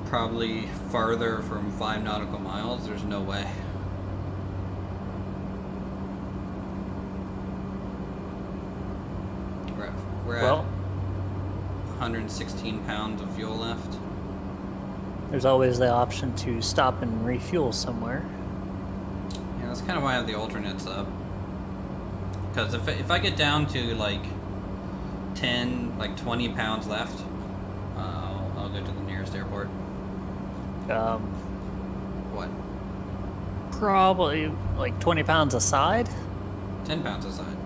probably farther from 5 nautical miles, there's no way. We're at Well, 116 pounds of fuel left. there's always the option to stop and refuel somewhere. Yeah, that's kind of why I have the alternates up. Because if I get down to like 10, like 20 pounds left, I'll go to the nearest airport. What? Probably like 20 pounds aside. 10 pounds aside.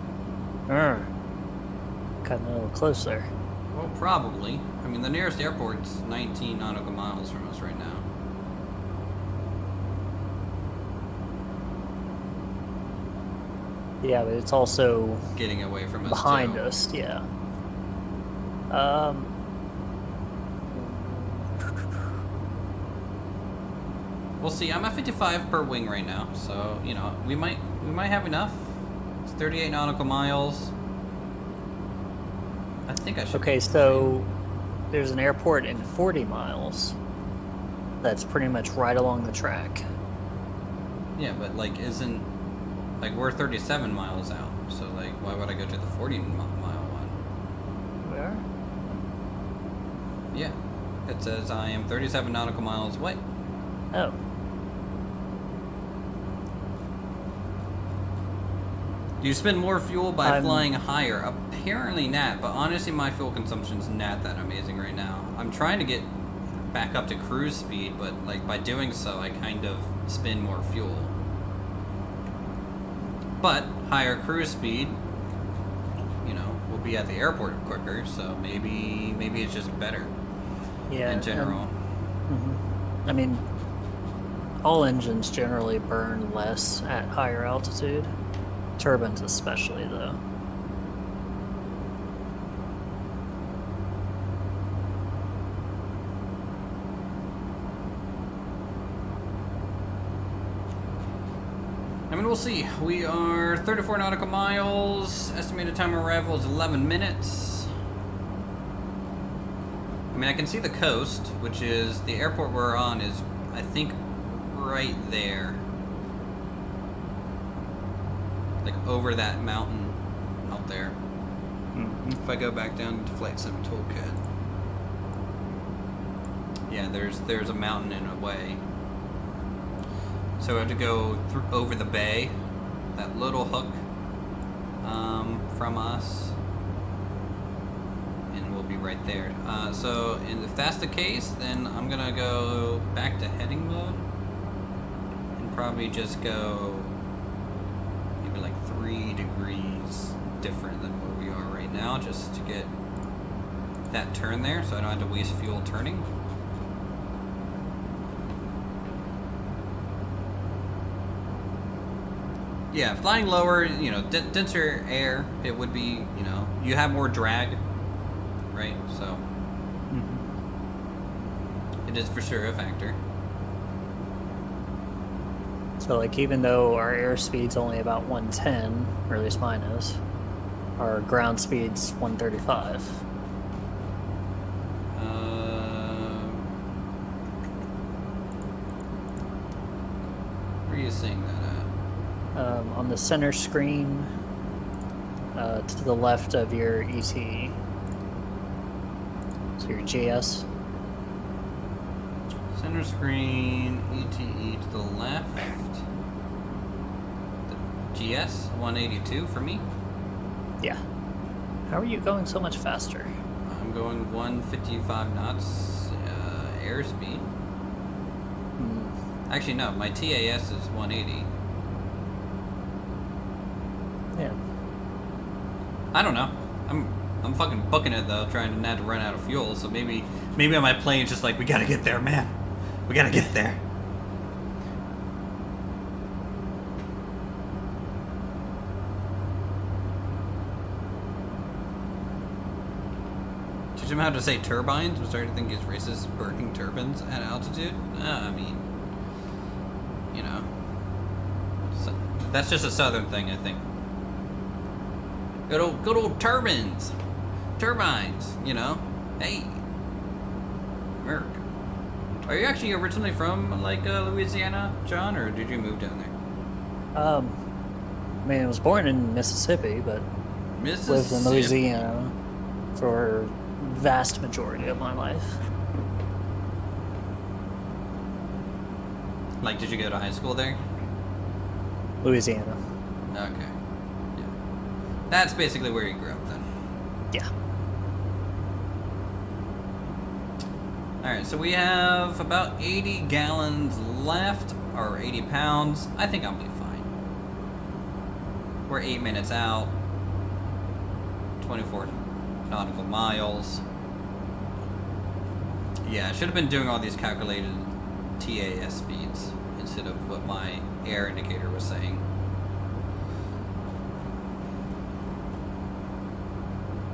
Cutting a little close there. Well, probably. I mean, the nearest airport's 19 nautical miles from us right now. Yeah, but it's also Getting away from us behind too. us. Yeah. We'll see. I'm at 55 per wing right now, so you know we might have enough. It's 38 nautical miles. I think I should. Okay, so there's an airport in 40 miles. That's pretty much right along the track. Yeah, but like, isn't like we're 37 miles out? So like, why would I go to the 40-mile one? We are? Yeah, it says I am 37 nautical miles away. Oh. Do you spend more fuel by I'm- flying higher? Apparently not, but honestly my fuel consumption's not that amazing right now. I'm trying to get back up to cruise speed, but like by doing so I kind of spend more fuel. But higher cruise speed, you know, we'll be at the airport quicker, so maybe it's just better. Yeah. in general. I mean, all engines generally burn less at higher altitude. Turbines especially, though. I mean, we'll see. We are 34 nautical miles. Estimated time of arrival is 11 minutes. I mean, I can see the coast, which is the airport we're on is, I think, right there. Like over that mountain out there. If I go back down to Flight Sim Toolkit. Yeah, there's a mountain in a way. So we have to go over the bay, that little hook from us, and we'll be right there. So if that's the case, then I'm gonna go back to heading mode, and probably just go maybe like 3 degrees different than where we are right now, just to get that turn there, so I don't have to waste fuel turning. Yeah, flying lower, you know, denser air, it would be, you know, you have more drag, right? So, it is for sure a factor. So, like, even though our airspeed's only about 110, or at least mine is, our ground speed's 135. Where are you seeing that at? On the center screen, to the left of your ETE. So your GS. Center screen, ETE to the left. The GS, 182 for me. Yeah. How are you going so much faster? I'm going 155 knots airspeed. Actually, no, my TAS is 180. Yeah. I don't know. I'm fucking booking it though, trying to not to run out of fuel. So maybe on my plane, it's just like we gotta get there, man. We gotta get there. Teach him how to say turbines. I'm starting to think he's racist, burning turbines at altitude. I mean, you know, so that's just a southern thing, I think. Good old turbines. Turbines, you know. Hey. America. Are you actually originally from, like, Louisiana, John, or did you move down there? I mean, I was born in Mississippi, but lived in Louisiana for vast majority of my life. Like, did you go to high school there? Louisiana. Okay. Yeah. That's basically where you grew up then. Yeah. Alright, so we have about 80 gallons left, or 80 pounds. I think I'll be fine. We're 8 minutes out. 24 nautical miles. Yeah, I should have been doing all these calculated TAS speeds instead of what my air indicator was saying.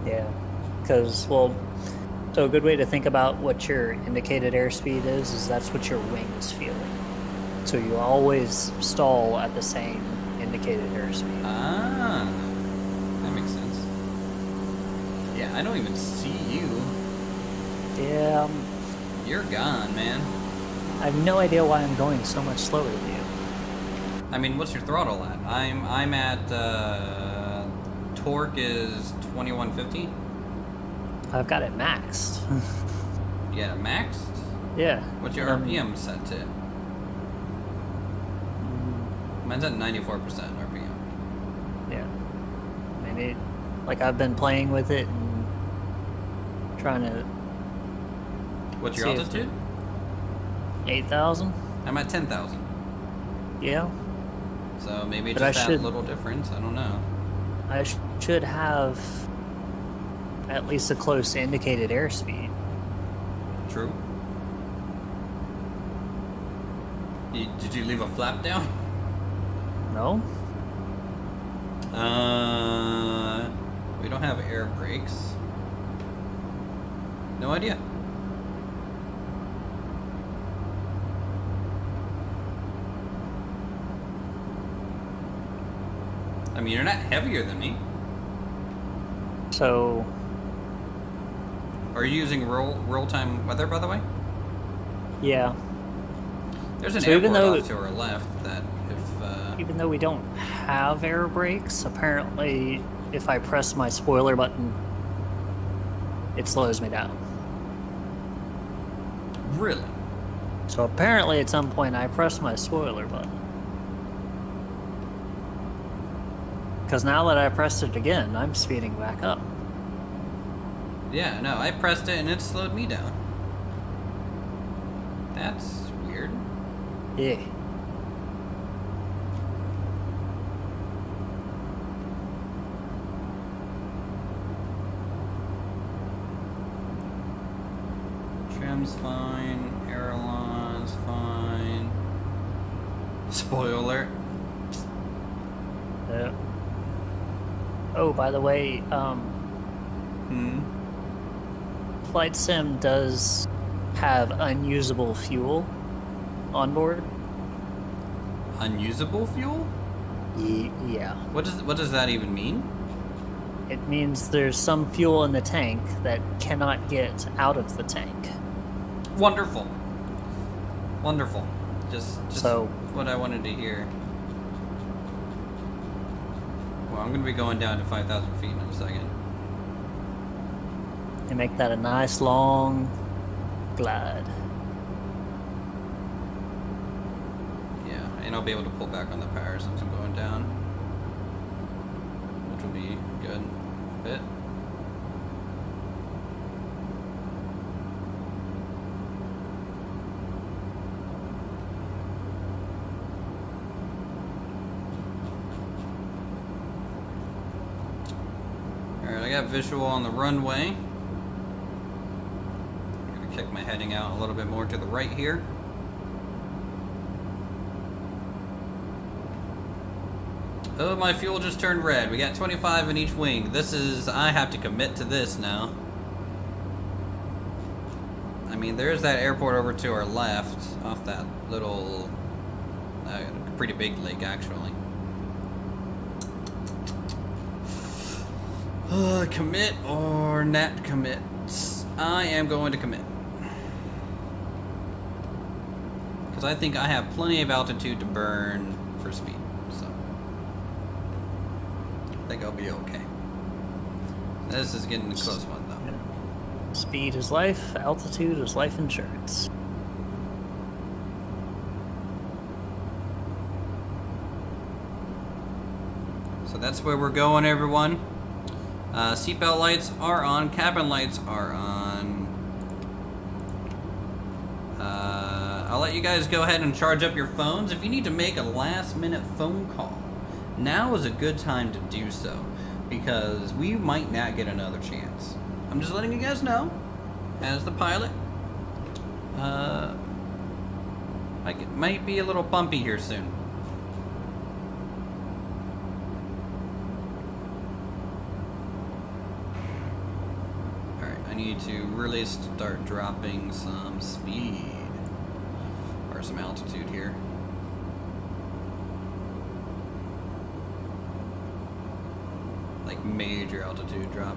Yeah. Because, well, so a good way to think about what your indicated airspeed is that's what your wing is feeling. So you always stall at the same indicated airspeed. Ah, that makes sense. Yeah, I don't even see you. Yeah. You're gone, man. I have no idea why I'm going so much slower than you. I mean, what's your throttle at? I'm at torque is 2150. I've got it maxed. You got it maxed? Yeah. What's your RPM set to? Mine's at 94% RPM. Yeah. I mean, like I've been playing with it and trying to. What's your see if- altitude? 8,000. I'm at 10,000. Yeah. So maybe But I just that should- little difference. I don't know. I should have at least a close indicated airspeed. True. Did you leave a flap down? No? We don't have air brakes. No idea. I mean, you're not heavier than me. So, Are you using real-time weather, by the way? yeah. There's an So even airport though- off to our left that if... Even though we don't have air brakes, apparently if I press my spoiler button, it slows me down. Really? So apparently at some point I pressed my spoiler button. Because now that I pressed it again, I'm speeding back up. Yeah, no, I pressed it and it slowed me down. That's weird. Yeah. Trim's fine, airline's fine. Spoiler. Yeah. Oh, by the way, Flight Sim does have unusable fuel on board. Unusable fuel? Yeah. What does that even mean? It means there's some fuel in the tank that cannot get out of the tank. Wonderful. Wonderful. Just So- what I wanted to hear. Well, I'm gonna be going down to 5,000 feet in a second. And make that a nice long glide. Yeah, and I'll be able to pull back on the power since I'm going down, which will be good. Bit. Alright, I got visual on the runway. I'm gonna kick my heading out a little bit more to the right here. Oh, my fuel just turned red. We got 25 in each wing. I have to commit to this now. I mean, there's that airport over to our left, off that little, pretty big lake, actually. Commit or not commit? I am going to commit. Because I think I have plenty of altitude to burn for speed, so I think I'll be okay. This is getting a close one, though. Speed is life, altitude is life insurance. So that's where we're going, everyone. Seatbelt lights are on, cabin lights are on. I'll let you guys go ahead and charge up your phones. If you need to make a last-minute phone call, now is a good time to do so, because we might not get another chance. I'm just letting you guys know, as the pilot. Might be a little bumpy here soon. I need to really start dropping some speed or some altitude here. Like major altitude drop.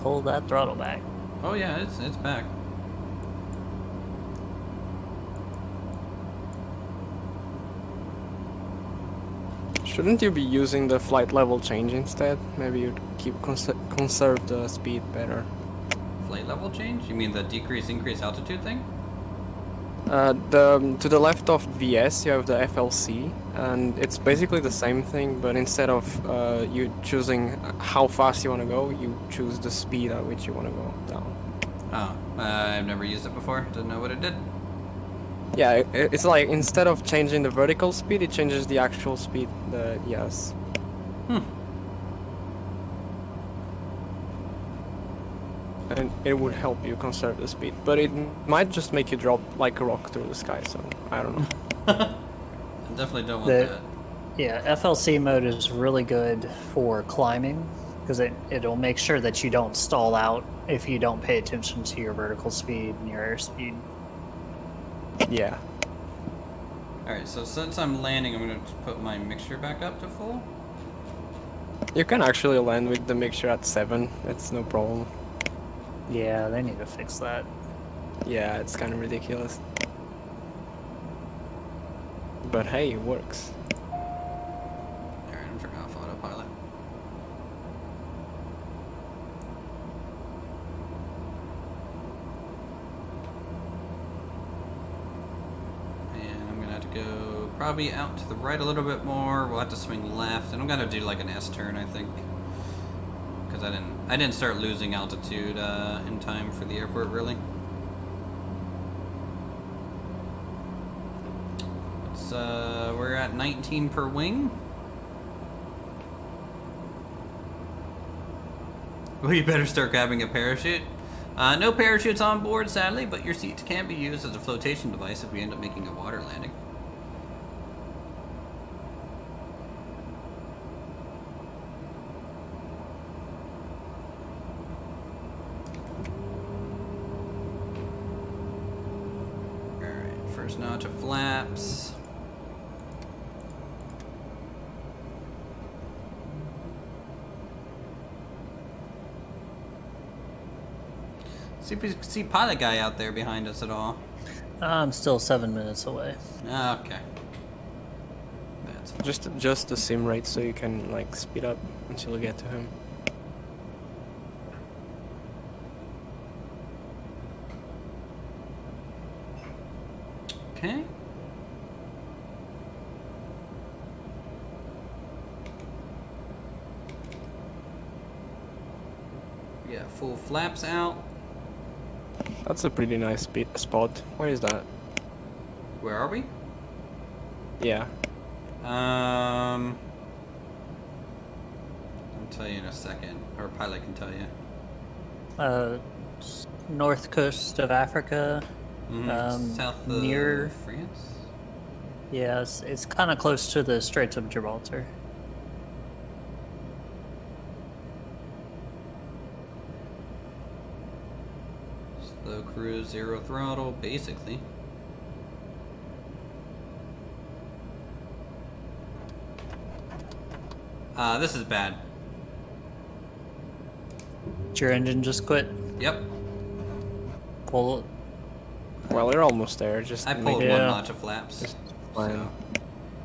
Pull that throttle back. Oh yeah, it's back. Shouldn't you be using the flight level change instead? Maybe you'd conserve the speed better. Flight level change? You mean the increase altitude thing? To the left of VS you have the FLC, and it's basically the same thing, but instead of you choosing how fast you want to go, you choose the speed at which you want to go down. Oh, I've never used it before. Didn't know what it did. Yeah, it's like instead of changing the vertical speed, it changes the actual speed. Yes. and it would help you conserve the speed. But it might just make you drop like a rock through the sky, so I don't know. I definitely don't want The- that. Yeah, FLC mode is really good for climbing because it'll make sure that you don't stall out if you don't pay attention to your vertical speed and your airspeed. Yeah. Alright, so since I'm landing, I'm going to put my mixture back up to full. You can actually land with the mixture at 7. It's no problem. Yeah, they need to fix that. Yeah, it's kind of ridiculous. But hey, it works. Alright, I'm turning off autopilot. And I'm gonna have to go probably out to the right a little bit more. We'll have to swing left, and I'm gonna do like an S turn, I think, because I didn't start losing altitude in time for the airport, really. It's we're at 19 per wing. Well, you better start grabbing a parachute. No parachutes on board, sadly, but your seats can be used as a flotation device if we end up making a water landing. Alright, first notch of flaps. See if we can see pilot guy out there behind us at all. I'm still 7 minutes away. Okay. That's fine. Just the sim rate so you can like speed up until you get to him. Okay. Yeah, full flaps out. That's a pretty nice spot. Where is that? Where are we? Yeah. I'll tell you in a second, or pilot can tell you. North coast of Africa. South of near- France. Yeah, it's kind of close to the Straits of Gibraltar. Slow cruise, zero throttle, basically. This is bad. Did your engine just quit? Yep, Pull. Well, you're almost there. Just I make pulled it one Yeah. notch of flaps. Just fine. So,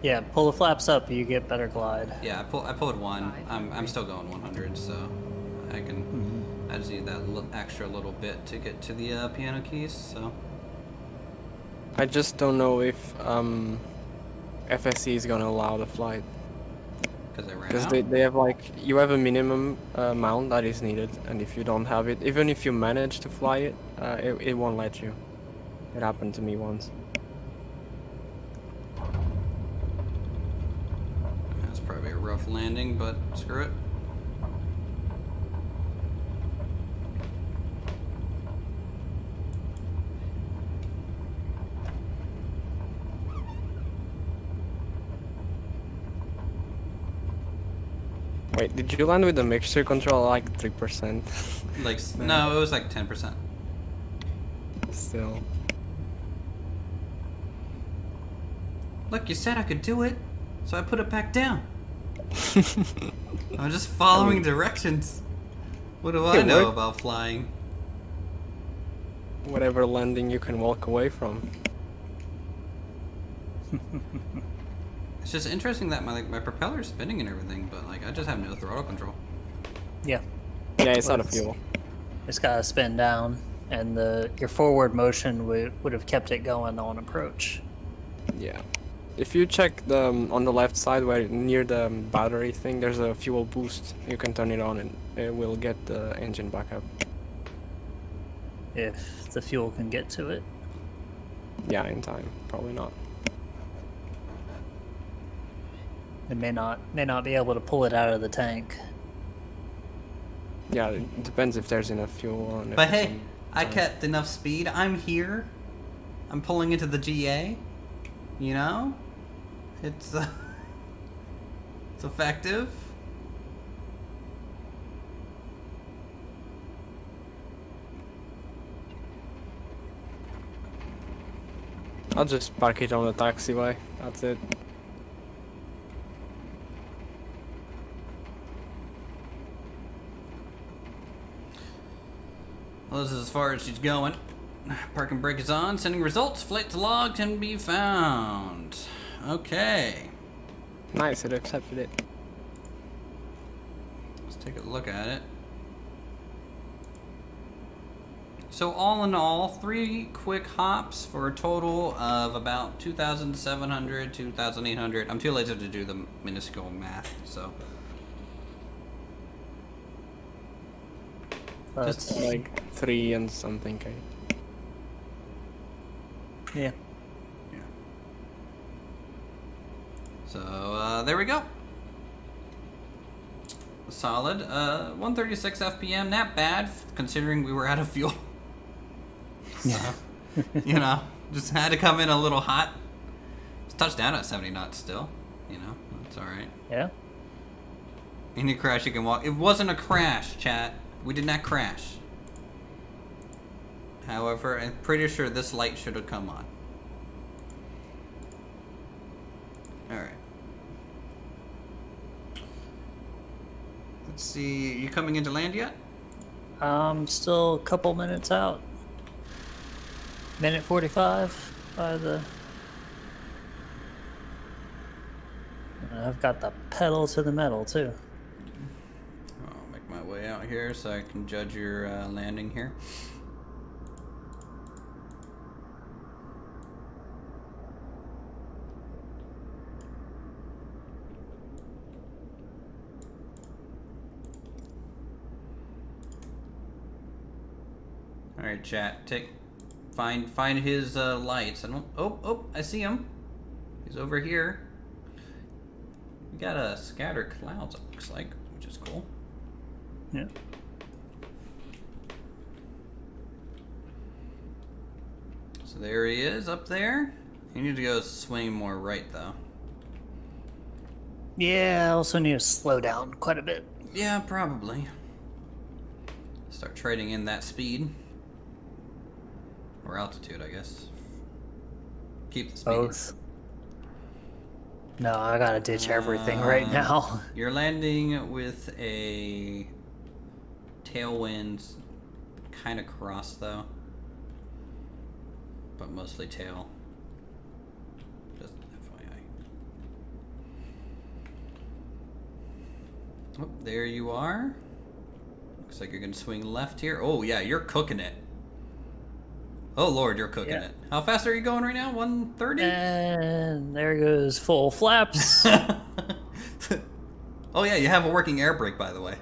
Yeah, pull the flaps up. You get better glide. yeah, I pulled one. I'm still going 100, so I can. I just need that extra little bit to get to the piano keys. So I just don't know if FSE is gonna allow the flight. because I ran Because out. they have like, you have a minimum amount that is needed, and if you don't have it, even if you manage to fly it, it won't let you. It happened to me once. That's probably a rough landing, but screw it. Wait, did you land with the mixture control like 3%? Like no, it was like 10%. Still. Look, you said I could do it, so I put it back down. I'm just following directions. What do I It know worked. about flying? Whatever landing you can walk away from. It's just interesting that my propeller's spinning and everything, but like I just have no throttle control. Yeah, Yeah, it's out of Let's- fuel. it's got to spin down, and your forward motion would have kept it going on approach. Yeah. If you check the on the left side where near the battery thing, there's a fuel boost. You can turn it on and it will get the engine back up. If the fuel can get to it. Yeah, in time. Probably not. It may not be able to pull it out of the tank. Yeah, it depends if there's enough fuel on it. But hey, I kept enough speed. I'm here. I'm pulling into the GA. You know? It's it's effective. I'll just park it on the taxiway. That's it. Well, this is as far as she's going. Parking brake is on. Sending results. Flight log can be found. Okay. Nice, it accepted it. Let's take a look at it. So all in all, 3 quick hops for a total of about 2,700, 2,800. I'm too lazy to do the minuscule math, so. That's Like 3 and something. Okay. yeah. Yeah. So there we go. Solid. 136 FPM, not bad considering we were out of fuel. Yeah. You know, just had to come in a little hot. It's touched down at 70 knots still. You know, that's all right. Yeah. Any crash you can walk. It wasn't a crash, chat. We did not crash. However, I'm pretty sure this light should have come on. Alright. Let's see. You coming into land yet? Still a couple minutes out. Minute 45 by the. And I've got the pedal to the metal too. I'll make my way out here so I can judge your landing here. All right, chat. Find his lights. Oh, I see him. He's over here. We got a scattered clouds. It looks like, which is cool. Yeah. So there he is up there. You need to go swing more right though. Yeah, I also need to slow down quite a bit. Yeah, probably. Start trading in that speed. Or altitude, I guess. Keep the speed. Both. No, I gotta ditch everything right now. You're landing with a tailwind kind of cross though. But mostly tail. Just FYI. Oh, there you are. Looks like you're gonna swing left here. Oh yeah, you're cooking it. Oh lord, you're cooking Yeah. it. How fast are you going right now? 130? And there goes full flaps. Oh yeah, you have a working air brake, by the way.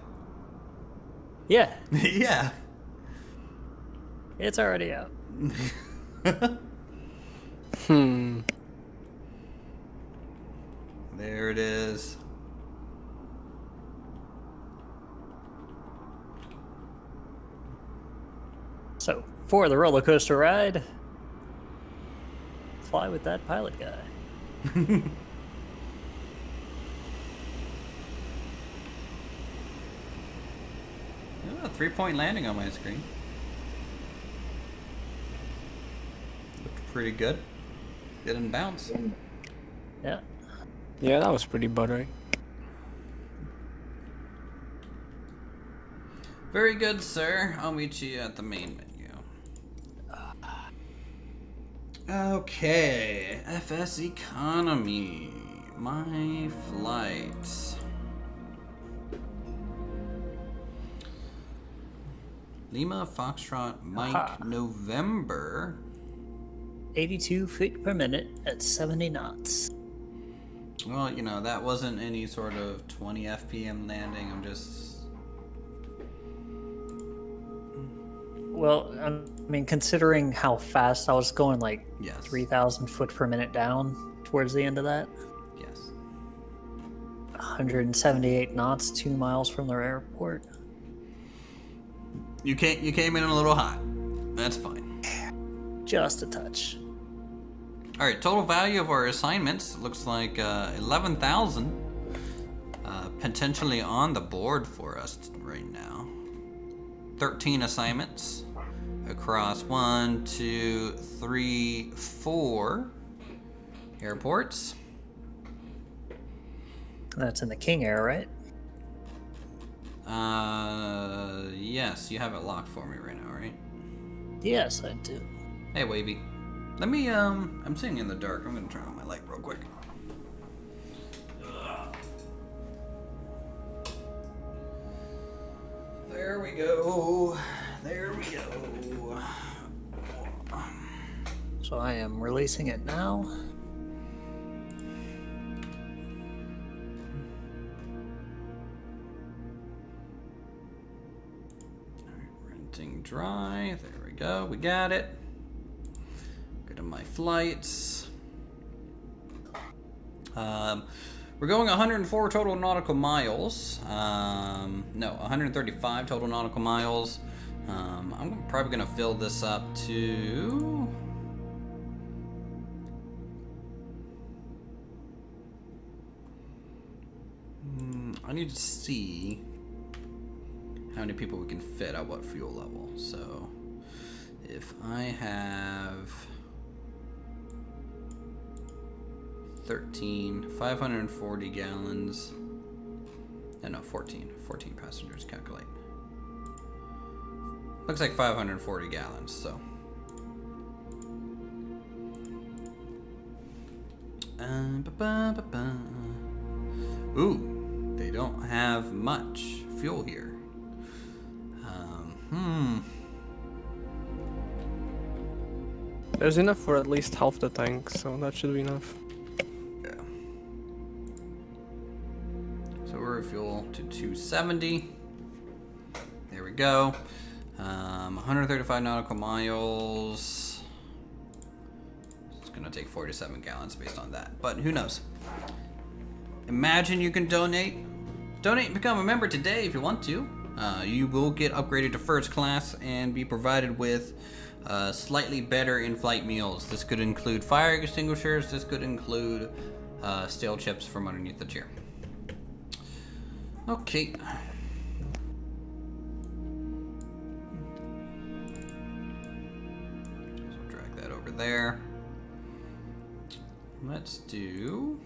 Yeah, Yeah. it's already out. There it is. So, for the roller coaster ride, fly with that pilot guy. Oh, 3-point landing on my screen. Looked pretty good. Didn't bounce. Yeah. Yeah, that was pretty buttery. Very good, sir. I'll meet you at the main menu. Okay, FSEconomy. My flights. Lima Foxtrot Mike Aha. November. 82 feet per minute at 70 knots. Well, you know, that wasn't any sort of 20 FPM landing. I'm just... Well, I mean, considering how fast I was going, like Yes. 3,000 foot per minute down towards the end of that, Yes. 178 knots, 2 miles from the airport. You came in a little hot. That's fine. Just a touch. All right, total value of our assignments looks like 11,000 potentially on the board for us right now. 13 assignments across 1, 2, 3, 4 airports. That's in the King Air, right? Yes, you have it locked for me right now, right? Yes, I do. Hey, Wavy. Let me, I'm sitting in the dark. I'm gonna turn on my light real quick. There we go. There we go. So I am releasing it now. Renting dry. There we go. We got it. Go to my flights. We're going 104 total nautical miles. No, 135 total nautical miles. I'm probably gonna fill this up to. I need to see how many people we can fit at what fuel level. So if I have 540 gallons. No, 14 passengers, calculate. Looks like 540 gallons, so. Ooh, they don't have much fuel here. There's enough for at least half the tank, so that should be enough. Yeah. So we're refuel to 270. There we go. 135 nautical miles. It's gonna take 47 gallons based on that, but who knows? Imagine you can donate and become a member today if you want to. You will get upgraded to first class and be provided with slightly better in-flight meals. This could include fire extinguishers. This could include stale chips from underneath the chair. Okay. So drag that over there. Let's do.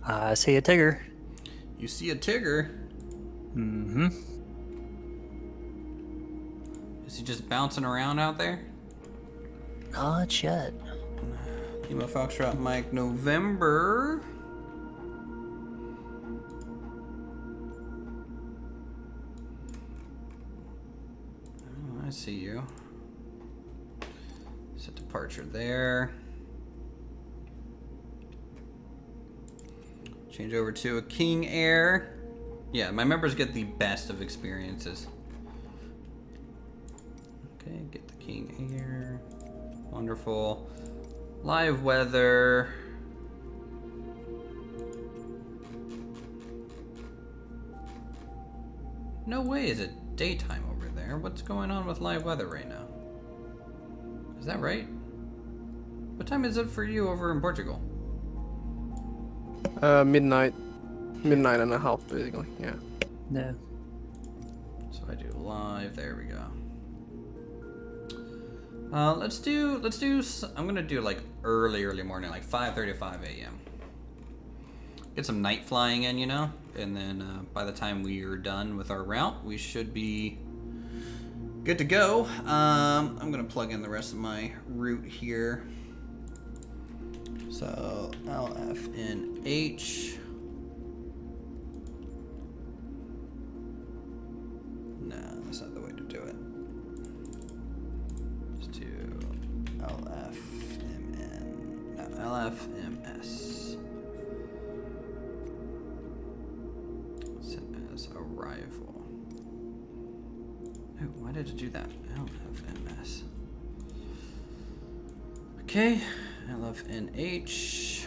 I see a Tigger. You see a Tigger? Mm-hmm. Is he just bouncing around out there? Not yet. Lima Foxtrot Mike November. Oh, I see you. Set departure there. Change over to a King Air. Yeah, my members get the best of experiences. Okay, get the King Air. Wonderful. Live weather. No way is it daytime over there. What's going on with live weather right now? Is that right? What time is it for you over in Portugal? Midnight and a half, basically. Yeah. No. So I do live. There we go. Let's do. I'm gonna do like early morning, like 5:35 a.m. Get some night flying in, you know, and then by the time we are done with our route, we should be good to go. I'm gonna plug in the rest of my route here. So LFNH. No, that's not the way to do it. Just do LFMN. No, LFMS. Set as arrival. Oh, why did it do that? LFMS. Okay. LFNH.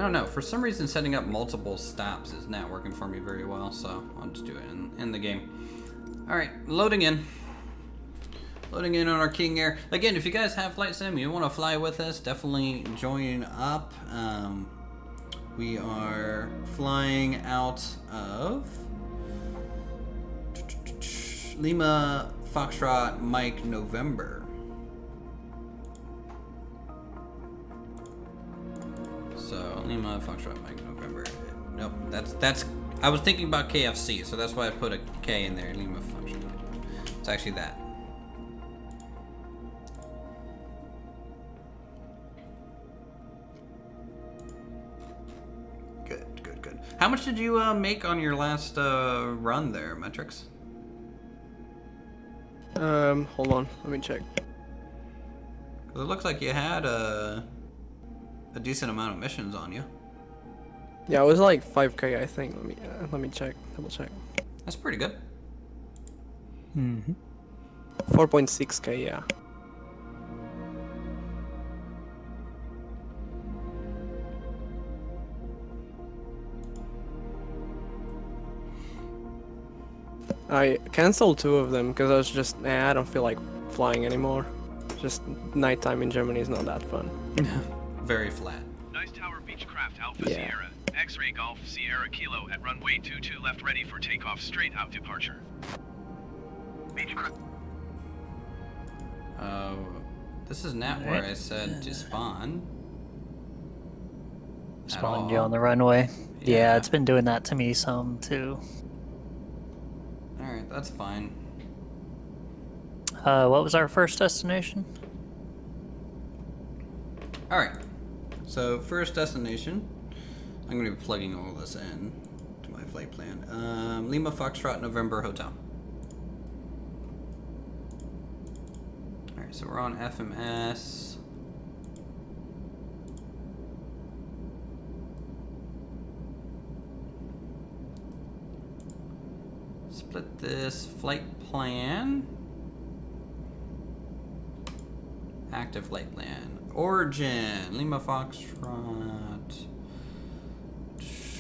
don't know. For some reason, setting up multiple stops is not working for me very well, so I'll just do it in the game. All right, loading in. Loading in on our King Air. Again, if you guys have Flight Sim, you want to fly with us, definitely join up. We are flying out of Lima Foxtrot Mike November. So Lima Foxtrot Mike November. Nope, that's. I was thinking about KFC, so that's why I put a K in there. Lima Foxtrot. It's actually that. Good. How much did you make on your last run there, Metrics? Hold on, let me check. 'Cause it looks like you had a decent amount of missions on you. Yeah, it was like 5k, I think. Let me check, double check. That's pretty good. 4.6k, yeah. I canceled 2 of them because I was just, I don't feel like flying anymore. Just nighttime in Germany is not that fun. Very flat. Nice Tower Beechcraft Alpha Yeah. Sierra. X-ray Golf Sierra Kilo at runway 22 left ready for takeoff straight out departure. Beechcraft. This is not where I said to spawn. At Spawned you all. on the runway. Yeah. Yeah, it's been doing that to me some too. Alright, that's fine. What was our first destination? Alright. So first destination. I'm gonna be plugging all this in to my flight plan. Lima Foxtrot November Hotel. Alright, so we're on FMS. Split this flight plan. Active flight plan. Origin. Lima Foxtrot.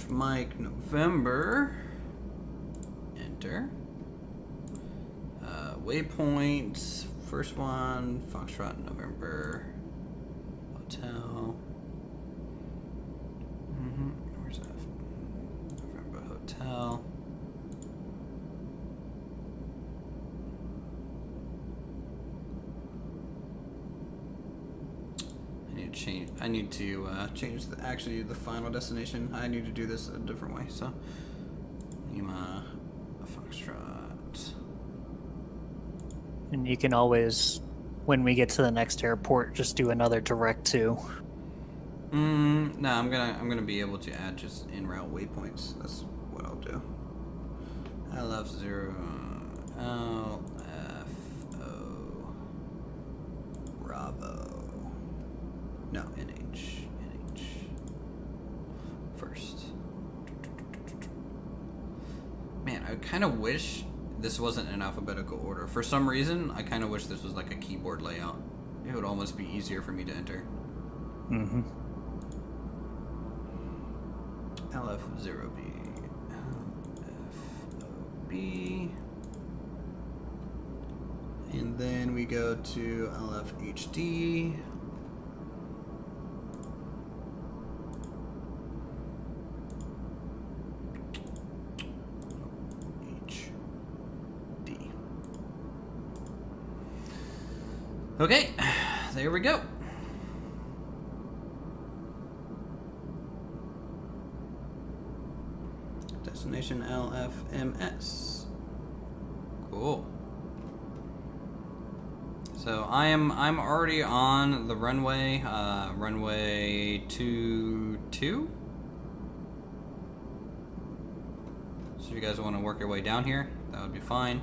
Mike November. Enter. Waypoints. First one. Foxtrot November. Hotel. Where's that? November Hotel. I need to change the final destination. I need to do this a different way. So, Lima Foxtrot. And you can always, when we get to the next airport, just do another direct to. No, I'm gonna be able to add just in route waypoints. That's what I'll do. LF0 LFO Bravo. No, NH first. Man, I kind of wish this wasn't in alphabetical order. For some reason, I kind of wish this was like a keyboard layout. It would almost be easier for me to enter. LF0B. LFOB. And then we go to LFHD. Okay, there we go. Destination LFMS. Cool. So I'm already on the runway, runway 22. So if you guys want to work your way down here, that would be fine.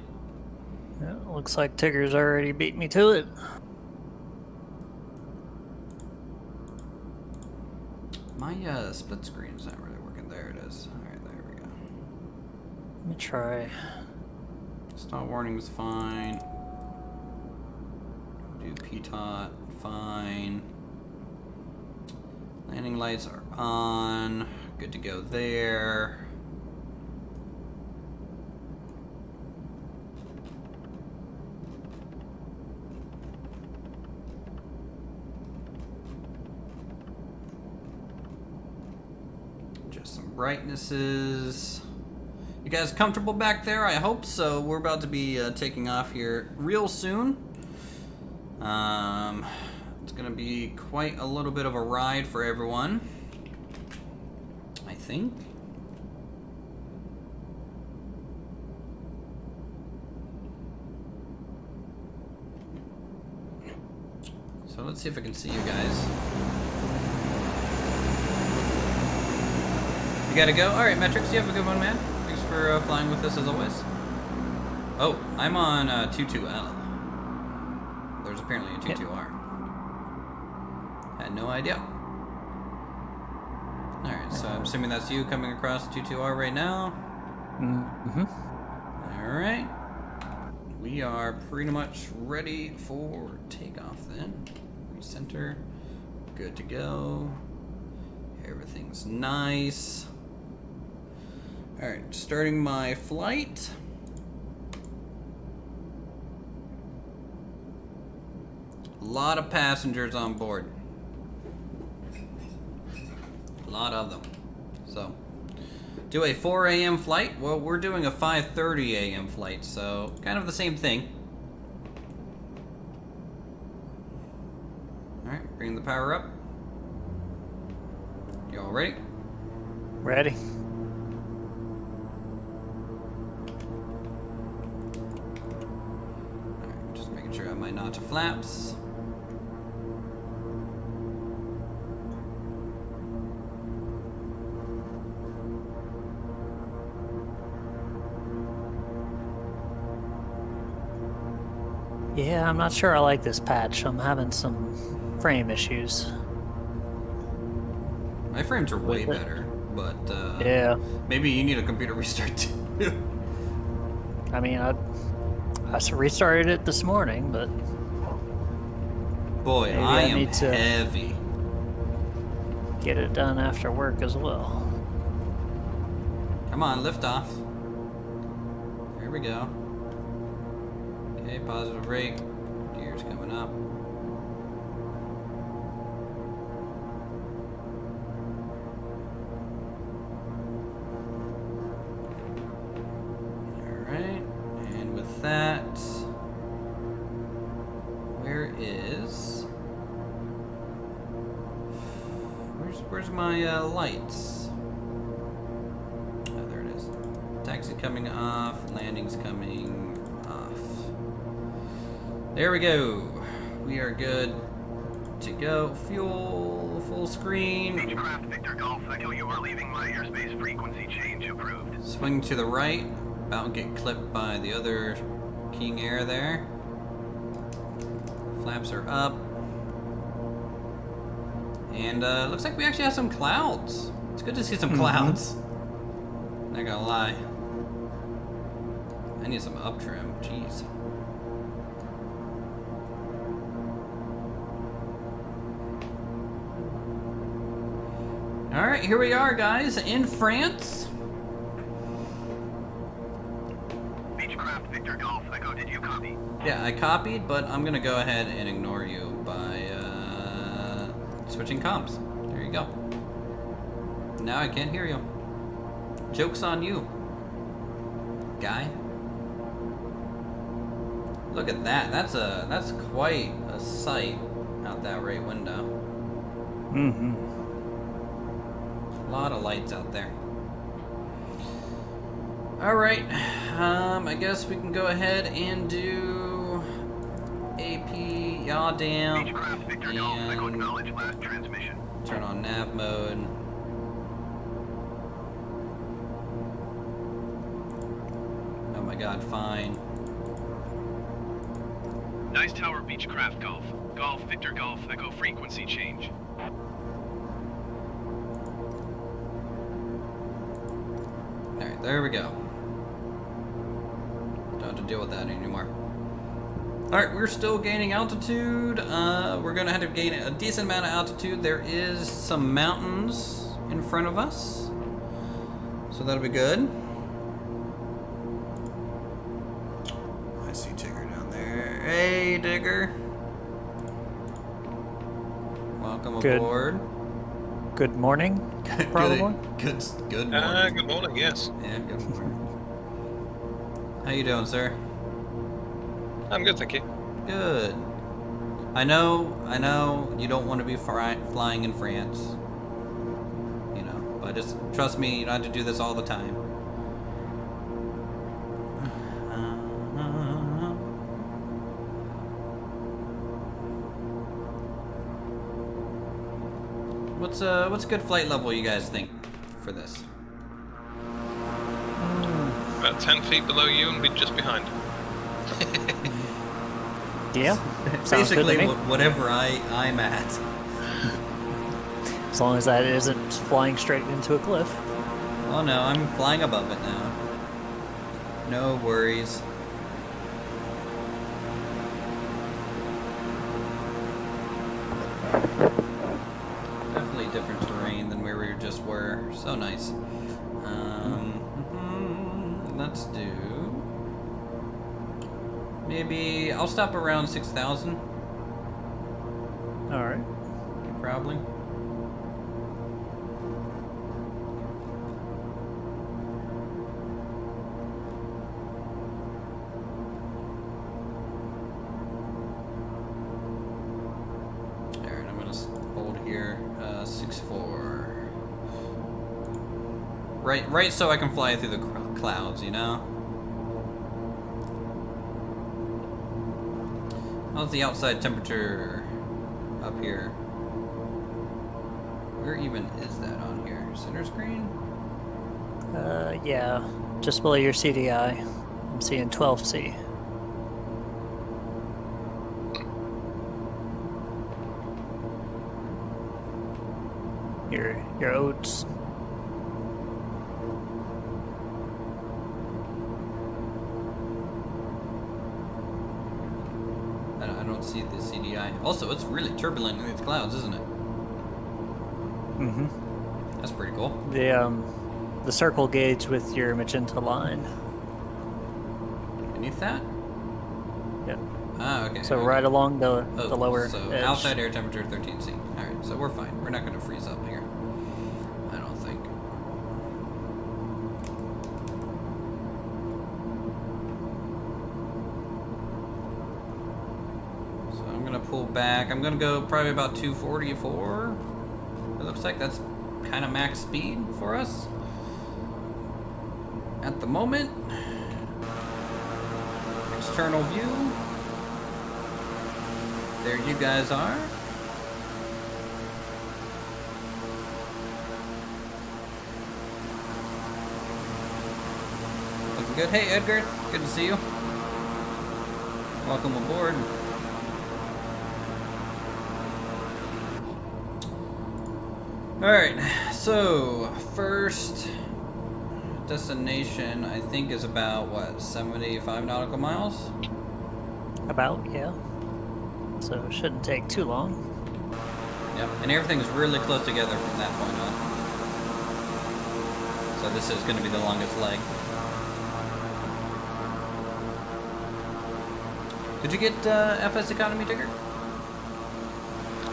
Yeah, looks like Tigger's already beat me to it. My split screen's not really working. There it is. Alright, there we go. Let me try. Stall warning was fine. Do PTOT, fine. Landing lights are on. Good to go there. Just some brightnesses. You guys comfortable back there? I hope so. We're about to be taking off here real soon. It's gonna be quite a little bit of a ride for everyone, I think. So let's see if I can see you guys. You gotta go? Alright, Metrics, you have a good one, man. Thanks for flying with us as always. Oh, I'm on 22L. There's apparently a 22R. Had no idea. Alright, so I'm assuming that's you coming across 22R right now. Mm-hmm. Alright. We are pretty much ready for takeoff then. Recenter. Good to go. Everything's nice. Alright, starting my flight. A lot of passengers on board. A lot of them. So, do a 4 a.m. flight? Well, we're doing a 5:30 a.m. flight, so kind of the same thing. Alright, bring the power up. You all ready? Ready. Alright, just making sure I have my notch of flaps. Yeah, I'm not sure I like this patch. I'm having some frame issues. My frames are way With it. better, but Yeah. maybe you need a computer restart too. I mean, I restarted it this morning, but Boy, Maybe I I am need to- heavy. get it done after work as well. Come on, lift off. There we go. Okay, positive rate. Gears coming up. Alright, and with that, where is... Where's my lights? Oh, there it is. Taxi coming off, landing's coming off. There we go. We are good to go. Fuel, full screen. Beechcraft Victor Golf Echo, you are leaving my airspace. Frequency change approved. Swing to the right. About to get clipped by the other King Air there. Flaps are up. And looks like we actually have some clouds. It's good to see some clouds. Not gonna lie. I need some up trim. Jeez. Alright, here we are, guys, in France. Beechcraft Victor Golf Echo, did you copy? Yeah, I copied, but I'm gonna go ahead and ignore you by switching comms. There you go. Now I can't hear you. Joke's on you, guy. Look at that. That's quite a sight out that right window. Mm-hmm. A lot of lights out there. Alright, I guess we can go ahead and do AP yaw down Beechcraft Victor Golf Echo, and acknowledge last transmission. turn on nav mode. Oh my god, fine. Nice tower, Beechcraft Golf. Golf Victor Golf Echo, frequency change. Alright, there we go. Don't have to deal with that anymore. Alright, we're still gaining altitude. We're gonna have to gain a decent amount of altitude. There is some mountains in front of us. So that'll be good. I see Tigger down there. Hey, Digger. Welcome Good. aboard. Good morning, probably. Good morning. Good morning, yes. Yeah, good morning. How you doing, sir? I'm good, thank you. Good. I know you don't want to be flying in France. You know, but just trust me, you don't have to do this all the time. What's a good flight level you guys think for this? About 10 feet below you and we'd just behind. Yeah, sounds good Basically, to me. whatever I'm at. As long as that isn't flying straight into a cliff. Oh no, I'm flying above it now. No worries. Definitely different terrain than where we just were. So nice. Let's do... Maybe I'll stop around 6,000. All right. Probably. Alright, I'm gonna hold here. 6-4. Right, so I can fly through the clouds, you know? How's the outside temperature up here? Where even is that on here? Center screen? Yeah, just below your CDI. I'm seeing 12C. Your oats. I don't see the CDI. Also, it's really turbulent in these clouds, isn't it? Mm-hmm. That's pretty cool. The circle gauge with your magenta line. Beneath that? Yep. Ah, okay. So okay. right along the lower So edge. outside air temperature 13C. Alright, so we're fine. We're not going to freeze up here. I don't think. So I'm going to pull back. I'm going to go probably about 244. It looks like that's kind of max speed for us at the moment. External view. There you guys are. Looking good. Hey Edgar, good to see you. Welcome aboard. Alright, so first destination I think is about what, 75 nautical miles? About, yeah. So it shouldn't take too long. Yep, and everything's really close together from that point on. So this is going to be the longest leg. Did you get FSEconomy ticker?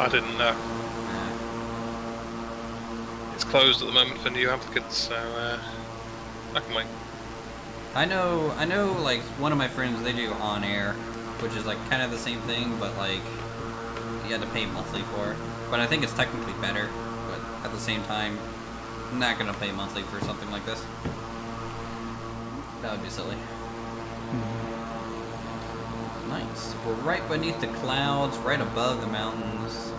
I didn't know. It's closed at the moment for new applicants, so I can wait. I know like one of my friends, they do on air, which is like kind of the same thing, but like you had to pay monthly for it. But I think it's technically better, but at the same time, I'm not gonna pay monthly for something like this. That would be silly. Nice. We're right beneath the clouds, right above the mountains.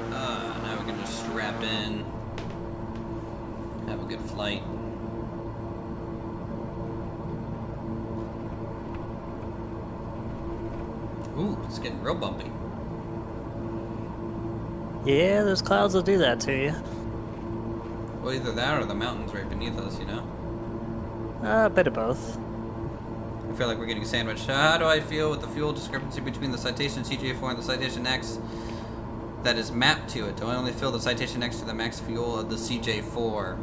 Now we can just strap in, have a good flight. Ooh, it's getting real bumpy. Yeah, those clouds will do that to you. Well, either that or the mountains right beneath us, you know? A bit of both. I feel like we're getting sandwiched. How do I feel with the fuel discrepancy between the Citation CJ4 and the Citation X that is mapped to it? Do I only fill the Citation X to the max fuel of the CJ4?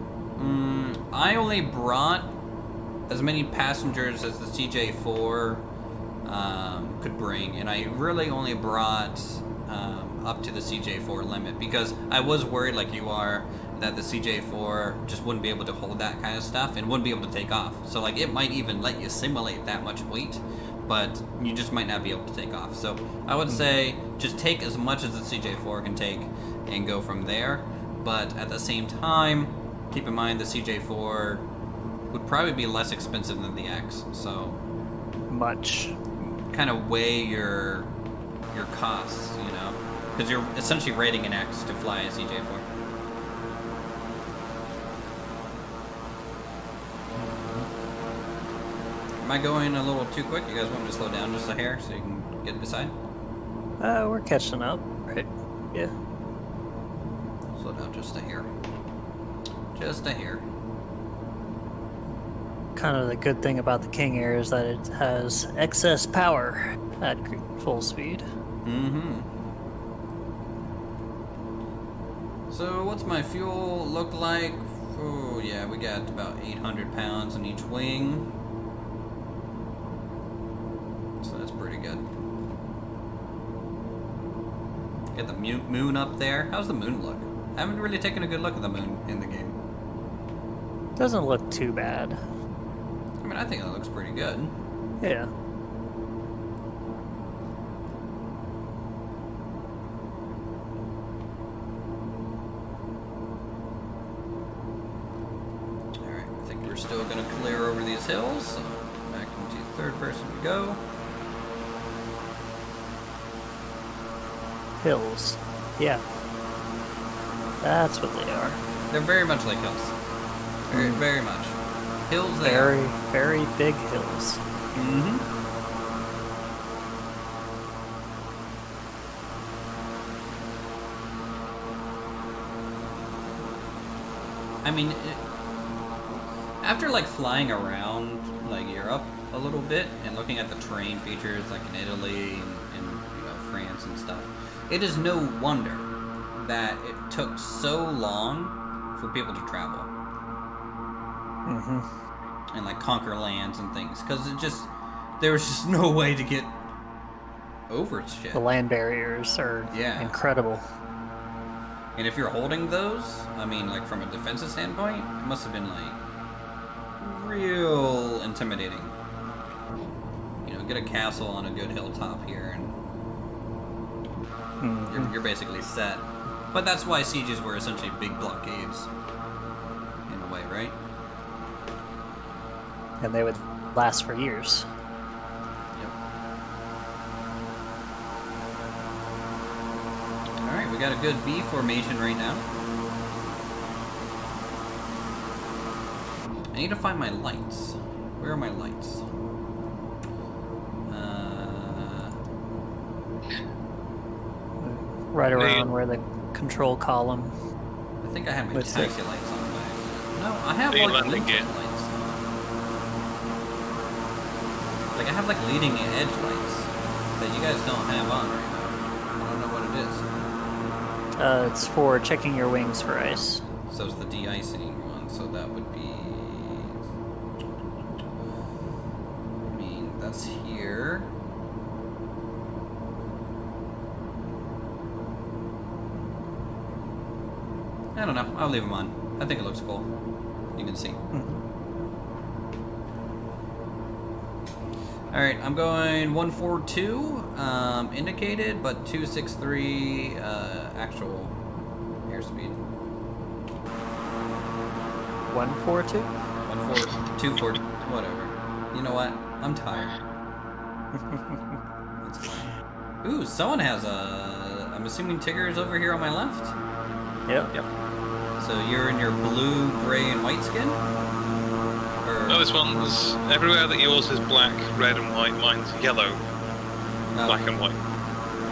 I only brought as many passengers as the CJ4 could bring, and I really only brought up to the CJ4 limit because I was worried, like you are, that the CJ4 just wouldn't be able to hold that kind of stuff and wouldn't be able to take off. So like it might even let you simulate that much weight, but you just might not be able to take off. So I would say just take as much as the CJ4 can take and go from there. But at the same time, keep in mind the CJ4 would probably be less expensive than the X. So Much. kind of weigh your costs, you know, because you're essentially rating an X to fly a CJ4. Am I going a little too quick? You guys want me to slow down just a hair so you can get beside? We're catching up, right? Yeah. Slow down just a hair. Just a hair. Kind of the good thing about the King Air is that it has excess power at full speed. Mm-hmm. So what's my fuel look like? Oh yeah, we got about 800 pounds in each wing. So that's pretty good. Get the moon up there. How's the moon look? I haven't really taken a good look at the moon in the game. Doesn't look too bad. I mean, I think it looks pretty good. Yeah. Alright, I think we're still going to clear over these hills. So back into third person we go. Hills. Yeah. That's what they are. They're very much like hills. Very, very much. Hills they Very, are. very big hills. Mm-hmm. I mean, after like flying around like Europe a little bit and looking at the terrain features like in Italy and you know, France and stuff, it is no wonder that it took so long for people to travel. Mm-hmm. And like conquer lands and things, because there was just no way to get over shit. The land barriers are incredible. And if you're holding those, I mean, like from a defensive standpoint, it must have been like real intimidating. You know, get a castle on a good hilltop here, and you're basically set. But that's why sieges were essentially big blockades, in a way, right? And they would last for years. Yep. Alright, we got a good V formation right now. I need to find my lights. Where are my lights? Right around where the control column. I think I had my Let's taxi see. lights on back. No, I have The like landing leading gear. lights. Like I have like leading edge lights that you guys don't have on right now. I don't know what it is. It's for checking your wings for ice. So it's the de-icing one, so that would be... I mean, that's here. I don't know, I'll leave them on. I think it looks cool. You can see. Alright, I'm going 142 indicated, but 263 actual airspeed. 142? 240, whatever. You know what? I'm tired. It's fine. Ooh, someone has a... I'm assuming Tigger's over here on my left? Yep. So you're in your blue, gray, and white skin? Or... No, this one's everywhere that yours is black, red, and white. Mine's yellow, Oh. black, and white.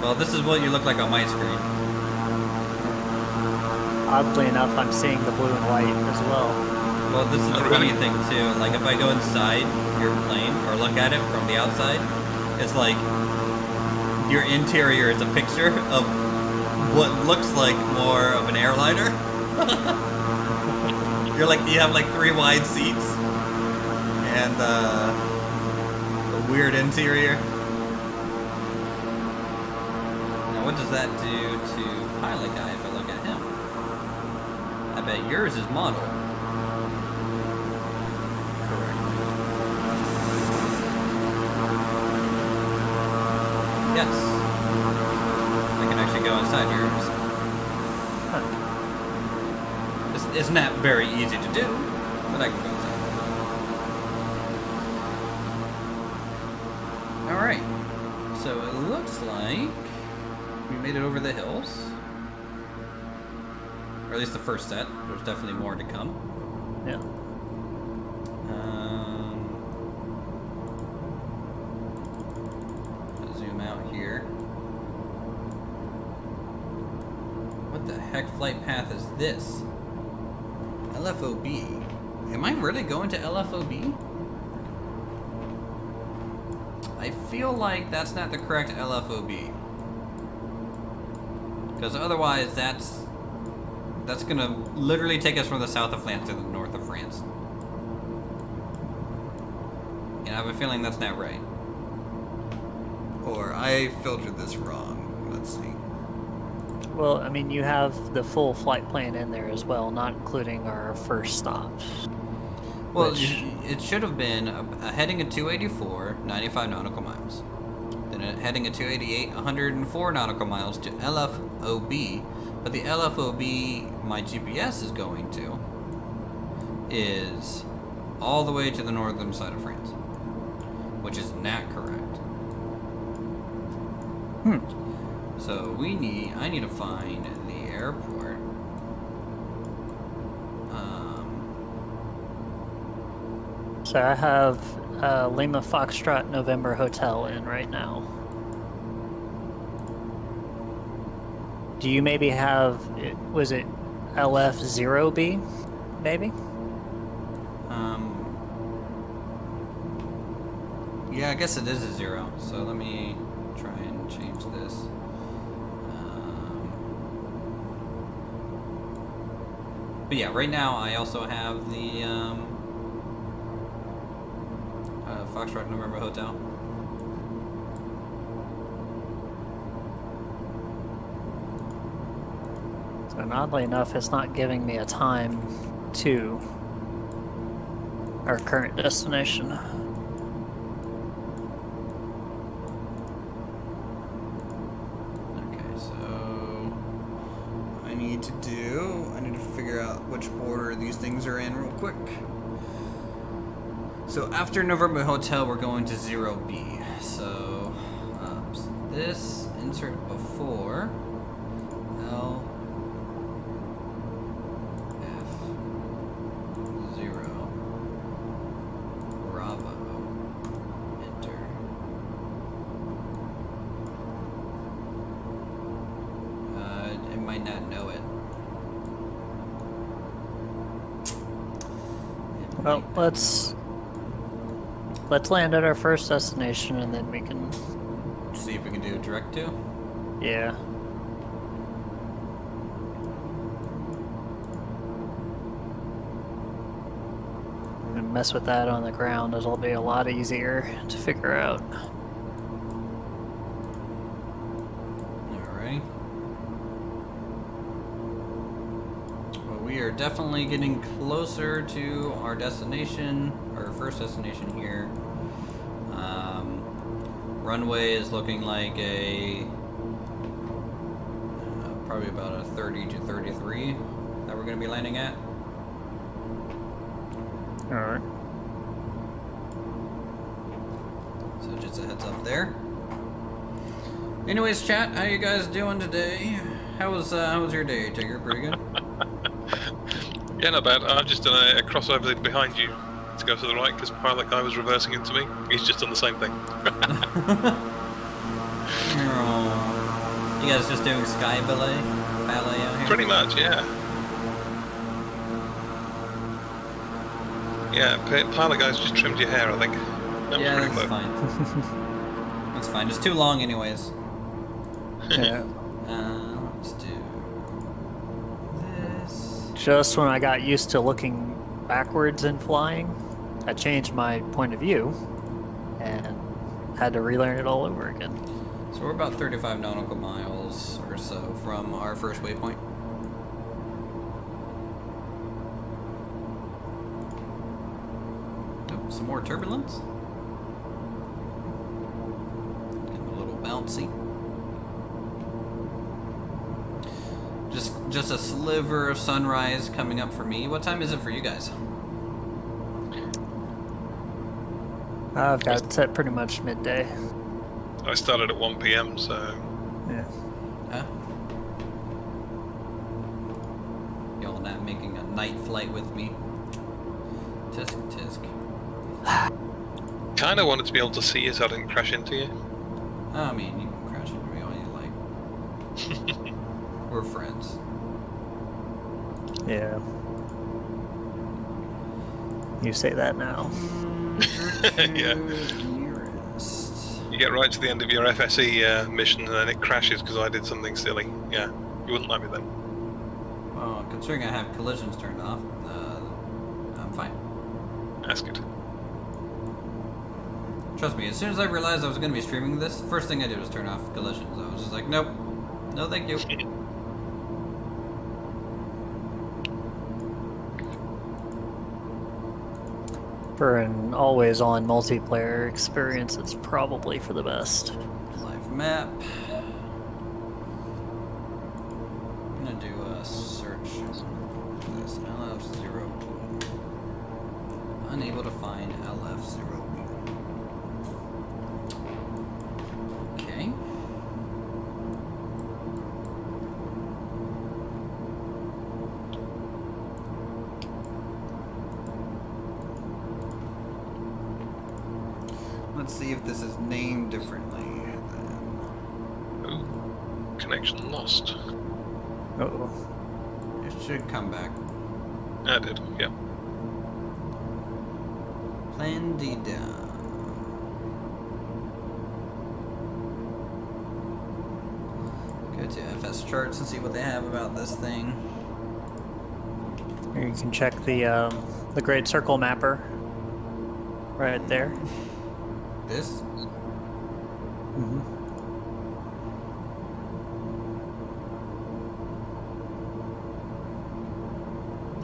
Well, this is what you look like on my screen. Oddly enough, I'm seeing the blue and white as well. Well, this is the funny thing too. Like if I go inside your plane or look at it from the outside, it's like your interior is a picture of what looks like more of an airliner. You have like 3 wide seats and a weird interior. Now, what does that do to Pilot Guy if I look at him? I bet yours is model. Yes. I can actually go inside yours. It's not very easy to do, but I can go inside. Alright. So it looks like we made it over the hills. Or at least the first set. There's definitely more to come. Yeah. Zoom out here. What the heck flight path is this? LFOB. Am I really going to LFOB? I feel like that's not the correct LFOB. Because otherwise that's gonna literally take us from the south of France to the north of France. And I have a feeling that's not right. Or I filtered this wrong. Let's see. Well, I mean, you have the full flight plan in there as well, not including our first stops. Well, it should have been a heading of 284, 95 nautical miles. Then a heading of 288, 104 nautical miles to LFOB. But the LFOB my GPS is going to is all the way to the northern side of France, which is not correct. So I need to find the airport. So I have Lima Foxtrot November Hotel in right now. Do you maybe have, was it LF0B, maybe? Yeah, I guess it is a 0. So let me try and change this. But yeah, right now I also have the Foxtrot November Hotel. And oddly enough, it's not giving me a time to our current destination. Okay, so I need to figure out which order these things are in real quick. So after November Hotel, we're going to 0B. So this insert before L. Well, let's land at our first destination and then we can see if we can do a direct to. Yeah. And mess with that on the ground, it'll be a lot easier to figure out. Alright. Well, we are definitely getting closer to our destination, our first destination here. Runway is looking like probably about a 30 to 33 that we're going to be landing at. Alright. So just a heads up there. Anyways, chat, how you guys doing today? How was your day, Tigger? Pretty good? Yeah, not bad. I've just done a crossover behind you to go to the right because Pilot Guy was reversing into me. He's just done the same thing. Oh. You guys just doing sky ballet out here? Pretty much, yeah. Yeah, pilot guys just trimmed your hair, I think. That Yeah, was that's pretty low. fine. That's fine. It's too long, anyways. Yeah. Let's do this. Just when I got used to looking backwards and flying, I changed my point of view and had to relearn it all over again. So we're about 35 nautical miles or so from our first waypoint. Oh, some more turbulence. Getting a little bouncy. Just a sliver of sunrise coming up for me. What time is it for you guys? I've got it set pretty much midday. I started at 1 PM, so Yeah. Huh? Y'all not making a night flight with me. Tisk tisk. kind of wanted to be able to see you so I didn't crash into you. I mean, you can crash into me all you like. We're friends. Yeah. You say that now. Yeah. You get right to the end of your FSE mission and then it crashes because I did something silly. Yeah, you wouldn't like me then. Well, considering I have collisions turned off, I'm fine. That's good. Trust me, as soon as I realized I was going to be streaming this, first thing I did was turn off collisions. I was just like, nope. No, thank you. For an always-on multiplayer experience, it's probably for the best. Live map. I'm gonna do a search. This LF0. Unable to find LF0. Okay. Let's see if this is named differently. Ooh, connection lost. Uh-oh. It should come back. I did, yeah. Splendida. Go to FS charts and see what they have about this thing. Here you can check the Great Circle Mapper right there. This? Mm-hmm.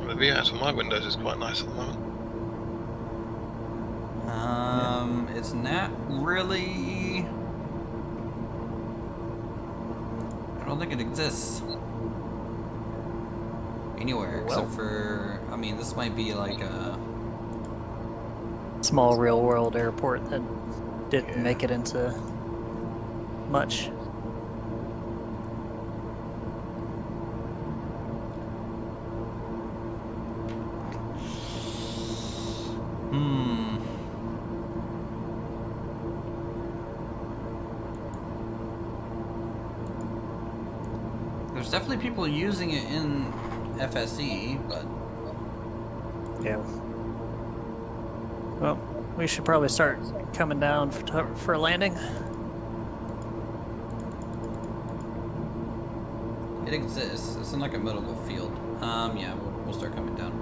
The view out of my windows is quite nice at the moment. It's not really. I don't think it exists anywhere except for. I mean, this might be like a Small real-world airport that didn't make it into much. There's definitely people using it in FSE, but Yeah. Well, we should probably start coming down for landing. it exists. It's in like a middle of a field. Yeah, we'll start coming down.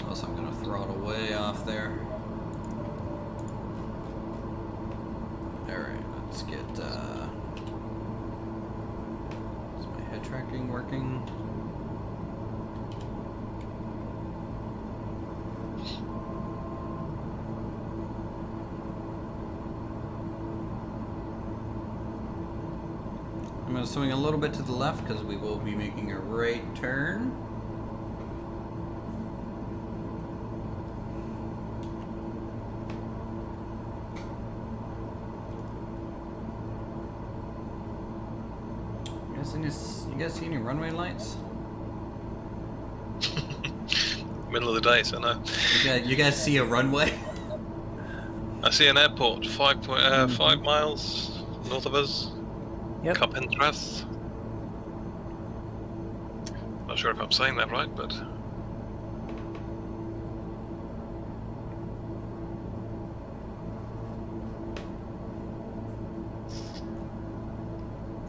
Also, I'm gonna throttle way off there. Alright, let's get, is my head tracking working? I'm gonna swing a little bit to the left because we will be making a right turn. You guys see any runway lights? Middle of the day, so no. You guys see a runway? I see an airport 5 miles north of us. Yep. Cup Entras. Not sure if I'm saying that right, but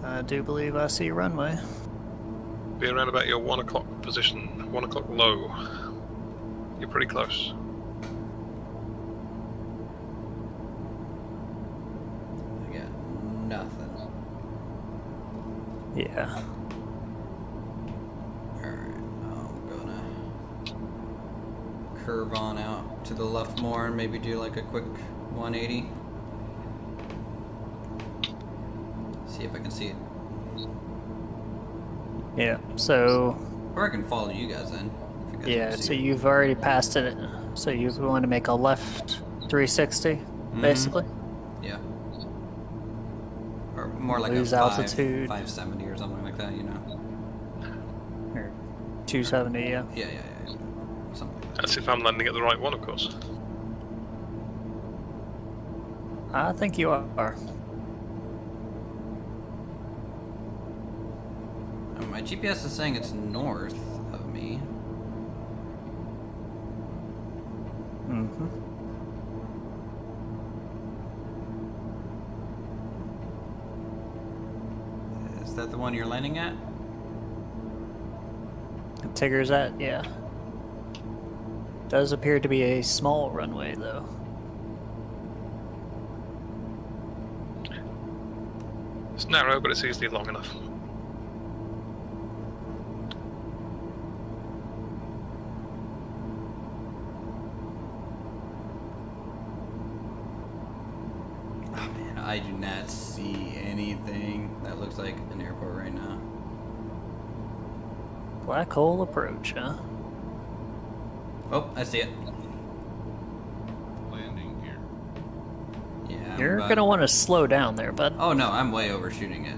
I do believe I see runway. be around about your 1 o'clock position, 1 o'clock low. You're pretty close. I got nothing. Yeah. Alright, I'm gonna curve on out to the left more and maybe do like a quick 180. See if I can see it. Yeah. So Or I can follow you guys in. If you guys yeah. wanna see So it. you've already passed it. So you want to make a left 360, basically. Yeah. Or more like Lose a altitude. 570 or something like that, you know? Or 270. Yeah. Yeah. Something like that. That's if I'm landing at the right one, of course. I think you are. My GPS is saying it's north of me. Mm-hmm. Is that the one you're landing at? Tigger's at, yeah. Does appear to be a small runway, though. It's narrow, but it's easily long enough. Oh man, I do not see anything. That looks like an airport right now. Black hole approach, huh? Oh, I see it. Landing gear. Yeah. I'm You're about- gonna want to slow down there, bud. Oh no, I'm way overshooting it.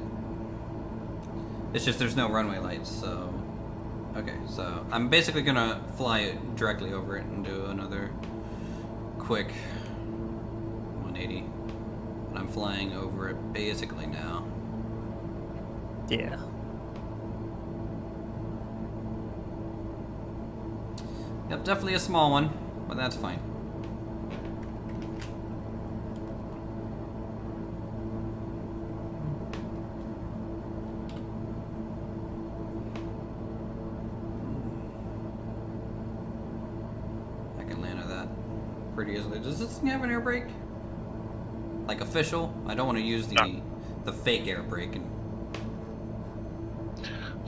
It's just there's no runway lights, so... Okay, so I'm basically gonna fly it directly over it and do another quick 180. And I'm flying over it basically now. Yeah. Yep, definitely a small one, but that's fine. I can land at that pretty easily. Does this thing have an air brake? Like official? I don't want to use the fake air brake. And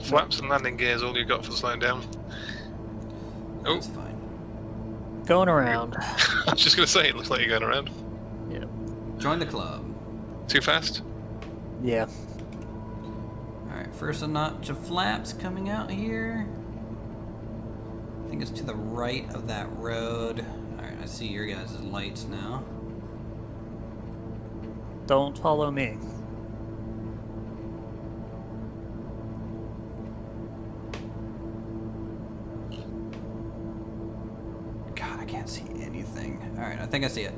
Flaps and landing gear is all you've got for slowing down. Oh, that's fine. Going around. I was just going to say, it looks like you're going around. Yeah. Join the club. Too fast? Yeah. Alright, first a notch of flaps coming out here. I think it's to the right of that road. Alright, I see your guys' lights now. Don't follow me. God, I can't see anything. Alright, I think I see it.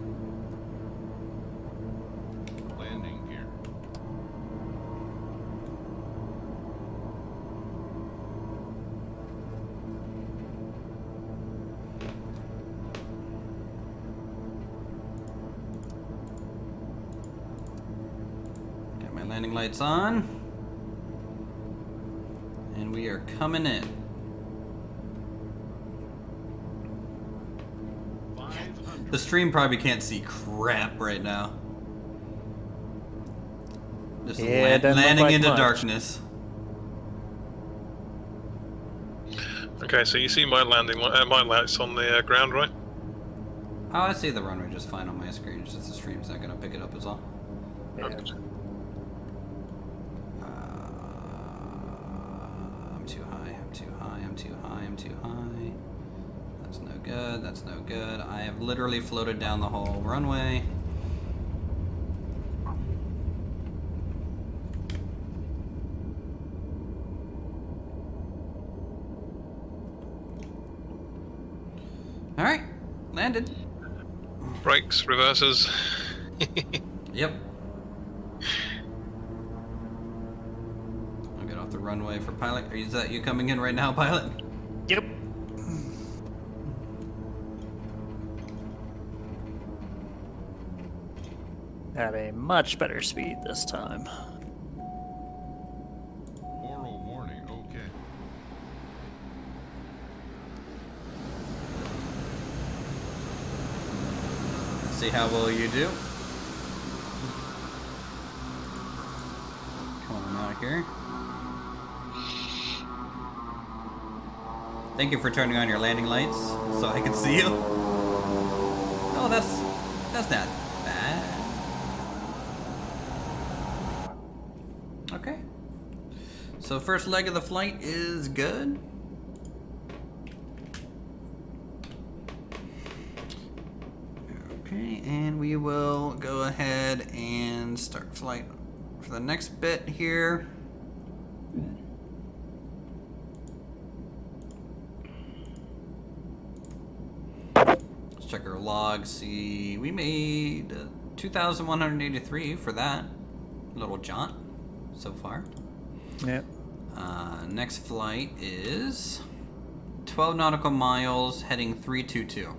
Landing gear. Got my landing lights on. And we are coming in. 500. The stream probably can't see crap right now. Just Yeah, it doesn't look landing like into much. darkness. Okay, so you see my landing, my lights on the ground, right? Oh, I see the runway just fine on my screen. It's just the stream's not gonna pick it up as all. Yeah. Okay. I'm too high. I'm too high. I'm too high. I'm too high. That's no good. That's no good. I have literally floated down the whole runway. All right, landed. Brakes, reversers. Yep. I'll get off the runway for pilot. Is that you coming in right now, pilot? Yep. At a much better speed this time. Oral warning, okay. See how well you do. Come on out here. Thank you for turning on your landing lights so I can see you. Oh, that's not bad. Okay. So first leg of the flight is good. Okay, and we will go ahead and start flight for the next bit here. Let's check our log, see, we made 2,183 for that little jaunt so far. Yep. Next flight is 12 nautical miles heading 322.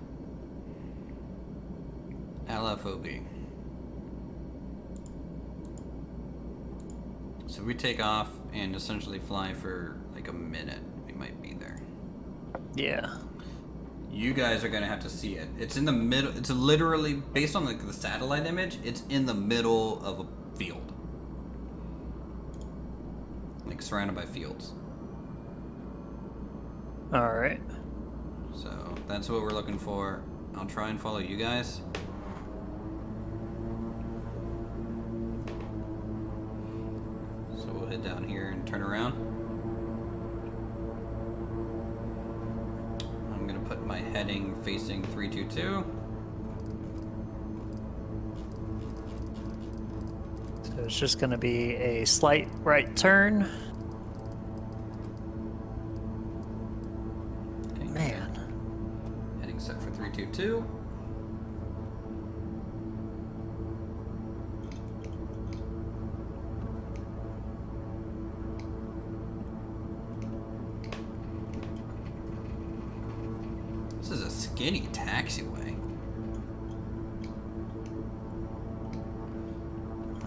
LFOB. So we take off and essentially fly for like a minute. We might be there. Yeah. You guys are gonna have to see it. It's in the middle. It's literally based on like the satellite image. It's in the middle of a field, like surrounded by fields. All right. So that's what we're looking for. I'll try and follow you guys. So we'll head down here and turn around. I'm gonna put my heading facing 322. So it's just going to be a slight right turn. Okay. Man. Heading set for 322. This is a skinny taxiway.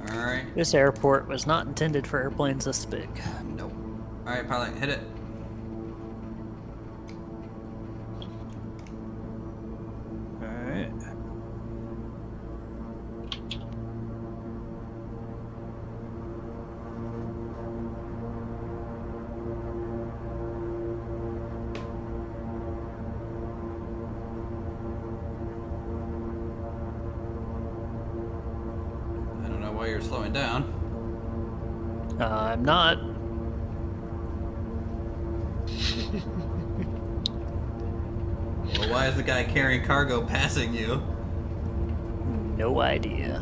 Alright. This airport was not intended for airplanes this big. Nope. Alright, pilot, hit it. Alright. I don't know why you're slowing down. I'm not. Well, why is the guy carrying cargo passing you? No idea.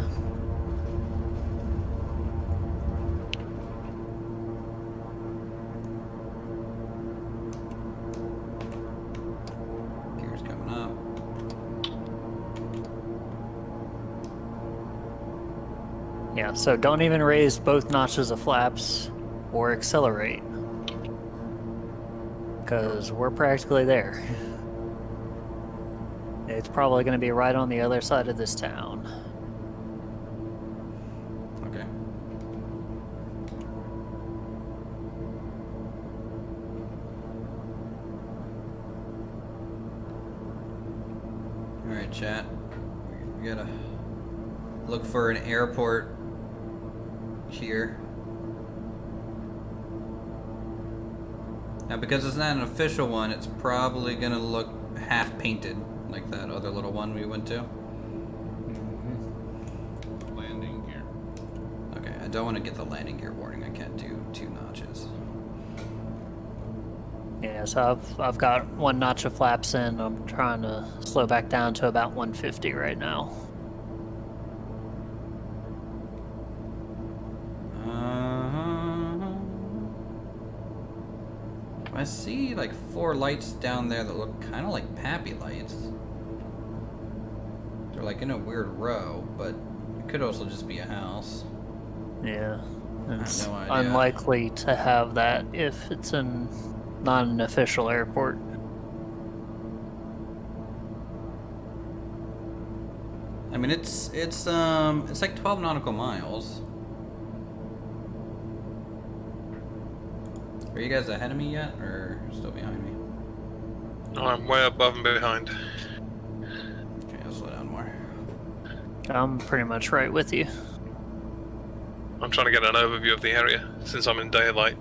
Gears coming up. Yeah, so don't even raise both notches of flaps or accelerate. Because we're practically there. It's probably going to be right on the other side of this town. Okay. Alright, chat. We gotta look for an airport here. Now, because it's not an official one, it's probably gonna look half painted, like that other little one we went to. Landing gear. Okay, I don't want to get the landing gear warning. I can't do 2 notches. Yeah, so I've got 1 notch of flaps in. I'm trying to slow back down to about 150 right now. I see like 4 lights down there that look kind of like Pappy lights. They're like in a weird row, but it could also just be a house. Yeah. It's no idea. unlikely to have that if it's not an official airport. I mean, it's like 12 nautical miles. Are you guys ahead of me yet, or still behind me? I'm way above and behind. Okay, I'll slow down more. I'm pretty much right with you. I'm trying to get an overview of the area. Since I'm in daylight,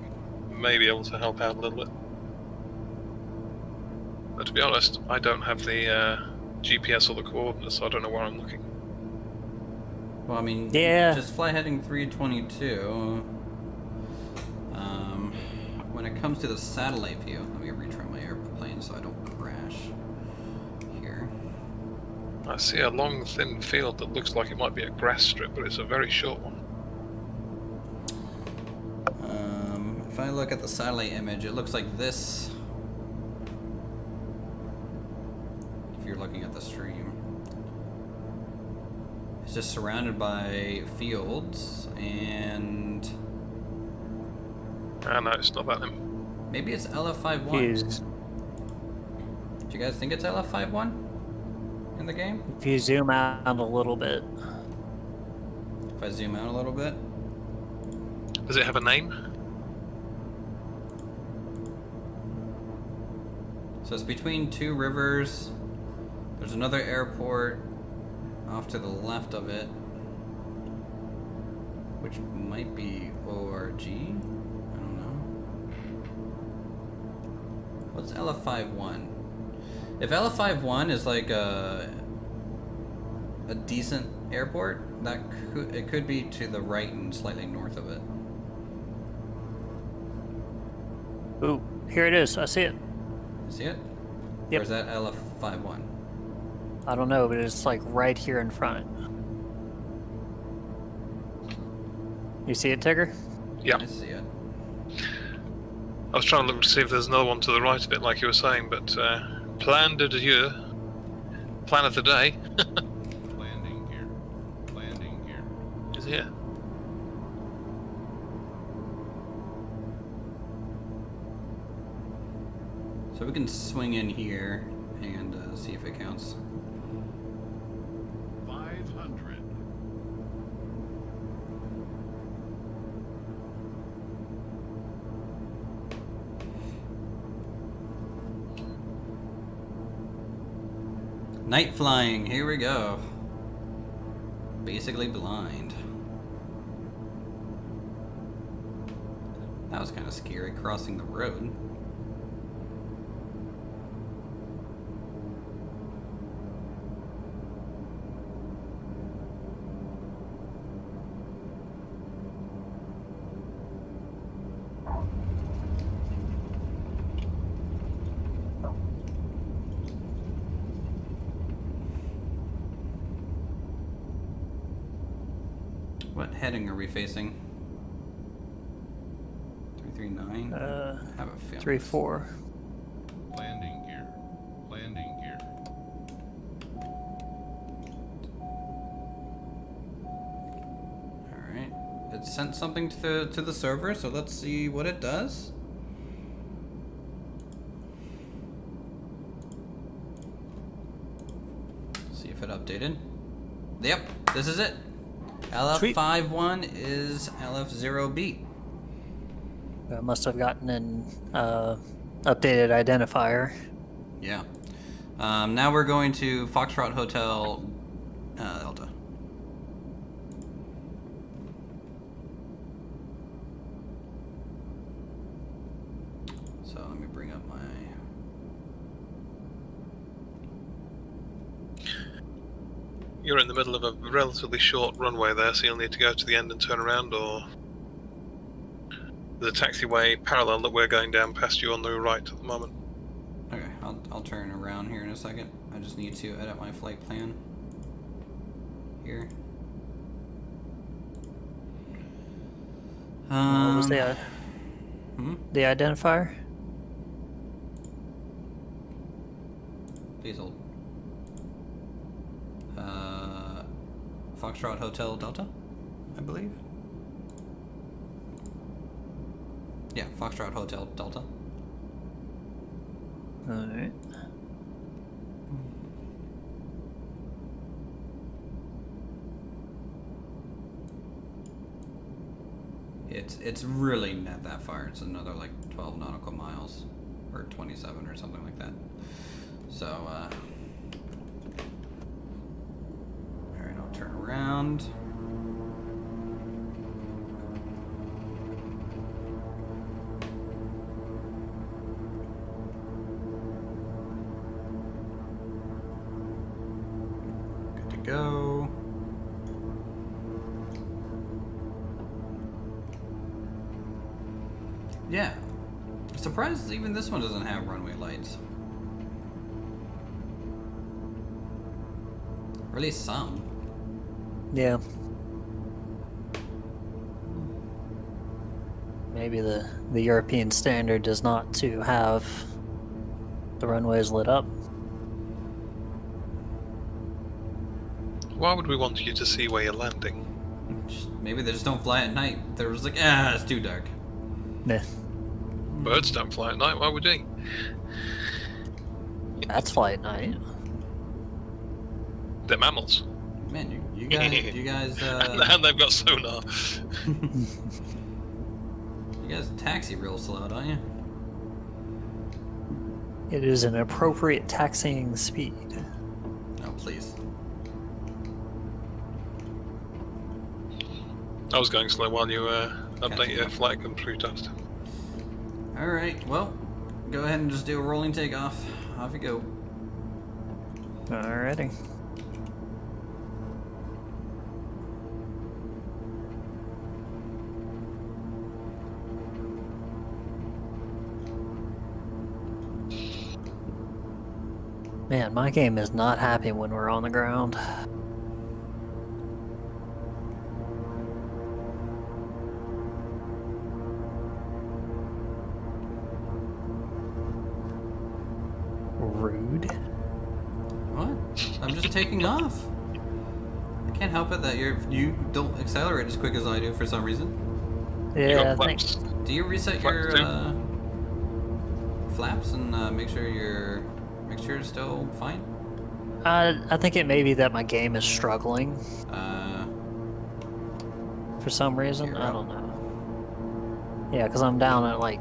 may be able to help out a little bit. But to be honest, I don't have the GPS or the coordinates, so I don't know where I'm looking. Well, I mean, Yeah. just fly heading 322. When it comes to the satellite view, let me retrim my airplane so I don't crash here. I see a long, thin field that looks like it might be a grass strip, but it's a very short one. If I look at the satellite image, it looks like this. If you're looking at the stream, it's just surrounded by fields and Ah, no, it's not that then. maybe it's LF51. If Do you guys think it's LF51 in the game? you zoom out a little bit, If I zoom out a little bit. Does it have a name? So it's between two rivers. There's another airport off to the left of it, which might be ORG. I don't know. What's LF51? If LF51 is like a decent airport, it could be to the right and slightly north of it. ooh, here it is. I see it. You see it? Yep. Or is that LF51? I don't know, but it's like right here in front. You see it, Tigger? Yeah. I see it. I was trying to look to see if there's another one to the right of it, like you were saying, but plan de dieu, plan of the day, Landing gear. Landing gear. is here. So we can swing in here and see if it counts. 500. Night flying, here we go. Basically blind. That was kind of scary, crossing the road. What heading are we facing? 339? I have a feeling. 3-4. Landing gear. Landing gear. Alright. It sent something to the server, so let's see what it does. See if it updated. Yep, this is it. LF51 is LF0B. I must have gotten an updated identifier. Yeah. Now we're going to Foxtrot Hotel Delta. So let me bring up my... You're in the middle of a relatively short runway there, so you'll need to go to the end and turn around, or there's a taxiway parallel that we're going down past you on the right at the moment. Okay, I'll turn around here in a second. I just need to edit my flight plan here. What was the identifier? Please hold. Foxtrot Hotel Delta, I believe. Yeah, Foxtrot Hotel Delta. Alright. It's really not that far. It's another like 12 nautical miles, or 27 or something like that. So, all right, I'll turn around. Good to go. Yeah. Surprised even this one doesn't have runway lights. Or at least some. Yeah. Maybe the European standard is not to have the runways lit up. Why would we want you to see where you're landing? Maybe they just don't fly at night. They're just like, it's too dark. Nah, Birds don't fly at night, why would they? that's flight night. They're mammals. Man, you guys, And they've got sonar. you guys taxi real slow, don't you? It is an appropriate taxiing speed. Oh, please. I was going slow while you update your flight control test. All right, well, go ahead and just do a rolling takeoff. Off you go. Alrighty. Man, my game is not happy when we're on the ground. Rude. What? I'm just taking off. I can't help it that you don't accelerate as quick as I do for some reason. You Yeah, got I think. flaps. Do you reset Flaps your too? flaps and make sure it's still fine? I think it may be that my game is struggling for some reason. You're I up. don't know. Yeah, because I'm down at like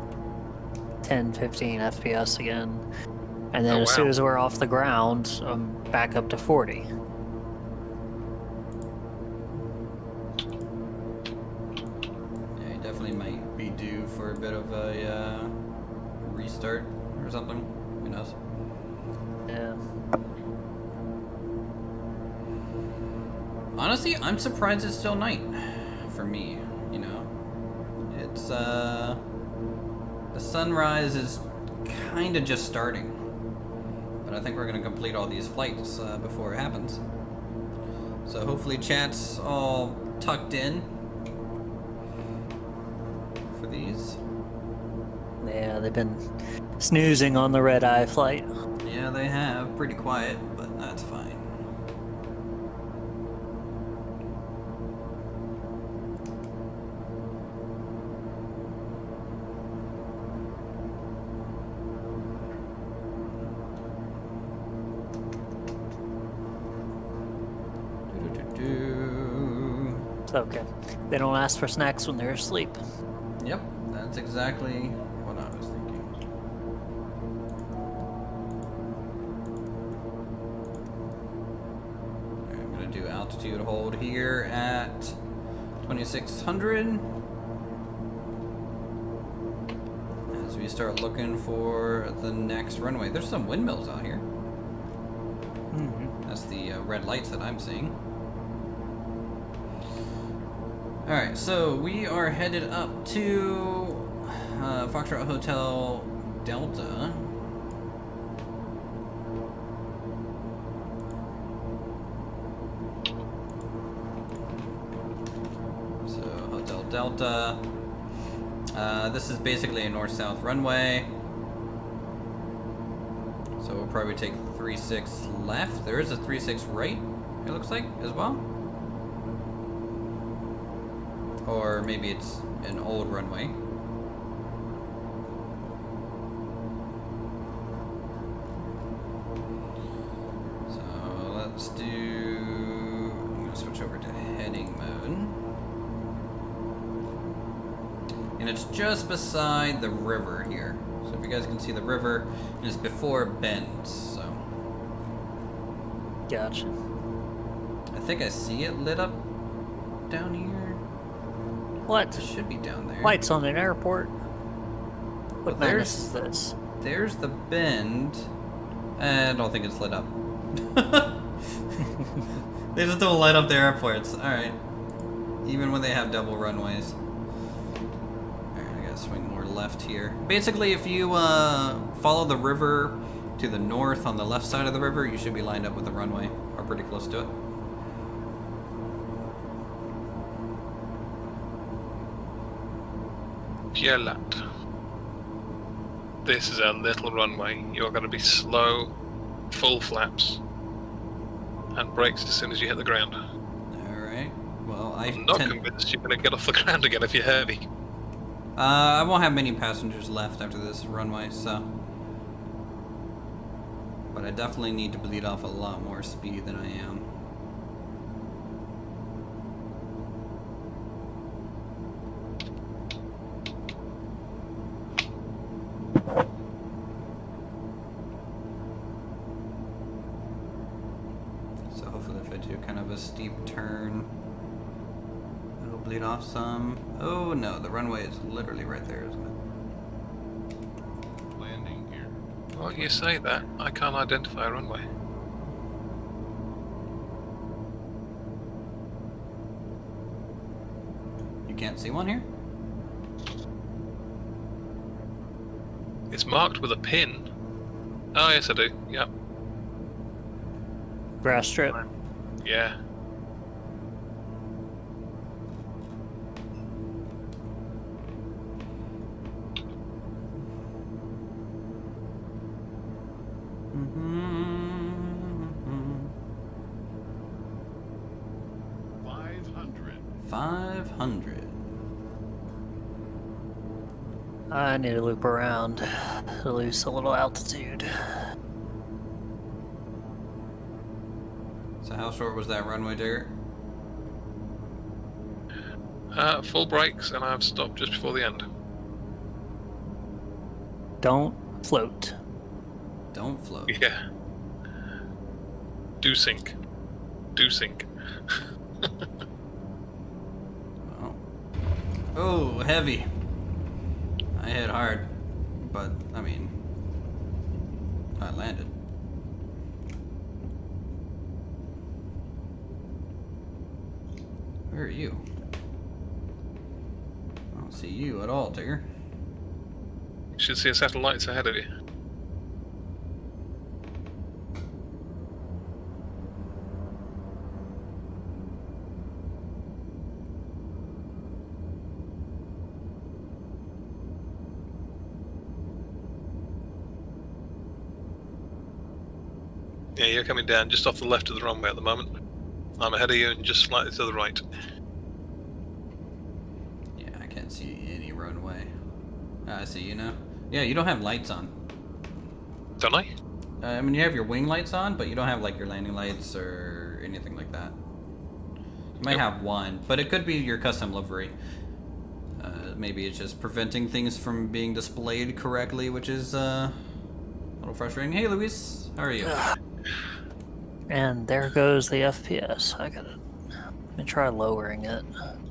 10, 15 FPS again. And then Oh, as soon wow. as we're off the ground, I'm back up to 40. Yeah, you definitely might be due for a bit of a restart or something. Who knows? Yeah. Honestly, I'm surprised it's still night for me, you know. It's the sunrise is kind of just starting. But I think we're going to complete all these flights before it happens. So hopefully chat's all tucked in for these. Yeah, they've been snoozing on the red-eye flight. Yeah, they have. Pretty quiet, but that's fine. It's okay. They don't ask for snacks when they're asleep. Yep, that's exactly what I was thinking. Okay, I'm gonna do altitude hold here at 2600. As we start looking for the next runway. There's some windmills out here. That's the red lights that I'm seeing. Alright, so we are headed up to Foxtrot Hotel Delta. So, Hotel Delta. This is basically a north-south runway. So we'll probably take 36 left. There is a 36 right, it looks like, as well. Or maybe it's an old runway. And it's just beside the river here. So if you guys can see the river, it's before Bend, so. Gotcha. I think I see it lit up down here. What? It should be down there. Lights on an airport? What Well, madness is this? There's the Bend. I don't think it's lit up. They just don't light up the airports. Alright. Even when they have double runways. Alright, I gotta swing more left here. Basically, if you follow the river to the north on the left side of the river, you should be lined up with the runway, or pretty close to it. Dear lad, this is a little runway. You're going to be slow, full flaps, and brakes as soon as you hit the ground. Alright. Well, I'm not convinced you're going to get off the ground again if you're heavy. I won't have many passengers left after this runway, so. But I definitely need to bleed off a lot more speed than I am. So hopefully if I do kind of a steep turn, it'll bleed off some. Oh no, the runway is literally right there, isn't it? Landing gear. Well, you say that. I can't identify a runway. You can't see one here? It's marked with a pin. Oh, yes, I do. Yep. Grass strip. Yeah. Mm-hmm. 500. 500. I need to loop around to lose a little altitude. So how short was that runway, Jagger? Full brakes, and I've stopped just before the end. Don't float. Don't float. Yeah. Do sink. Do sink. Oh. Oh, heavy. I hit hard, but I mean, I landed. Where are you? I don't see you at all, Tigger. You should see a set of lights ahead of you. Yeah, you're coming down just off the left of the runway at the moment. I'm ahead of you and just slightly to the right. Yeah, I can't see any runway. I see you now. Yeah, you don't have lights on. Don't I? I mean, you have your wing lights on, but you don't have like your landing lights or anything like that. You might Yep. have one, but it could be your custom livery. Maybe it's just preventing things from being displayed correctly, which is a little frustrating. Hey, Luis, how are you? And there goes the FPS. Let me try lowering it. Alright,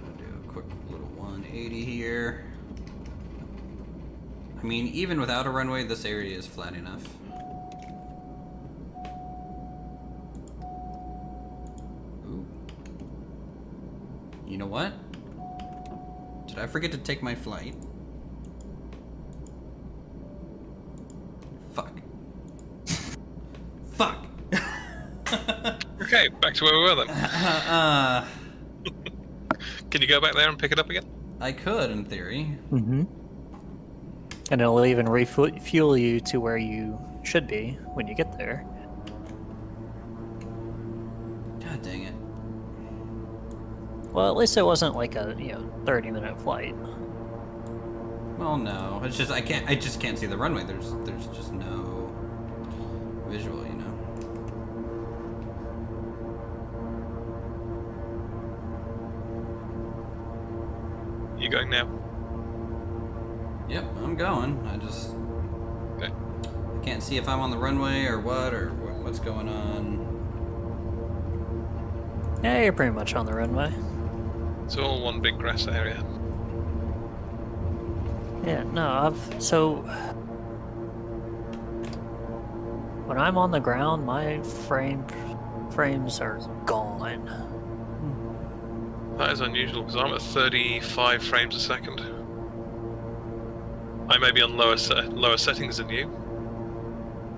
I'll do a quick little 180 here. I mean, even without a runway, this area is flat enough. Ooh. You know what? Did I forget to take my flight? Fuck. Fuck. Okay, back to where we were then. Can you go back there and pick it up again? I could, in theory. Mm-hmm. And it'll even refuel you to where you should be when you get there. God dang it. Well, at least it wasn't like a 30-minute flight. Well, no. It's just I just can't see the runway. There's just no visual, you know. You going now? Yep, I'm going. I just Okay. can't see if I'm on the runway or what's going on. Yeah, you're pretty much on the runway. It's all one big grass area. Yeah, no, so when I'm on the ground, my frames are gone. That is unusual because I'm at 35 frames a second. I may be on lower settings than you.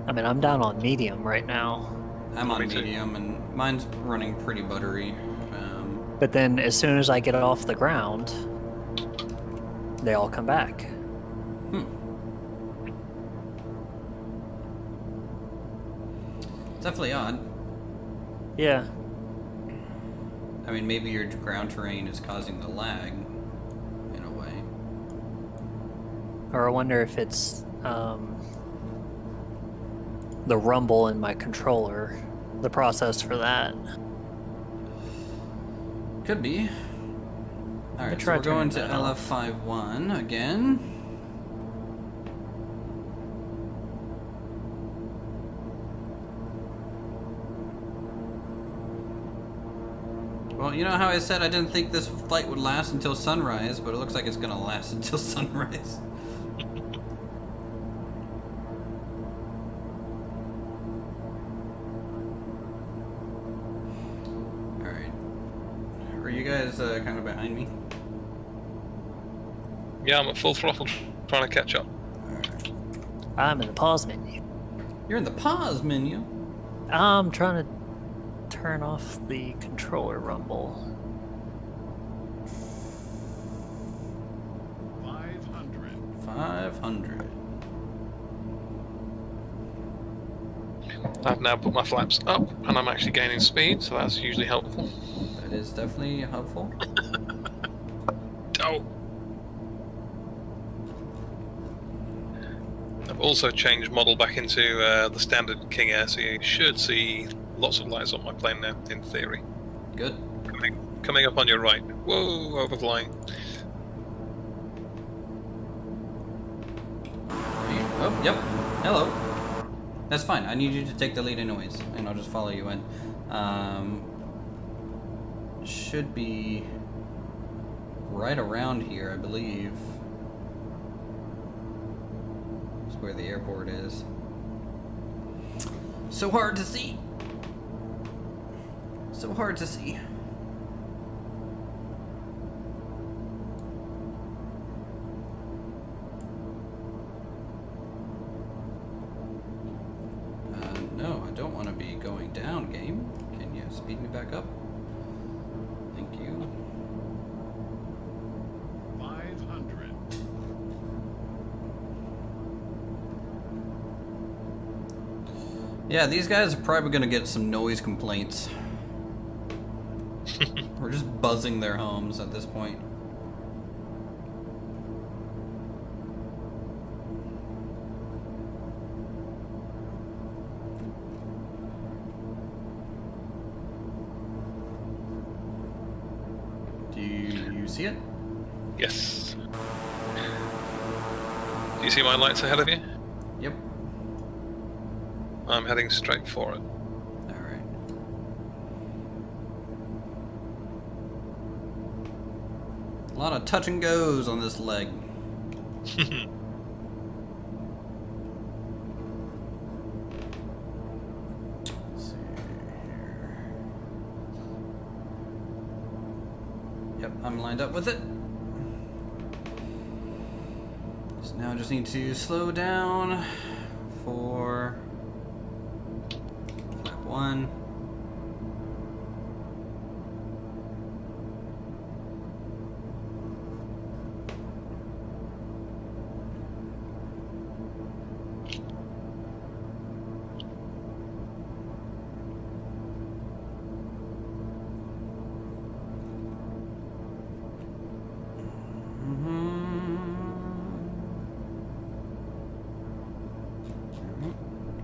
I mean, I'm down on medium right now. I'm Oh, on me too. medium and mine's running pretty buttery. But then as soon as I get off the ground, they all come back. Definitely odd. Yeah. I mean, maybe your ground terrain is causing the lag, in a way. Or I wonder if it's the rumble in my controller, the process for that. Could be. Alright, so try we're going to turning that off. LF51 again. Well, you know how I said I didn't think this flight would last until sunrise, but it looks like it's gonna last until sunrise. Alright. Are you guys kind of behind me? Yeah, I'm at full throttle trying to catch up. Alright. I'm in the pause menu. You're in the pause menu. I'm trying to turn off the controller rumble. 500. 500. I've now put my flaps up and I'm actually gaining speed, so that's usually helpful. That is definitely helpful. Oh! I've also changed model back into the standard King Air, so you should see lots of lights on my plane now, in theory. Good. Coming up on your right. Whoa, overflying. Oh, yep. Hello. That's fine. I need you to take the lead anyways, and I'll just follow you in. Should be right around here, I believe. That's where the airport is. So hard to see. So hard to see. No, I don't want to be going down, game. Can you speed me back up? Thank you. 500. Yeah, these guys are probably going to get some noise complaints. We're just buzzing their homes at this point. Do you see it? Yes. Do you see my lights ahead of you? Yep. I'm heading straight for it. Alright. A lot of touch and goes on this leg. Let's see here. Yep, I'm lined up with it. So now I just need to slow down for flap 1.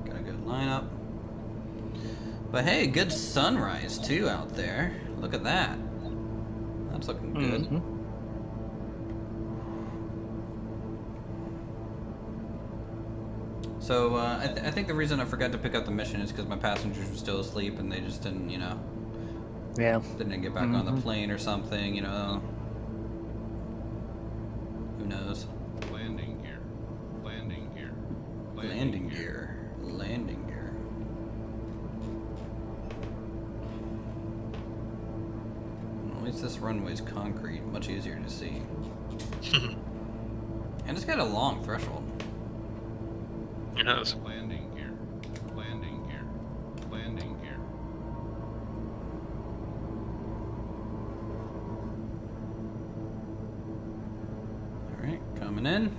Got a good lineup. But hey, good sunrise too out there. Look at that. That's looking good. Mhm. So I think the reason I forgot to pick up the mission is because my passengers were still asleep and they just didn't, you know, Yeah. didn't get back on the plane or something, you know. Who knows? Landing gear. Landing gear. Landing gear. Landing gear. Well, at least this runway's concrete, much easier to see. And it's got a long threshold. It has. Landing gear. Landing gear. Landing gear. Alright, coming in.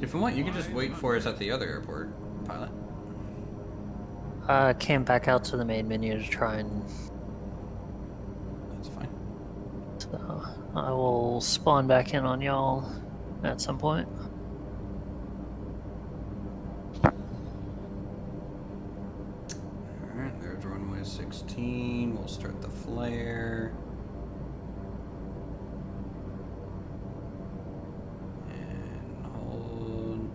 If you want, you can just wait for us at the other airport, pilot. I came back out to the main menu to try and. That's fine. So I will spawn back in on y'all at some point. Alright, there's runway 16. We'll start the flare. And hold.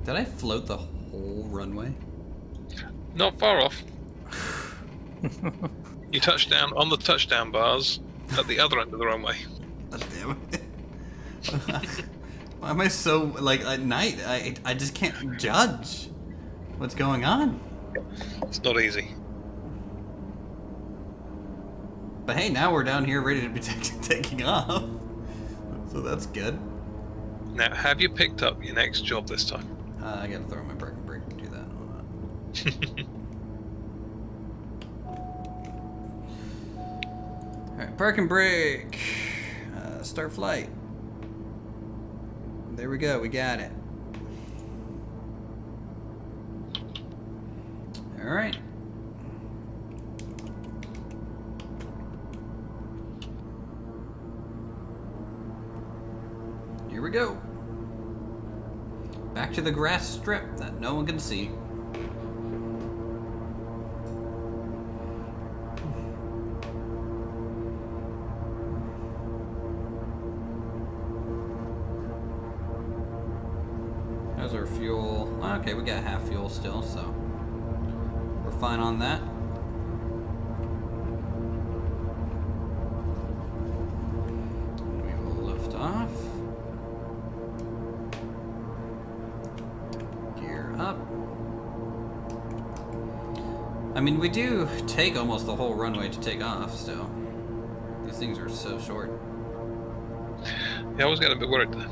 Did I float the whole runway? Not far off. You touched down on the touchdown bars at the other end of the runway. God damn it. Why am I so, like, at night? I just can't judge what's going on. It's not easy. But hey, now we're down here ready to be taking off. So that's good. Now, have you picked up your next job this time? I gotta throw my parking brake to do that. Hold on. Alright, parking brake. Start flight. There we go, we got it. Alright. Here we go. Back to the grass strip that no one can see. How's our fuel? Okay, we got half fuel still, so we're fine on that. We will lift off. Gear up. I mean, we do take almost the whole runway to take off still. These things are so short. Yeah, I was getting a bit worried there.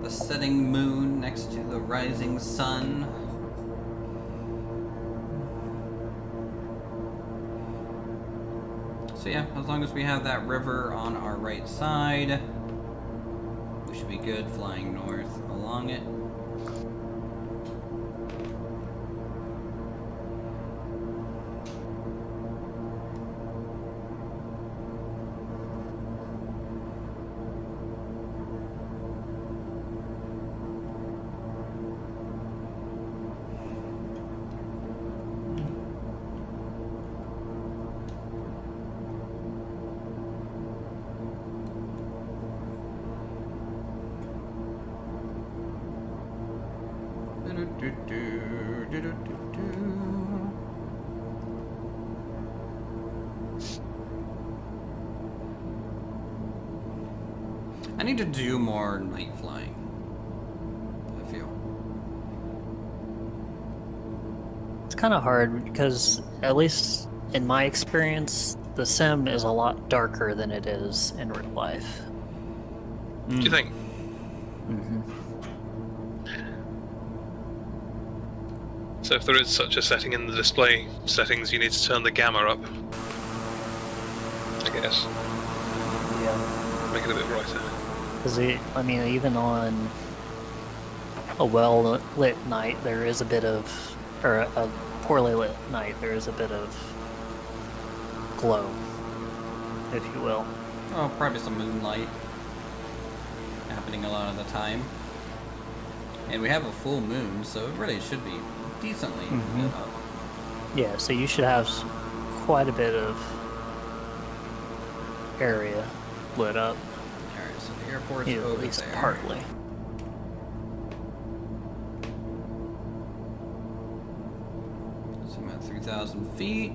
The setting moon next to the rising sun. So yeah, as long as we have that river on our right side, we should be good flying north along it. I need to do more night flying, I feel. It's kind of hard because, at least in my experience, the sim is a lot darker than it is in real life. Do you think? Mm-hmm. So if there is such a setting in the display settings, you need to turn the gamma up, I guess. Yeah. Make it a bit brighter. Because I mean, even on a well lit night, there is a bit of, or a poorly lit night, there is a bit of glow, if you will. Oh, probably some moonlight happening a lot of the time. And we have a full moon, so it really should be decently lit up. Yeah, so you should have quite a bit of area lit up, Alright, so the airport's at over least there. partly. So I'm at 3,000 feet.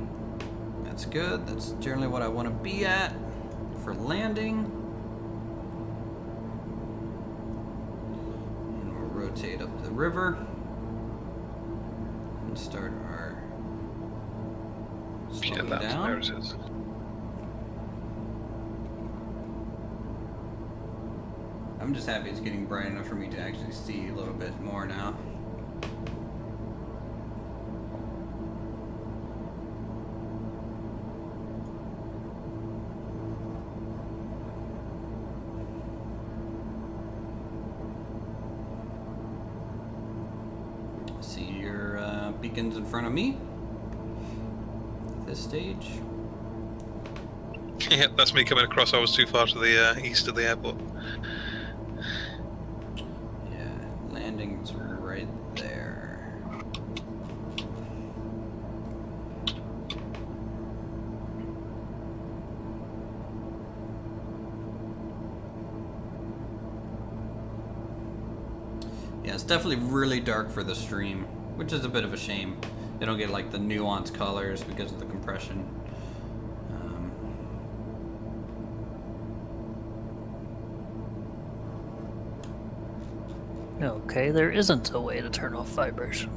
That's good. That's generally what I want to be at for landing. And we'll rotate up the river and start our Yeah, slowing there down. it is. I'm just happy it's getting bright enough for me to actually see a little bit more now. See your beacons in front of me at this stage. Yeah, that's me coming across. I was too far to the east of the airport. Yeah, landing's right there. Yeah, it's definitely really dark for the stream, which is a bit of a shame. They don't get like the nuanced colors because of the compression. Okay, there isn't a way to turn off vibration.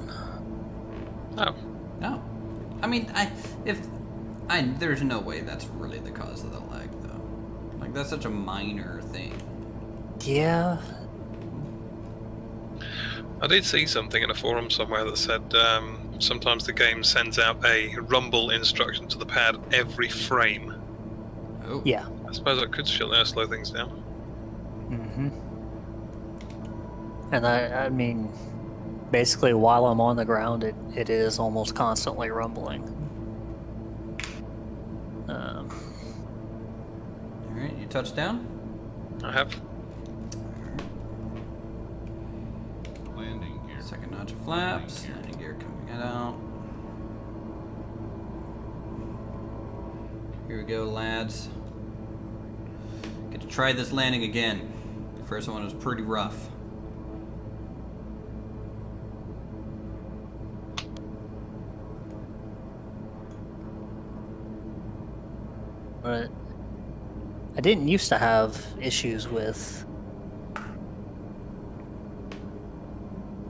Oh, No, I mean, there's no way that's really the cause of the lag, though. Like, that's such a minor thing. Yeah, I did see something in a forum somewhere that said sometimes the game sends out a rumble instruction to the pad every frame. Oh, yeah. I suppose that could slow things down. Mm-hmm. And I mean, basically while I'm on the ground, it is almost constantly rumbling. All right, you touched down. I have. Landing gear. Second notch of flaps. Landing gear coming out. Here we go, lads. Get to try this landing again. The first one was pretty rough. But I didn't used to have issues with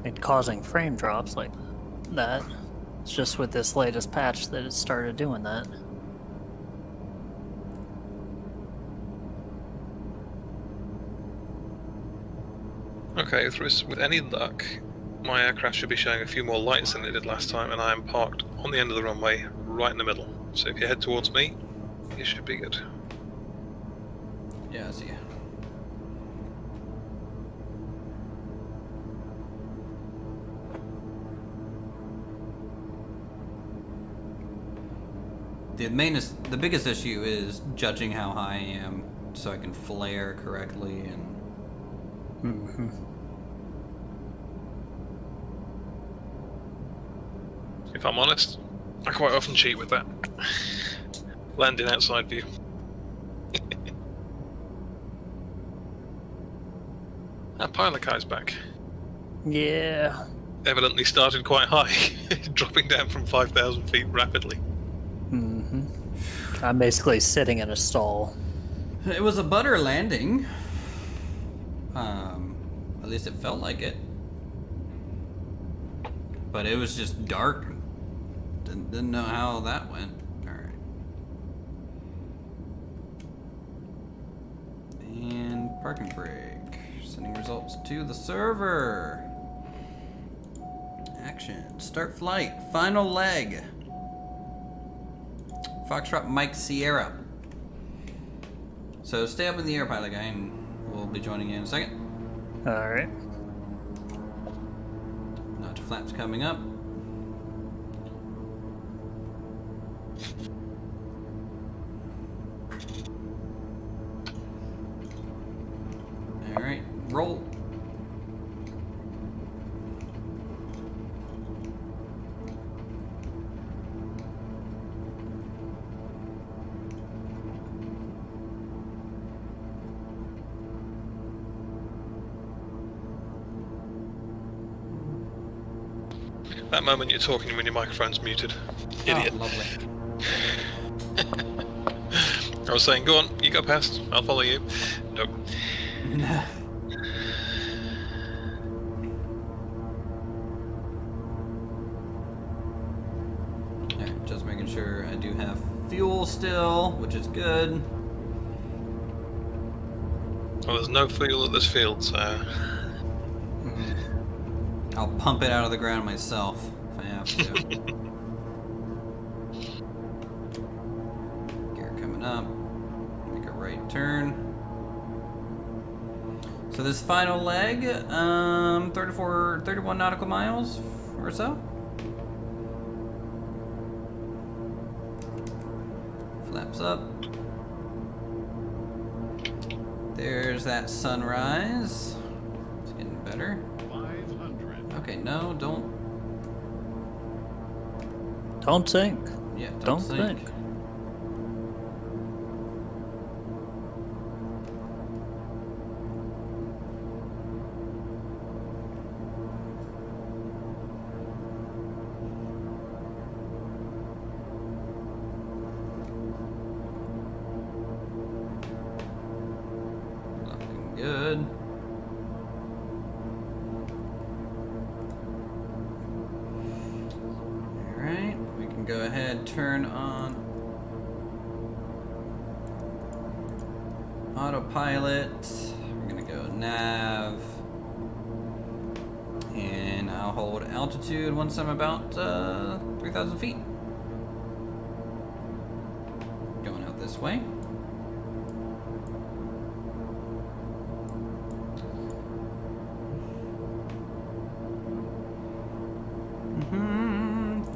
it causing frame drops like that. It's just with this latest patch that it started doing that. Okay, with any luck, my aircraft should be showing a few more lights than it did last time, and I am parked on the end of the runway, right in the middle. So if you head towards me, you should be good. Yeah, I see you. The biggest issue is judging how high I am so I can flare correctly and Mm-hmm. If I'm honest, I quite often cheat with that. Landing outside view. That pilot guy's back. Yeah. Evidently started quite high, dropping down from 5,000 feet rapidly. Mm-hmm. I'm basically sitting in a stall. it was a butter landing. At least it felt like it. But it was just dark. Didn't know how that went. Alright. And parking brake. Sending results to the server. Action. Start flight. Final leg. Foxtrot Mike Sierra. So stay up in the air, pilot guy, and we'll be joining you in a second. All right. Notch flaps coming up. Alright, roll. That moment you're talking when your microphone's muted. Idiot. Oh, lovely. I was saying, go on, you go past, I'll follow you. Nope. Alright, just making sure I do have fuel still, which is good. Well, there's no fuel at this field, so... I'll pump it out of the ground myself if I have to. Gear coming up. Make a right turn. So this final leg, 31 nautical miles or so. Flaps up. There's that sunrise. It's getting better. 500. Okay, no, don't. Don't sink. Yeah, Don't sink. sink. Looking good. Alright, we can go ahead, turn on autopilot. We're gonna go nav. And I'll hold altitude once I'm about 3,000 feet. Going out this way.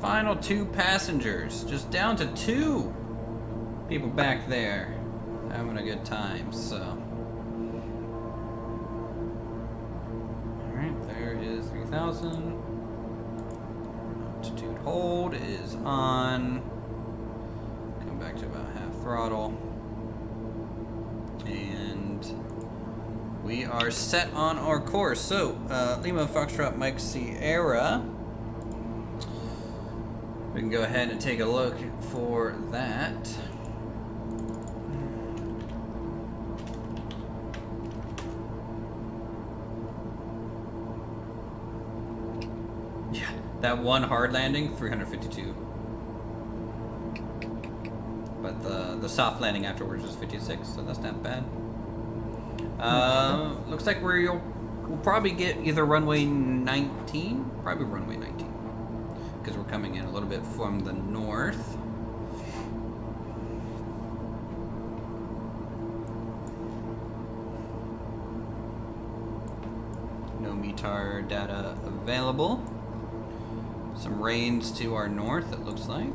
Final 2 passengers. Just down to 2 people back there. Having a good time, so. Alright, there is 3,000. Altitude hold is on. Come back to about half throttle. And we are set on our course. So, Lima Foxtrot Mike Sierra. We can go ahead and take a look for that. Yeah, that one hard landing, 352. But the soft landing afterwards was 56, so that's not bad. Looks like we'll probably get either runway 19, probably runway 19. Because we're coming in a little bit from the north. No METAR data available. Some rains to our north, it looks like.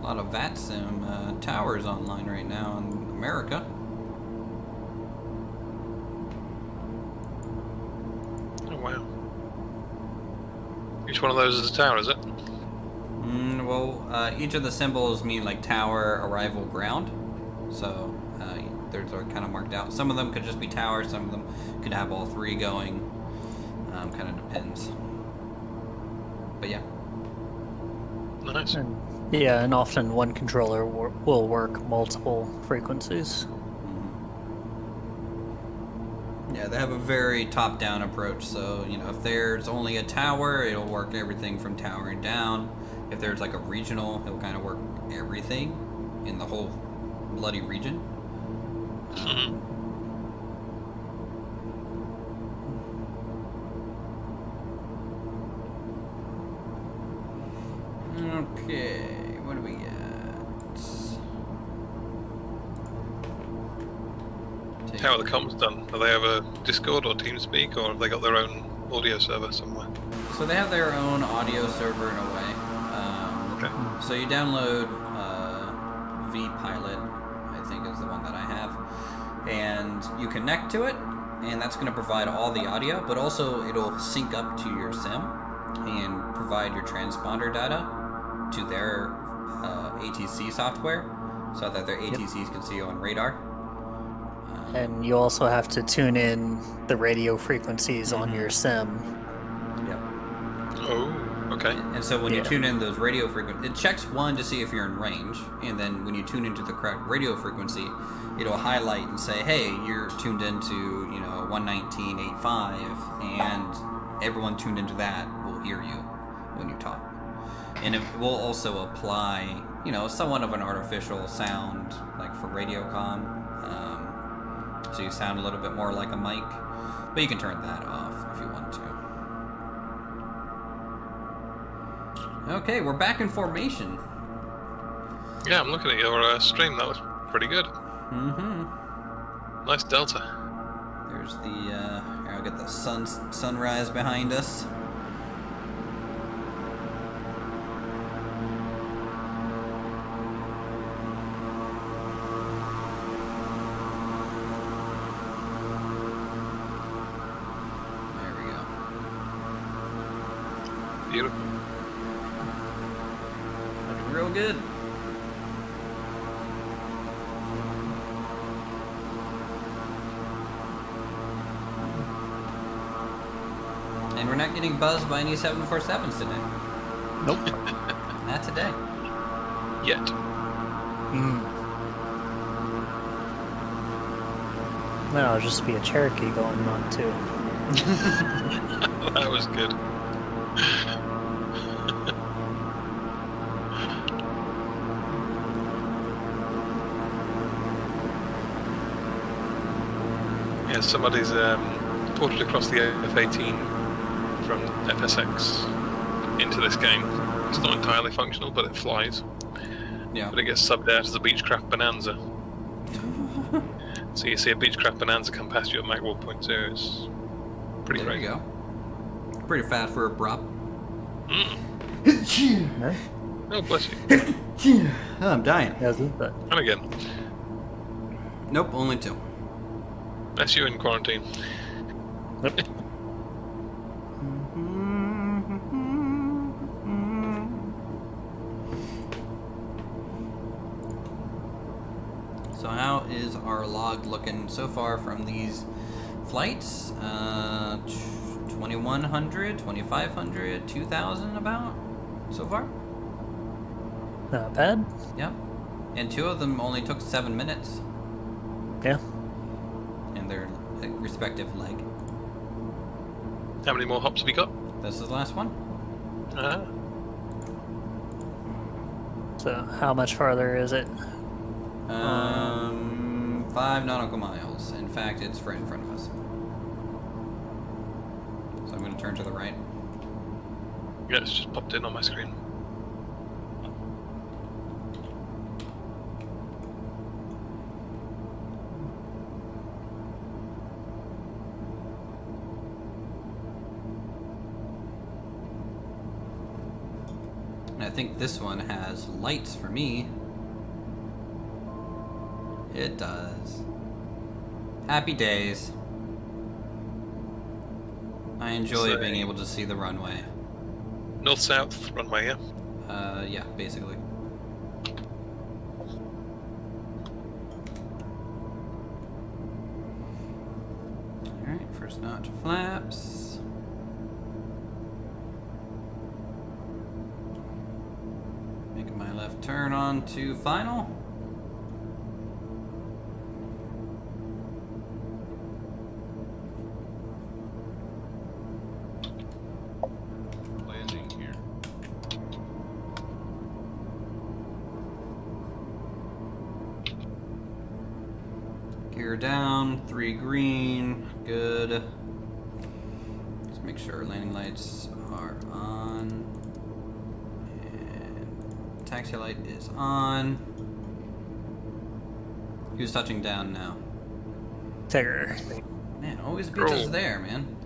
A lot of VATSIM towers online right now in America. Oh, wow. Each one of those is a tower, is it? Well, each of the symbols mean like tower, arrival, ground. So they're kind of marked out. Some of them could just be towers. Some of them could have all 3 going. Kind of depends. But yeah. Nice. Yeah, and often one controller will work multiple frequencies. Yeah, they have a very top-down approach. So, you know, if there's only a tower, it'll work everything from towering down. If there's like a regional, it'll kind of work everything in the whole bloody region. How are the comms done? Are they over Discord or TeamSpeak, or have they got their own audio server somewhere? So they have their own audio server in a way. Okay. So you download vPilot, I think is the one that I have, and you connect to it, and that's going to provide all the audio, but also it'll sync up to your sim and provide your transponder data to their ATC software, so that their ATCs can see you on radar. And you also have to tune in the radio frequencies on your sim. Yep. Oh, okay. And so when you Yeah. tune in those radio frequencies, it checks one to see if you're in range, and then when you tune into the correct radio frequency, it'll highlight and say, hey, you're tuned into, 119.85, and everyone tuned into that will hear you when you talk. And it will also apply, somewhat of an artificial sound, like for Radiocom, so you sound a little bit more like a mic, but you can turn that off if you want to. Okay, we're back in formation. Yeah, I'm looking at your stream. That was pretty good. Mm-hmm. Nice delta. There's the, here, I'll get the sunrise behind us. There we go. Beautiful. Looking real good. And we're not getting buzzed by any 747s today. Nope. Not today. Yet. No, it'll just be a Cherokee going on too. That was good. Yeah, somebody's ported across the F-18 from FSX into this game. It's not entirely functional, but it flies. Yeah. But it gets subbed out as a Beechcraft Bonanza. So you see a Beechcraft Bonanza come past you at Mach 1.2. It's pretty There crazy. you go. Pretty fast for a prop. Oh, bless you. Oh, I'm dying. Yes, but And again, Nope, only 2. that's you in quarantine. So how is our log looking so far from these flights? 2,100, 2,500, 2,000 about so far? not bad. Yep. And 2 of them only took 7 minutes Yeah. in their respective leg. How many more hops have you got? This is the last one. Ah, So how much farther is it? 5 nautical miles. In fact, it's right in front of us. So I'm going to turn to the right. yeah, it's just popped in on my screen. And I think this one has lights for me. It does. Happy days. I enjoy So- being able to see the runway. North-south runway, yeah? Yeah, basically. Alright, first notch flaps. Making my left turn on to final. Landing here. Gear down, 3 green, good. Let's make sure landing lights are on. And taxi light is on. Who's touching down now? Tigger. Man, always beats us Roll. there, man.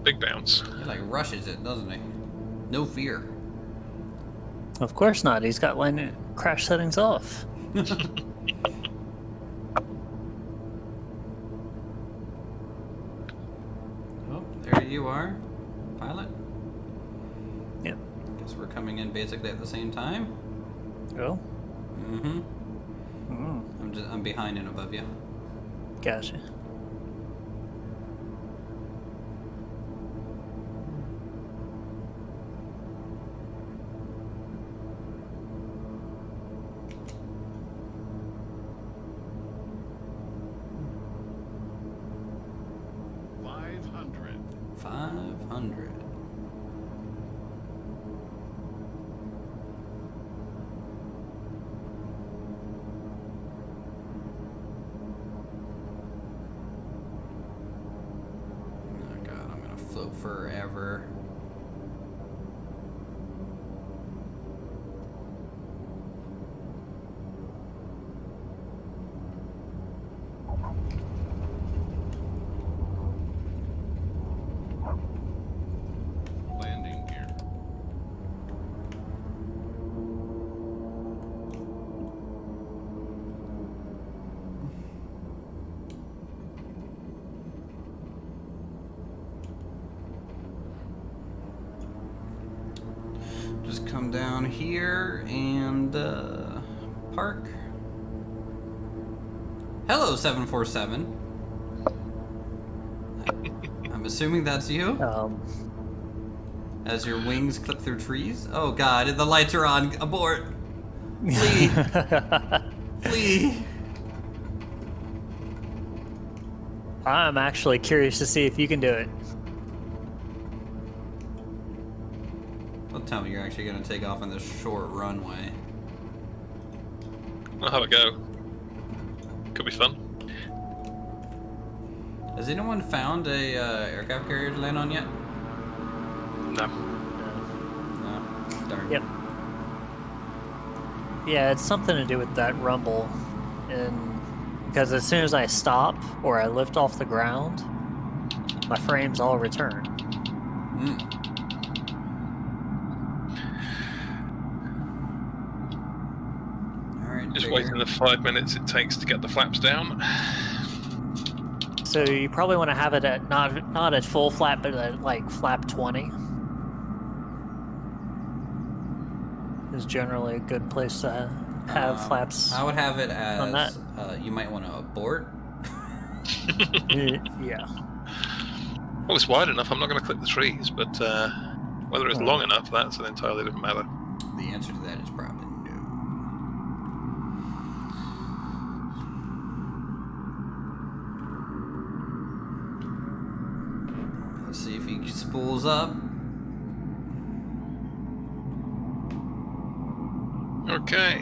Big bounce. He like rushes it, doesn't he? No fear. Of course not. He's got landing crash settings off. Oh, there you are, pilot. Yep. Guess we're coming in basically at the same time. Oh. Mm-hmm. Mm. I'm behind and above you. Gotcha. $500. 500. Oh god, I'm gonna float forever. Landing gear. Just come down here and park. Hello, 747. I'm assuming that's you. As your wings clip through trees. Oh god, the lights are on. Abort. Flee. Flee. I'm actually curious to see if you can do it. Don't tell me you're actually gonna take off on this short runway. I'll have a go. Could be fun. Has anyone found a aircraft carrier to land on yet? No. No. Darn. Yep. Yeah, it's something to do with that rumble, and because as soon as I stop or I lift off the ground, my frames all return. Mm. All right. Just Tigger. waiting the 5 minutes it takes to get the flaps down. So you probably want to have it at not at full flap, but at like flap 20. Is generally a good place to have flaps. I would have it on as that. you might want to abort. Yeah. Well, it's wide enough. I'm not going to clip the trees, but whether it's long enough, that's an entirely different matter. The answer to that is probably no. Let's see if he spools up. Okay.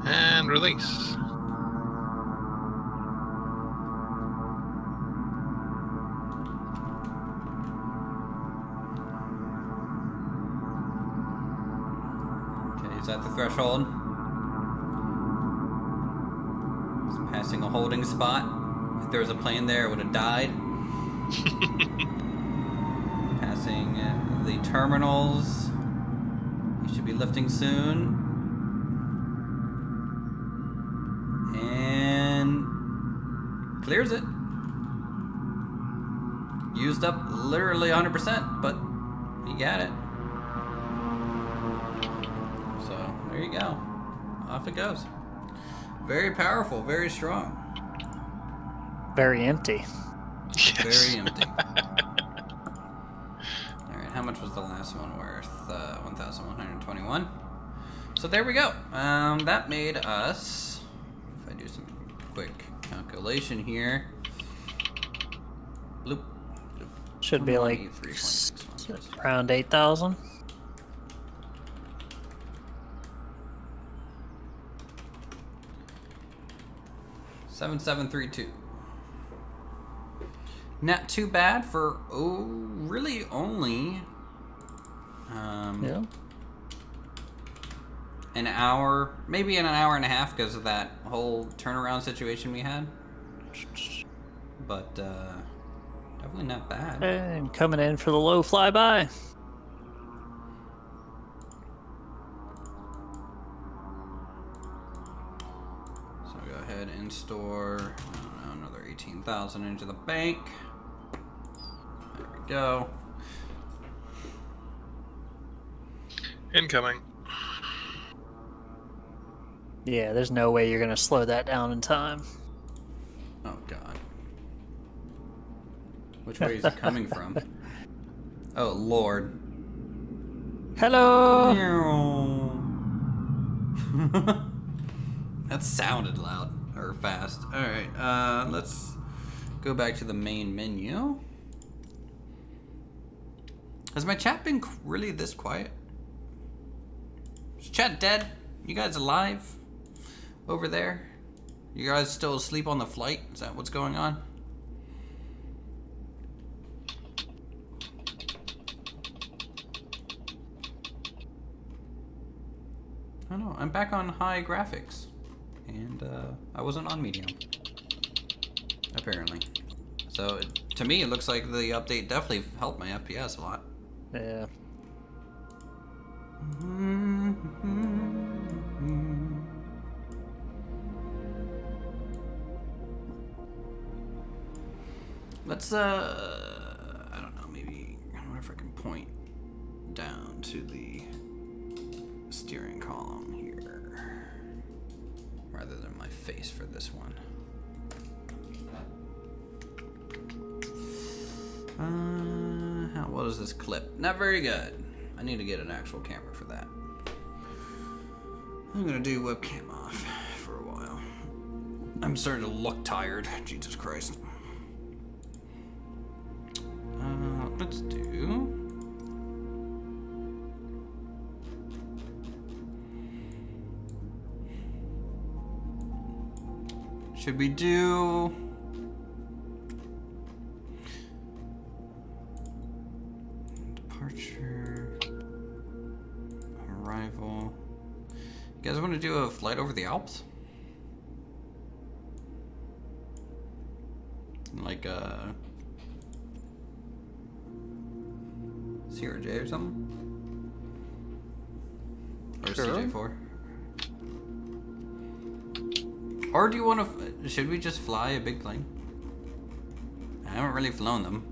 And release. Okay, he's at the threshold. He's passing a holding spot. If there was a plane there, it would have died. Passing the terminals. He should be lifting soon. And clears it. Used up literally 100%, but he got it. So there you go. Off it goes. Very powerful, very strong. Very empty. Yes. Very empty. Alright, how much was the last one worth? 1,121. So there we go. That made us, if I do some quick calculation here, bloop, bloop, Should be like 23.6. around 8,000. $7,732. Not too bad for really only Yeah. an hour, maybe in an hour and a half because of that whole turnaround situation we had. but definitely not bad. And coming in for the low flyby. So go ahead and store, I don't know, another 18,000 into the bank. There we go. Incoming. Yeah, there's no way you're gonna slow that down in time. Oh god. Which way is it coming from? Oh lord. Hello. That sounded loud or fast. All right, let's go back to the main menu. Has my chat been really this quiet? Is chat dead? You guys alive over there? You guys still asleep on the flight? Is that what's going on? I don't know. I'm back on high graphics. And I wasn't on medium. Apparently. So to me it looks like the update definitely helped my FPS a lot. Yeah. Let's I don't know, maybe I wonder if I can point down to the steering column here rather than my face for this one. What is this clip? Not very good. I need to get an actual camera for that. I'm gonna do webcam off for a while. I'm starting to look tired. Jesus Christ. Let's do. Should we do? Departure. Arrival. You guys want to do a flight over the Alps? Like CRJ or something? Or Sure. CJ4? Or do you want to... Should we just fly a big plane? I haven't really flown them.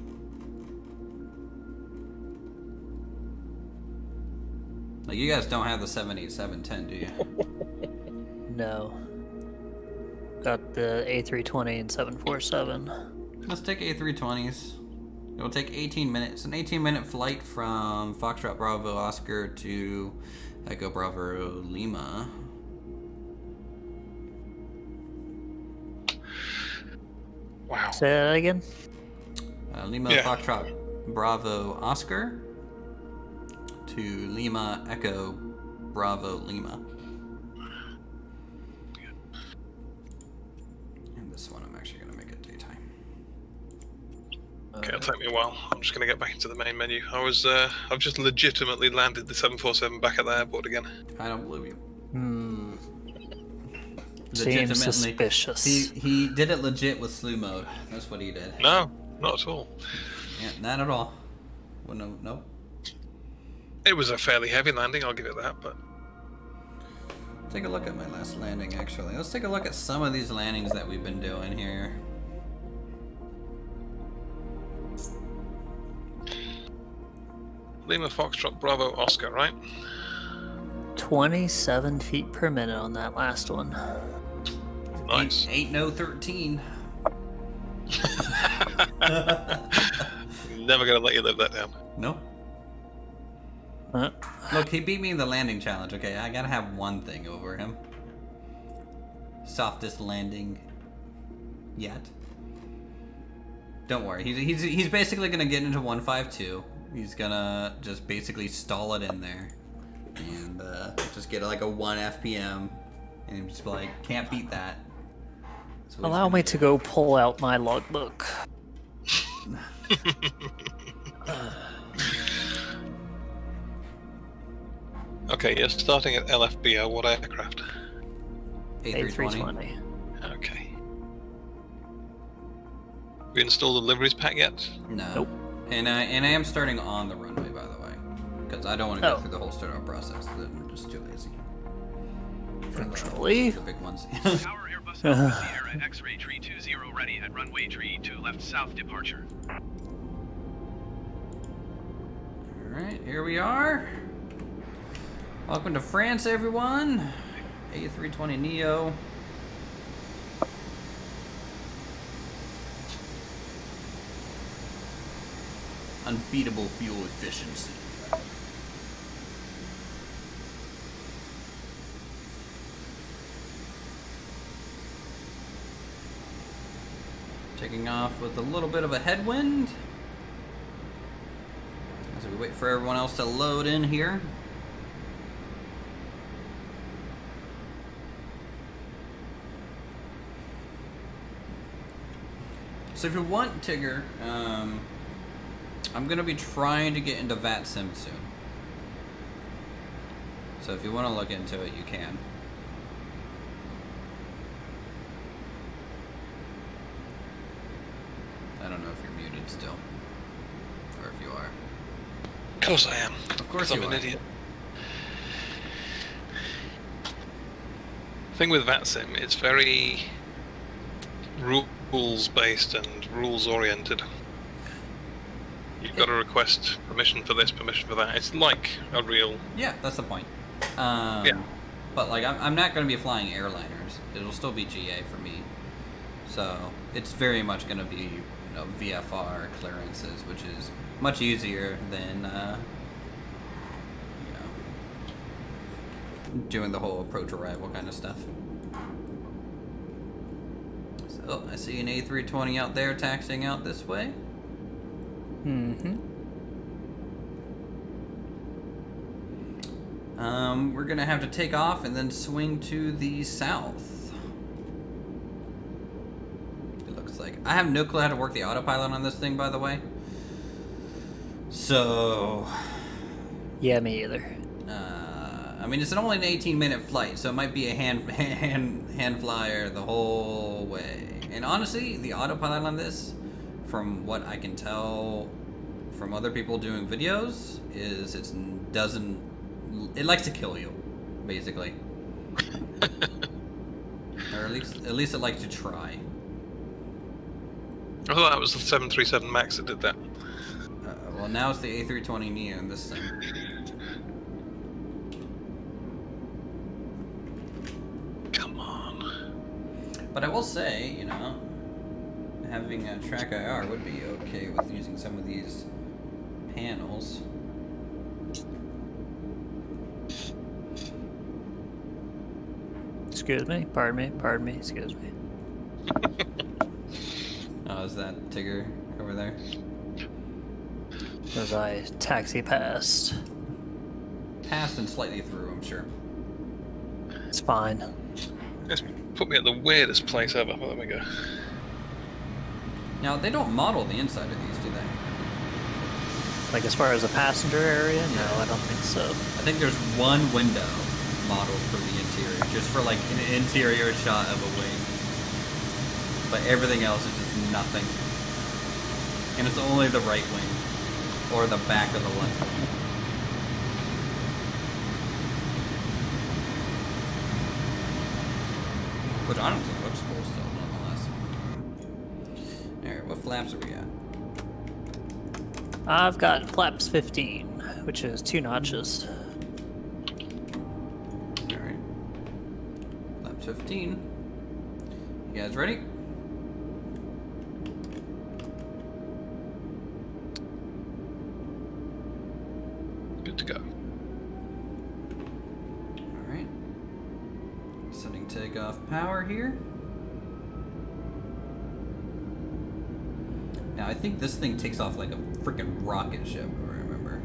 Like, you guys don't have the 787-10, do you? No. Got the A320 and 747. Let's take A320s. It'll take 18 minutes. An 18-minute flight from Foxtrot Bravo Oscar to Echo Bravo Lima. Wow. Say that again? Lima Yeah. Foxtrot Bravo Oscar to Lima Echo Bravo Lima. And this one I'm actually going to make it daytime. Okay, it'll take me a while. I'm just gonna get back into the main menu. I've just legitimately landed the 747 back at the airport again. I don't believe you. Seems suspicious. He did it legit with slew mode. That's what he did. No, not at all. Yeah, not at all. Well, no. It was a fairly heavy landing, I'll give it that, but Take a look at my last landing, actually. Let's take a look at some of these landings that we've been doing here. Lima Foxtrot Bravo Oscar, right? 27 feet per minute on that last one. Nice. Ain't no 13. Never gonna let you live that down. No. Look, he beat me in the landing challenge, okay? I gotta have one thing over him. Softest landing yet. Don't worry, he's basically gonna get into 152. He's gonna just basically stall it in there. And just get like a 1 FPM. And just be like, can't beat that. So he's Allow gonna me do. to go pull out my logbook. Okay, you're starting at LFBO. What aircraft? A320. A320. Okay. We installed the liveries pack yet? No. Nope. And I am starting on the runway, by the way, because I don't want to go Oh. through the whole startup process. I'm just too lazy. For Actually. the big ones. Tower Airbus Alpha Sierra X-ray tree 20 ready at runway tree 2 left south departure. Alright, here we are. Welcome to France, everyone. A320neo. Unbeatable fuel efficiency. Taking off with a little bit of a headwind as we wait for everyone else to load in here. So if you want Tigger, I'm gonna be trying to get into VATSIM soon. So if you want to look into it, you can. I don't know if you're muted still, or if you are. Of course I am. Of course I'm you an are. idiot. Thing with VATSIM, it's very rules based and rules oriented. You've got to request permission for this, permission for that. It's like a real. Yeah, that's the point. Yeah. But like, I'm not going to be flying airliners. It'll still be GA for me. So it's very much going to be, VFR clearances, which is much easier than, doing the whole approach arrival kind of stuff. So I see an A320 out there taxiing out this way. Mm-hmm. We're gonna have to take off and then swing to the south. It looks like. I have no clue how to work the autopilot on this thing, by the way. So, Yeah, me either. I mean, it's only an 18-minute flight, so it might be a hand flyer the whole way. And honestly, the autopilot on this, from what I can tell from other people doing videos, is it likes to kill you, basically. Or at least it likes to try. I thought that was the 737 MAX that did that. Well, now it's the A320neo in this thing. Come on. But I will say, having a track IR would be okay with using some of these panels. Excuse me, pardon me, excuse me. Oh, is that Tigger over there? As I taxi past. Past and slightly through, I'm sure. It's fine. It's put me at the weirdest place ever. Well, there we go. Now, they don't model the inside of these, do they? Like as far as a passenger area? No, I don't think so. I think there's one window modeled for the interior, just for like an interior shot of a wing. But everything else is just nothing. And it's only the right wing, or the back of the left wing. Which honestly looks cool still, nonetheless. Alright, what flaps are we at? I've got flaps 15, which is 2 notches. Alright. Flaps 15. You guys ready? Good to go. Alright. Setting takeoff power here. Now, I think this thing takes off like a freaking rocket ship, if I remember.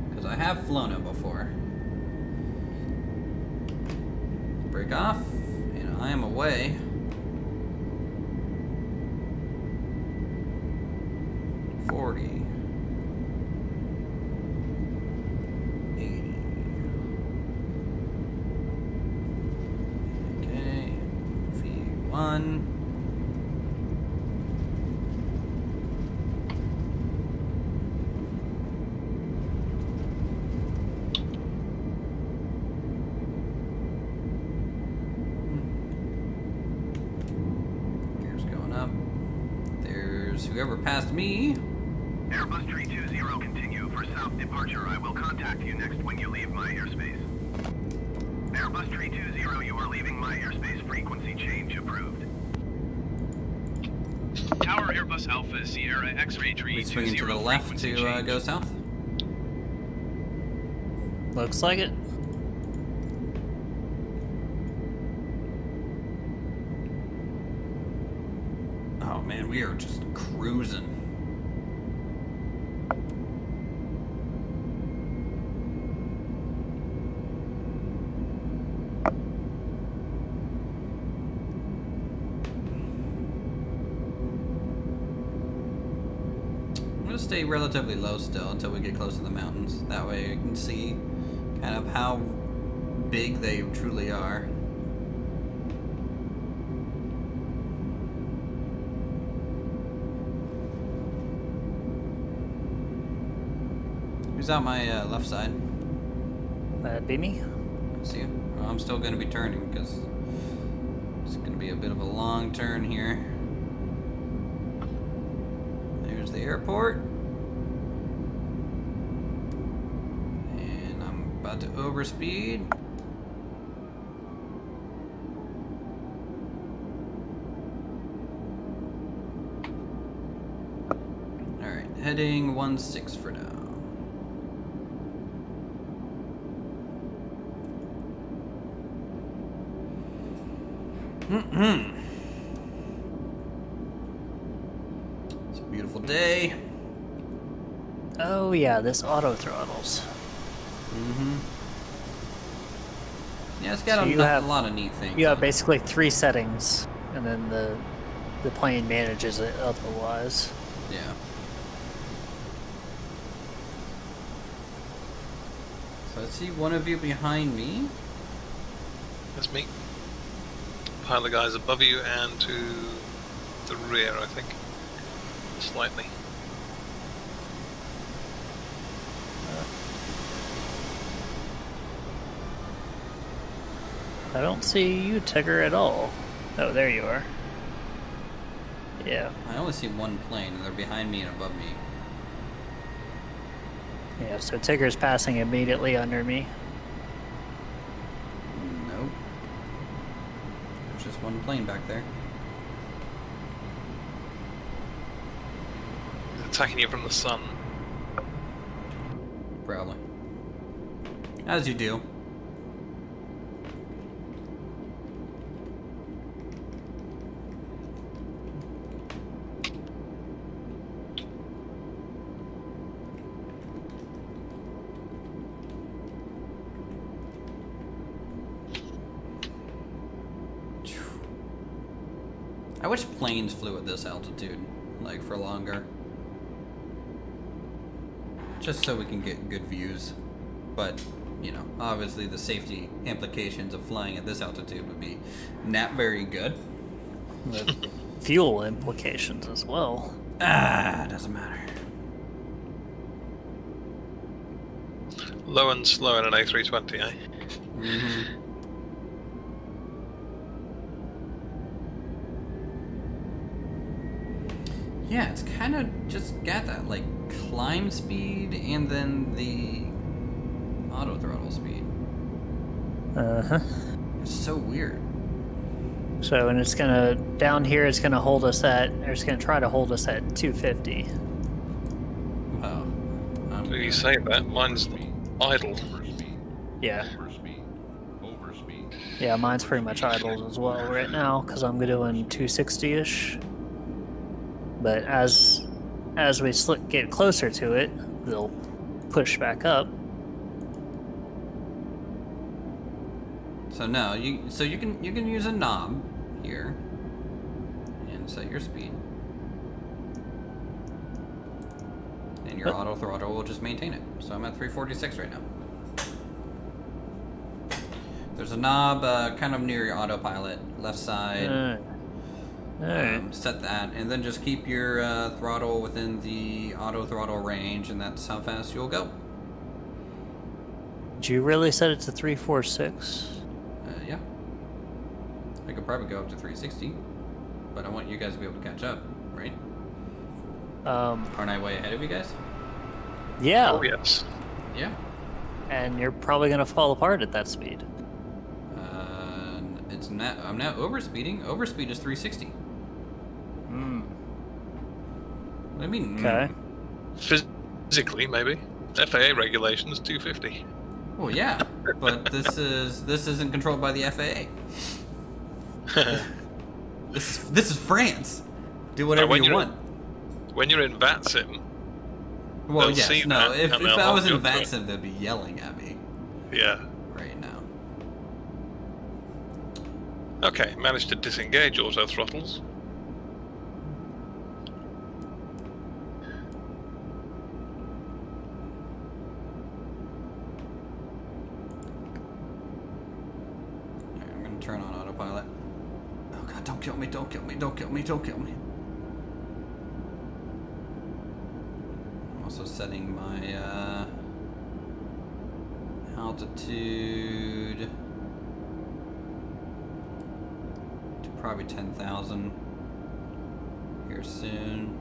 Because I have flown it before. Break off, and I am away. $40. 80. Okay. V1. passengers. Whoever passed me. Airbus 320 continue for south departure. I will contact you next when you leave my airspace. Airbus 320, you are leaving my airspace. Frequency change approved. Tower Airbus Alpha Sierra X-ray tree We swinging to the left to go south. Looks like it. Oh man, we are just cruising. I'm gonna stay relatively low still until we get close to the mountains. That way I can see kind of how big they truly are. Who's out my left side? That'd be me. See you. Well, I'm still going to be turning because it's going to be a bit of a long turn here. There's the airport. And I'm about to overspeed. Alright, heading 16 for now. It's a beautiful day. Oh yeah, this auto throttles. Yeah, it's got So a, you a have- lot of neat things. You have on it. basically 3 settings, and then the plane manages it otherwise. Yeah. So I see one of you behind me. That's me. Pile of guys above you and to the rear, I think. Slightly. I don't see you, Tigger, at all. Oh, there you are. Yeah. I only see one plane, and they're behind me and above me. Yeah, so Tigger's passing immediately under me. Nope. There's just one plane back there. He's attacking you from the sun. Probably. As you do. I wish planes flew at this altitude, like for longer. Just so we can get good views. But, you know, obviously the safety implications of flying at this altitude would be not very good. The fuel implications as well. Doesn't matter. Low and slow in an A320, eh? Mm-hmm. Yeah, it's kind of just got that, like, climb speed and then the auto throttle speed. Uh-huh. It's so weird. So, and it's gonna, down here, it's gonna hold us at, or it's gonna try to hold us at 250. Wow. You say that, mine's idle. Overspeed. Yeah. Overspeed. Overspeed. Yeah, mine's pretty much idled as well right now, because I'm doing 260-ish. But as we get closer to it, they'll push back up. So no, you can use a knob here and set your speed. And your auto throttle will just maintain it. So I'm at 346 right now. There's a knob kind of near your autopilot, left side. Alright. Set that, and then just keep your throttle within the auto throttle range, and that's how fast you'll go. Did you really set it to 346? Yeah. I could probably go up to 360, but I want you guys to be able to catch up, right? Aren't I way ahead of you guys? Yeah, Oh yes. Yeah. and you're probably gonna fall apart at that speed. It's not. I'm now overspeeding. Overspeed is 360. Hmm. What do you mean? Okay. Physically, maybe. FAA regulations 250. Well, yeah, but this isn't controlled by the FAA. This is France. Do whatever when you you're- want. When you're in VATSIM, Well, they'll see yes, no. that, If and they'll I was hold in you up to it. VATSIM, they'd be yelling at me yeah. right now. Okay, managed to disengage auto throttles. Alright, I'm gonna turn on autopilot. Oh god, don't kill me, don't kill me, don't kill me, don't kill me. I'm also setting my altitude to probably 10,000 here soon.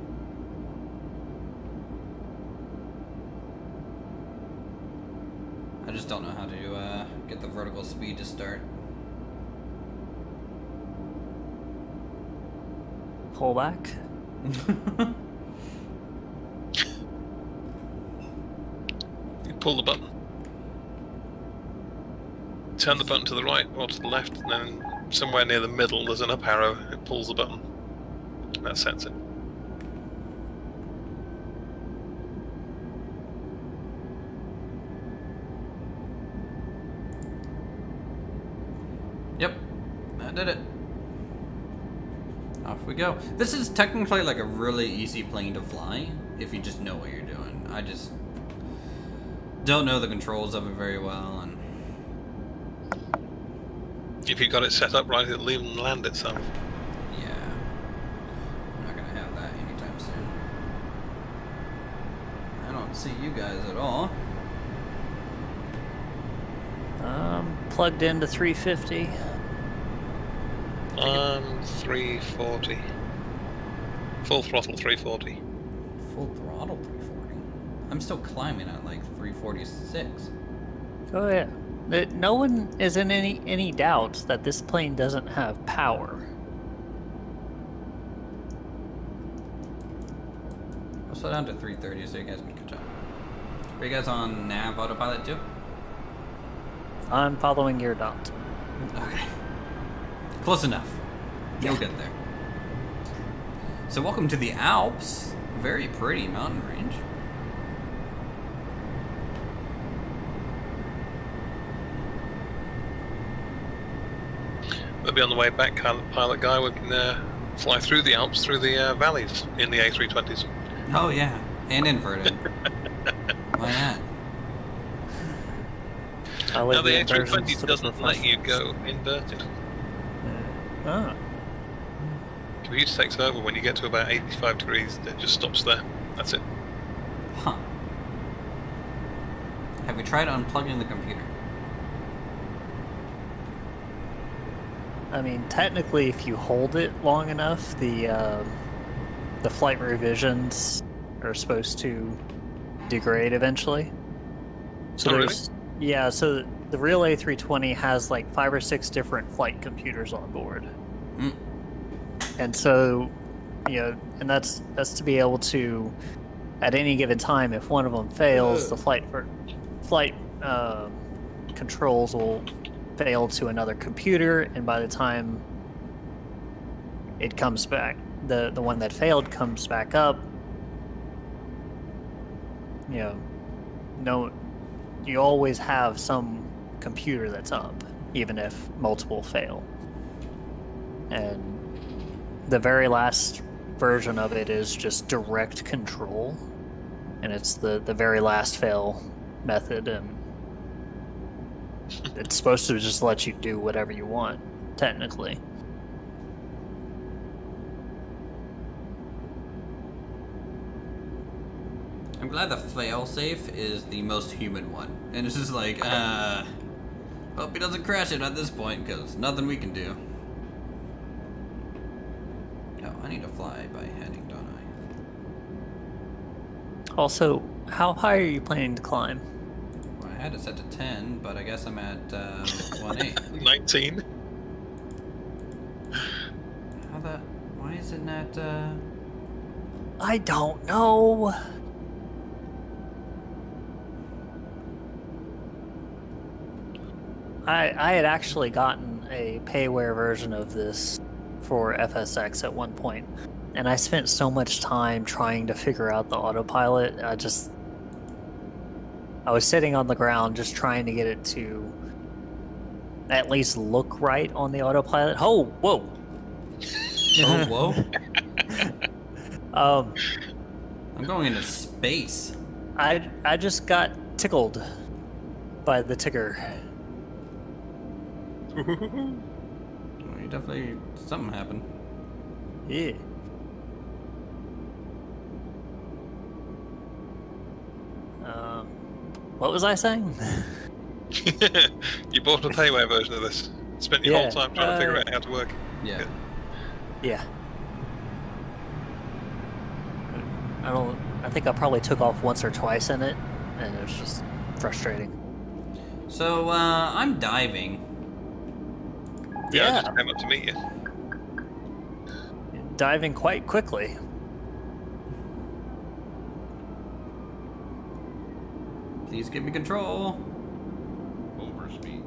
I just don't know how to get the vertical speed to start. Pull back. You pull the button. Turn the button to the right or to the left, and then somewhere near the middle there's an up arrow. It pulls the button. That sets it. Yep, I did it. Off we go. This is technically like a really easy plane to fly if you just know what you're doing. I just don't know the controls of it very well, and If you got it set up right, it'll even land itself. yeah, I'm not gonna have that anytime soon. I don't see you guys at all. Plugged into 350. 340. Full throttle 340. Full throttle 340. I'm still climbing at like 346. Oh yeah. No one is in any doubt that this plane doesn't have power. I'll slow down to 330 so you guys can catch up. Are you guys on nav autopilot too? I'm following your dot. Okay. Close enough. You'll get there. So welcome to the Alps. Very pretty mountain range. We'll be on the way back, pilot guy. We can fly through the Alps, through the valleys in the A320s. Oh yeah, and inverted. Why not? I'll Now leave the inversions A320 to doesn't let you professionals. go inverted. Ah. Computer takes over when you get to about 85 degrees. It just stops there. That's it. Huh. Have we tried unplugging the computer? I mean, technically, if you hold it long enough, the flight revisions are supposed to degrade eventually. So Oh, really? there's yeah. So the real A320 has like 5 or 6 different flight computers on board, Mm. and so and that's to be able to, at any given time, if one of them fails, the flight controls will fail to another computer, and by the time it comes back, the one that failed comes back up. You always have some computer that's up, even if multiple fail. And the very last version of it is just direct control, and it's the very last fail method, and it's supposed to just let you do whatever you want, technically. I'm glad the failsafe is the most human one. And it's just like, hope he doesn't crash it at this point, because nothing we can do. Oh, I need to fly by heading, don't Also, how high are you planning to climb? Well, I had it set to 10, but I guess I'm at 1.8. 19. How the? Why is it not? I don't know. I had actually gotten a payware version of this for FSX at one point, and I spent so much time trying to figure out the autopilot. I was sitting on the ground just trying to get it to at least look right on the autopilot. Oh, whoa. Oh, whoa! Um, I'm going into space. I just got tickled by the ticker. Well, you definitely something happened. Yeah. What was I saying? You bought a payware version of this. Spent your whole time trying to figure out how to work. Yeah. Yeah. I think I probably took off once or twice in it, and it was just frustrating. So I'm diving. I Yeah. just came up to meet you. Diving quite quickly. Please give me control. Overspeed.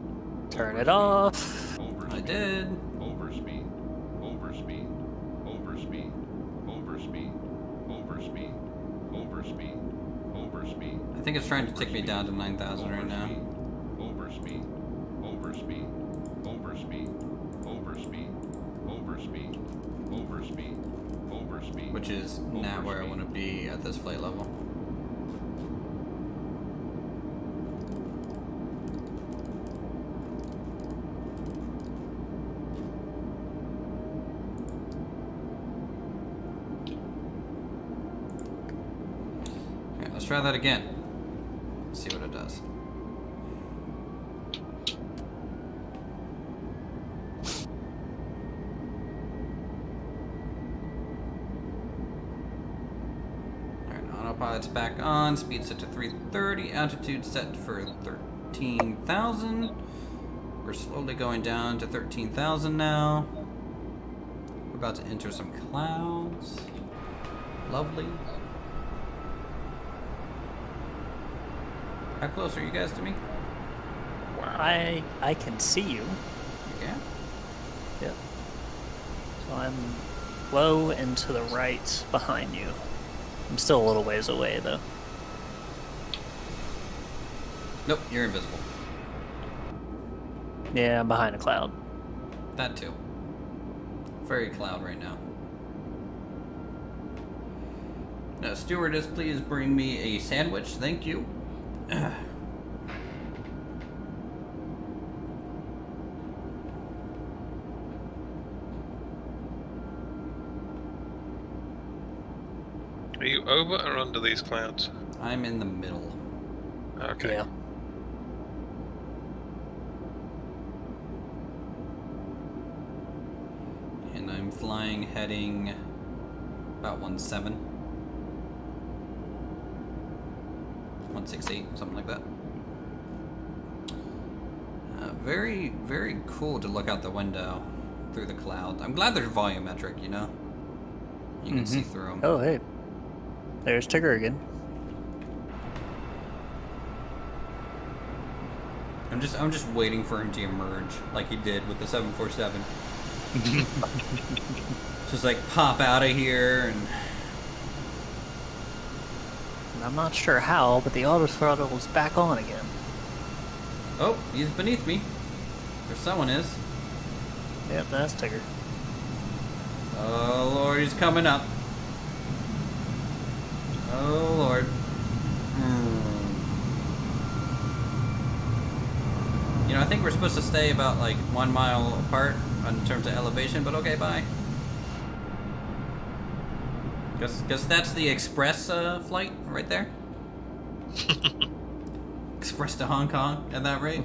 Turn it off. Overspeed. I did. Overspeed. Overspeed. Overspeed. Overspeed. Overspeed. Overspeed. Overspeed. I think it's trying to take me down to 9,000 right now. Overspeed. Overspeed. Overspeed. Overspeed. Overspeed. Overspeed. Overspeed. Which is not where I want to be at this flight level. Okay, let's try that again. See what it does. Autopilot's back on, speed set to 330, altitude set for 13,000. We're slowly going down to 13,000 now. We're about to enter some clouds. Lovely. How close are you guys to me? I can see you. You can? Yep. So I'm low and to the right behind you. I'm still a little ways away, though. Nope, you're invisible. Yeah, I'm behind a cloud. That too. Very cloud right now. Now, stewardess, please bring me a sandwich. Thank you. Are you over or under these clouds? I'm in the middle. Okay. Yeah. And I'm flying, heading about 1.7. 168, something like that. Very, very cool to look out the window through the clouds. I'm glad they're volumetric, you know? You can see through them. Oh, hey. There's Tigger again. I'm just waiting for him to emerge like he did with the 747. Just like pop out of here and I'm not sure how, but the auto throttle is back on again. oh, he's beneath me. Or someone is. Yep, that's Tigger. Oh Lord, he's coming up. Oh Lord. You know, I think we're supposed to stay about like 1 mile apart in terms of elevation, but okay, bye. Guess that's the express flight right there. Express to Hong Kong at that rate.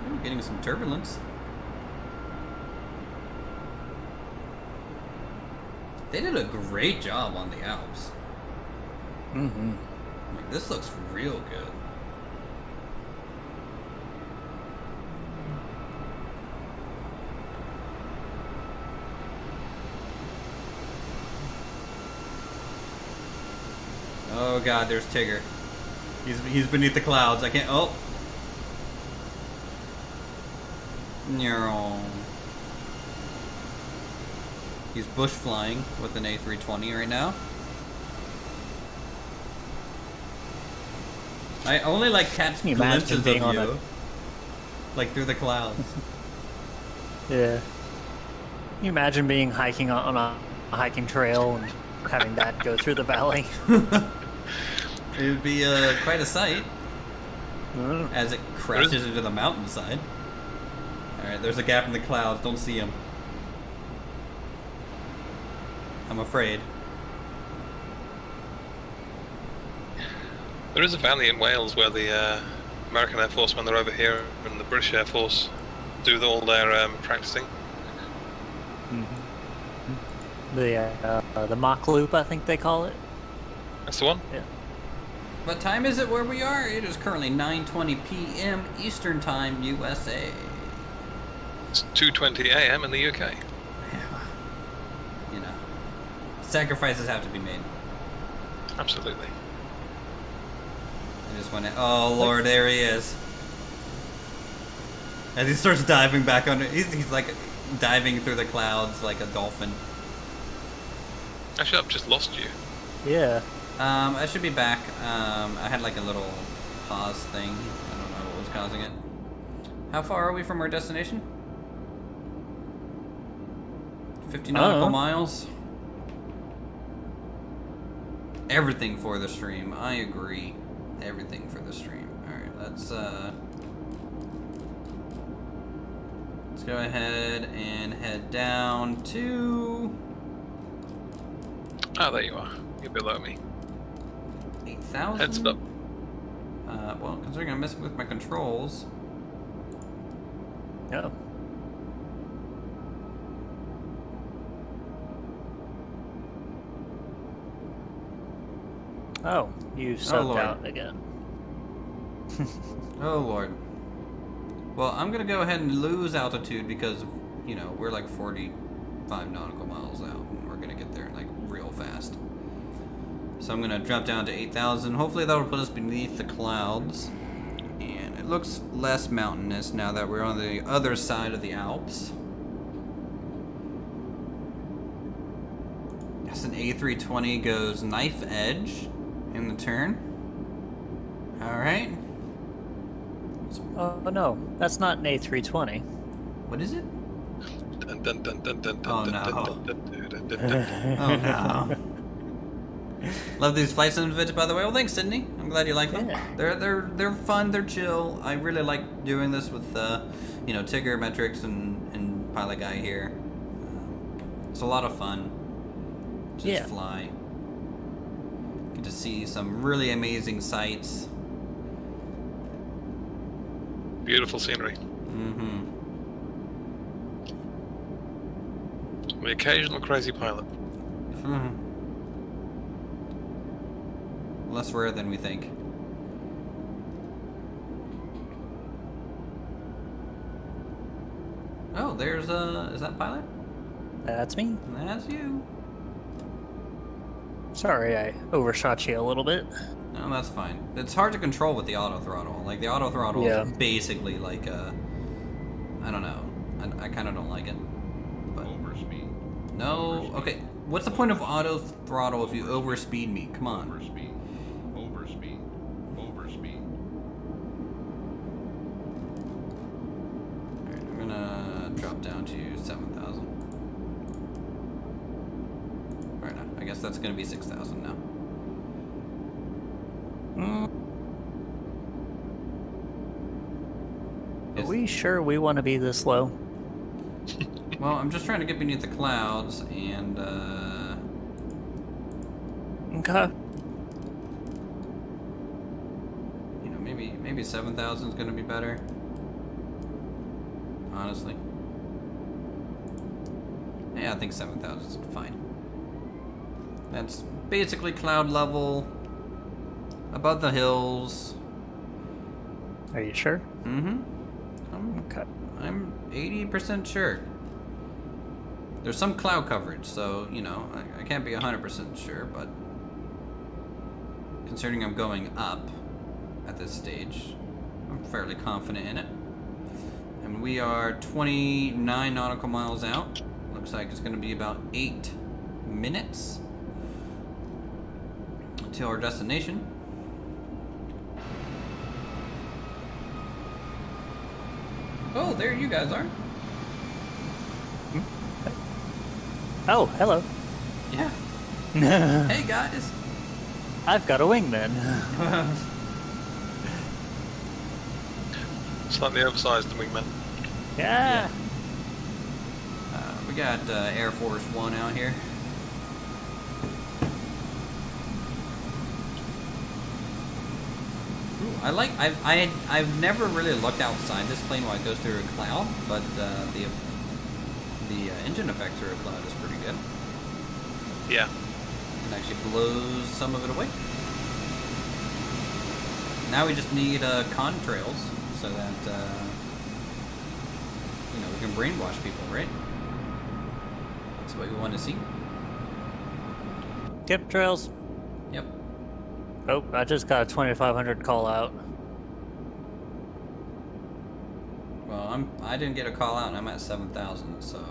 Ooh, getting some turbulence. They did a great job on the Alps. Mm-hmm. Like, this looks real good. Oh god, there's Tigger. He's beneath the clouds. I can't. Oh. No. He's bush flying with an A320 right now. I only like catch Can you imagine glimpses of being on you, like through the clouds. Yeah. Can you imagine being hiking on a hiking trail and having that go through the valley? It would be quite a sight Mm. as it crashes into the mountainside. All right, there's a gap in the clouds. Don't see him. I'm afraid. There is a valley in Wales where the American Air Force, when they're over here, and the British Air Force do all their practicing. The mock loop, I think they call it. That's the one. Yeah. What time is it where we are? It is currently 9:20 p.m. Eastern Time, USA. It's 2:20 a.m. in the UK. You know, sacrifices have to be made. Absolutely. I just want to. Oh Lord, there he is. As he starts diving back under, he's like diving through the clouds like a dolphin. Actually, I've just lost you. Yeah. I should be back. I had like a little pause thing. I don't know what was causing it. How far are we from our destination? 50 nautical miles. Everything for the stream. I agree. Everything for the stream. Alright, let's go ahead and head down to Ah, there you are. You're below me. 8,000. Heads up. Well, considering I'm messing with my controls. Yeah. Oh, you subbed Lord. out again. Oh Lord. Well, I'm gonna go ahead and lose altitude because, you know, we're like 45 nautical miles out and we're gonna get there like real fast. So I'm gonna drop down to 8,000. Hopefully that'll put us beneath the clouds. And it looks less mountainous now that we're on the other side of the Alps. Yes, an A320 goes knife edge in the turn. Alright. Oh no, that's not an A320. What is it? Dun, dun, dun, dun, dun, Oh, dun, no. dun, dun, dun, dun, dun, dun. Oh no. Love these flight sim vids, by the way. Well, thanks, Sydney. I'm glad you like them. Yeah. They're fun. They're chill. I really like doing this with you know, Tigger, Metrics, and Pilot Guy here. It's a lot of fun. Just fly. Get to see some really amazing sights. Beautiful scenery. Mm-hmm. The occasional crazy pilot. Mm-hmm. Less rare than we think. Oh, there's is that Pilot? That's me. That's you. Sorry, I overshot you a little bit. No, that's fine. It's hard to control with the auto throttle. Like the auto throttle Yeah. is basically like a, I don't know. I kind of don't like it. But Overspeed. no. Okay. What's the point of auto throttle if you overspeed me? Come on. Overspeed. Overspeed. Overspeed. Alright, I'm gonna drop down to 7,000. Right now, I guess that's gonna be 6,000 now. Are we sure we want to be this low? Well, I'm just trying to get beneath the clouds and Okay. you know, maybe 7,000 is gonna be better. Honestly. Yeah, I think 7,000 is fine. That's basically cloud level, above the hills. Are you sure? Mm-hmm. Okay. I'm 80% sure. There's some cloud coverage, so, you know, I can't be 100% sure, but considering I'm going up at this stage, I'm fairly confident in it. And we are 29 nautical miles out. Looks like it's going to be about 8 minutes until our destination. Oh, there you guys are. Oh, hello. Yeah. Hey guys. I've got a wingman. Slightly oversized the wingman. Yeah. We got Air Force One out here. Ooh, I've never really looked outside this plane while it goes through a cloud, but the engine effect through a cloud is pretty good. Yeah. It actually blows some of it away. Now we just need contrails so that you know, we can brainwash people, right? That's what we want to see. Tip trails. Yep. Oh, I just got a 2500 call out. Well, I didn't get a call out, and I'm at 7,000. So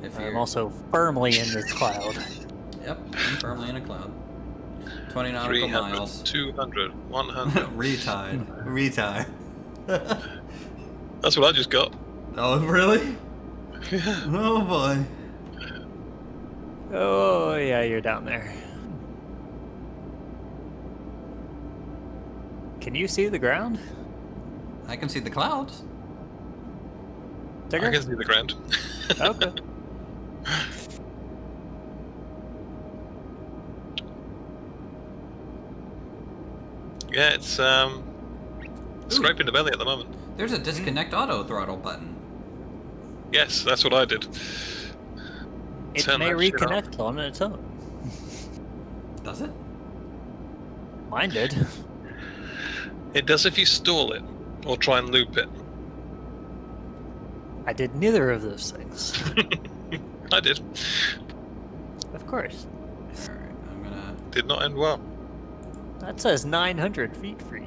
if you're I'm also firmly in this cloud. yep, I'm firmly in a cloud. 20 nautical 300, miles. 200, 100. Retied. That's what I just got. Oh, really? Oh boy. Oh, yeah, you're down there. Can you see the ground? I can see the clouds. Digger? I can see the ground. Okay. Yeah, it's scraping the belly at the moment. There's a disconnect auto throttle button. Yes, that's what I did. It Turn may that shit off. reconnect on its own. Does it? Mine did. It does if you stall it or try and loop it. I did neither of those things. I did. Of course. Alright, I'm gonna Did not end well. That says 900 feet free.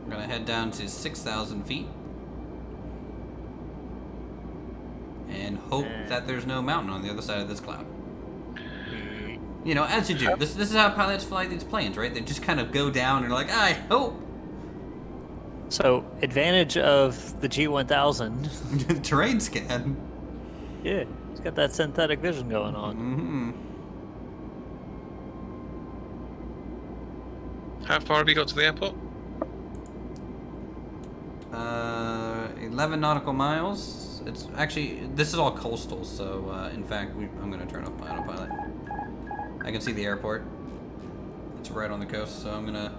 I'm gonna head down to 6,000 feet. And hope that there's no mountain on the other side of this cloud. You know, as you do. This is how pilots fly these planes, right? They just kind of go down and are like, I hope. So, advantage of the G1000. Terrain scan. Yeah, it's got that synthetic vision going on. How far have you got to the airport? 11 nautical miles. It's actually, this is all coastal, so in fact, I'm gonna turn off my autopilot. I can see the airport. It's right on the coast, so I'm gonna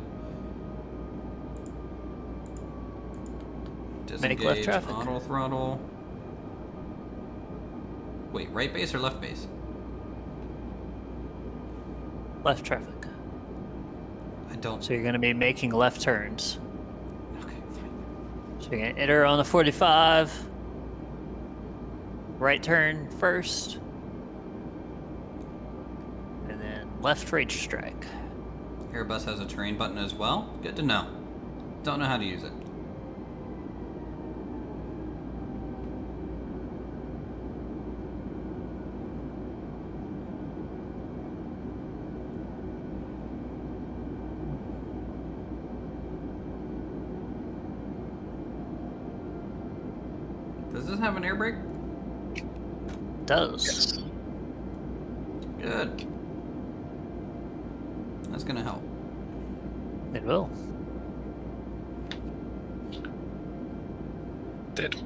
Make left disengage traffic. auto throttle. Wait, right base or left base? Left traffic. I don't. So you're going to be making left turns. Okay, fine. So you're going to enter on the 45. Right turn first. And then left rage strike. Airbus has a terrain button as well. Good to know. Don't know how to use it. Does this have an air brake? Does. Yes. Good. That's gonna help. It will. Did.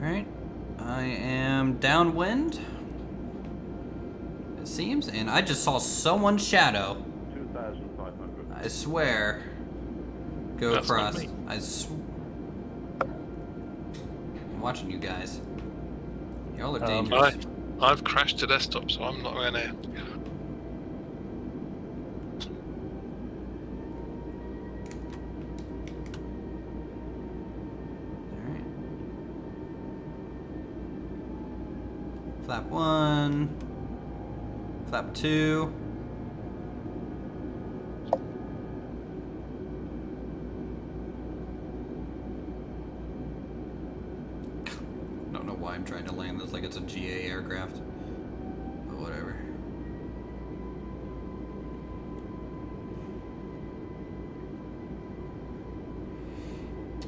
Alright. I am downwind, it seems, and I just saw someone's shadow. 2,500. I swear. Go That's not across. me. I'm watching you guys. Y'all are Um, dangerous. I've crashed to desktop, so I'm not going to. Alright. Flap 1. Flap 2. Don't know why I'm trying to land this like it's a GA aircraft. But whatever.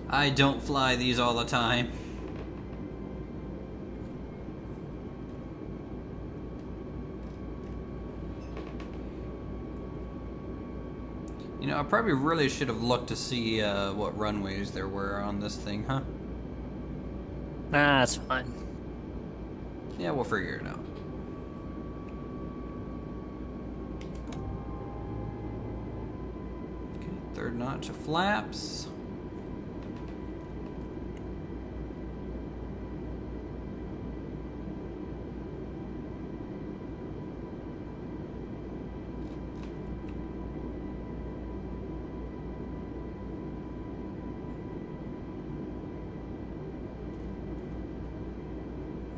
I don't fly these all the time. You know, I probably really should have looked to see what runways there were on this thing, huh? Nah, it's fine. Yeah, we'll figure it out. Okay, third notch of flaps.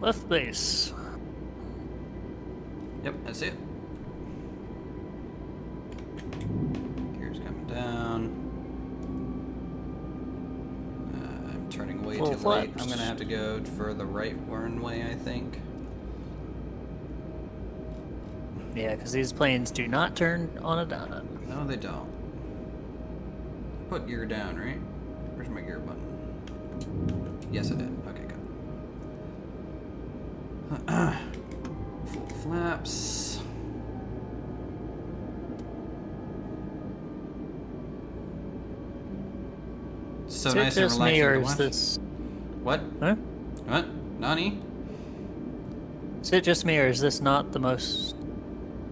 Left base. Yep, that's it. Gears coming down. I'm turning way Full too late. flaps. I'm gonna have to go for the right runway, I think. Yeah, because these planes do not turn on a dime. No, they don't. Put gear down, right? Where's my gear button? Yes, I did. Okay, good. Full flaps. So Is nice it and just relaxing me, or to is watch. this? What? Huh? What? Nani? Is it just me, or is this not the most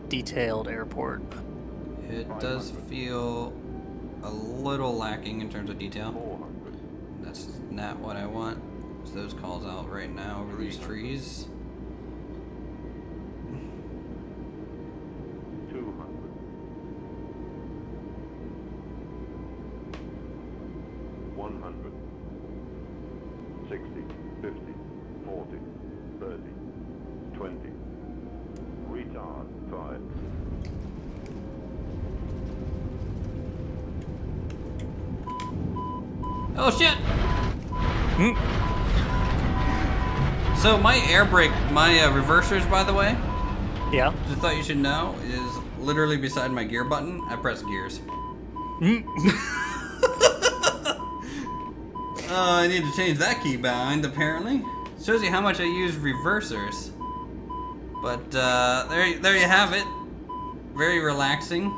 detailed airport? It does feel a little lacking in terms of detail. 400. That's not what I want. It's those calls out right now over these trees. 200. 100. 60. 50. 40. 30. 20. Retard. 5. Oh shit! So my air brake, my reversers, by the way, Yeah. just thought you should know, is literally beside my gear button. I press gears. I need to change that key bind, apparently. Shows you how much I use reversers. But there you have it. Very relaxing.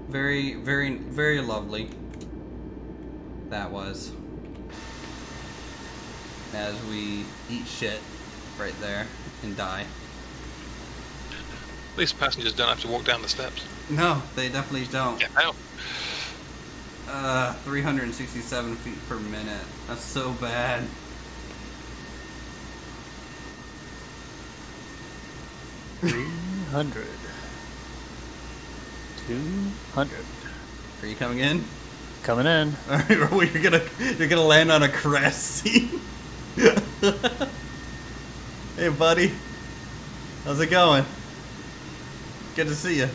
Very, very, very lovely. That was. As we eat shit right there and die. At least passengers don't have to walk down the steps. No, they definitely don't. Get out. 367 feet per minute. That's so bad. $300. $200. Are you coming in? Coming in. All right, well, you're gonna land on a crest scene. Hey, buddy. How's it going? Good to see you.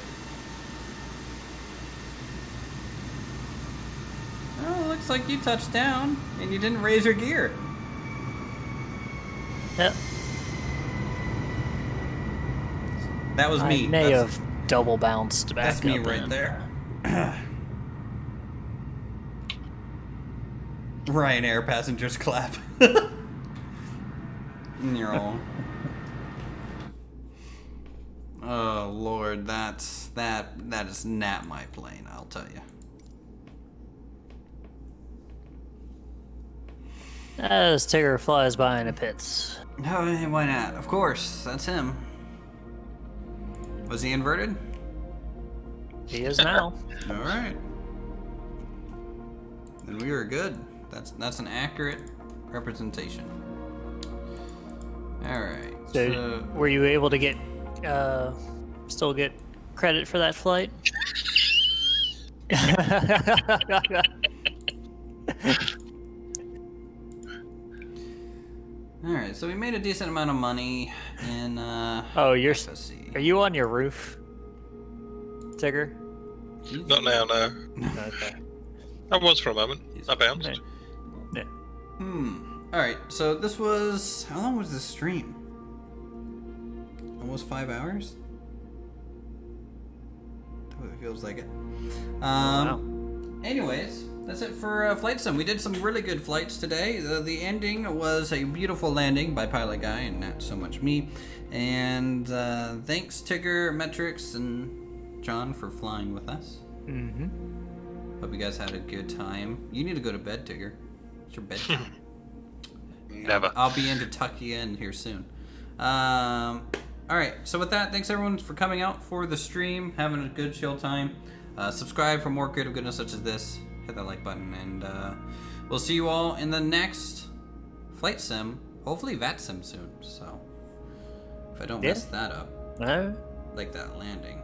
Oh, looks like you touched down and you didn't raise your gear. Yep. That was me. I may That's- have double bounced back That's me up right in. there. Ryanair passengers clap. No. Oh Lord, that is not my plane, I'll tell you. As Tigger flies by in the pits. No, why not? Of course, that's him. Was he inverted? He is now. All right. Then we are good. That's an accurate representation. All right. So, were you able to get, still get credit for that flight? All right. So we made a decent amount of money in Oh, you're. FSE. Are you on your roof, Tigger? Not now, no. Okay. I was for a moment. I bounced. Okay. Yeah. All right. So this was, how long was this stream? Almost 5 hours. It feels like it. Wow. Anyways, that's it for Flight Sim. We did some really good flights today. The ending was a beautiful landing by Pilot Guy and not so much me. And thanks Tigger, Metrics, and John for flying with us. Mm-hmm. Hope you guys had a good time. You need to go to bed, Tigger. It's your bedtime. Never. I'll be in to tuck you in here soon. All right, so with that, thanks everyone for coming out for the stream, having a good chill time. Subscribe for more creative goodness such as this. Hit that like button, and we'll see you all in the next Flight Sim. Hopefully VAT Sim soon. So if I don't mess that up, like that landing.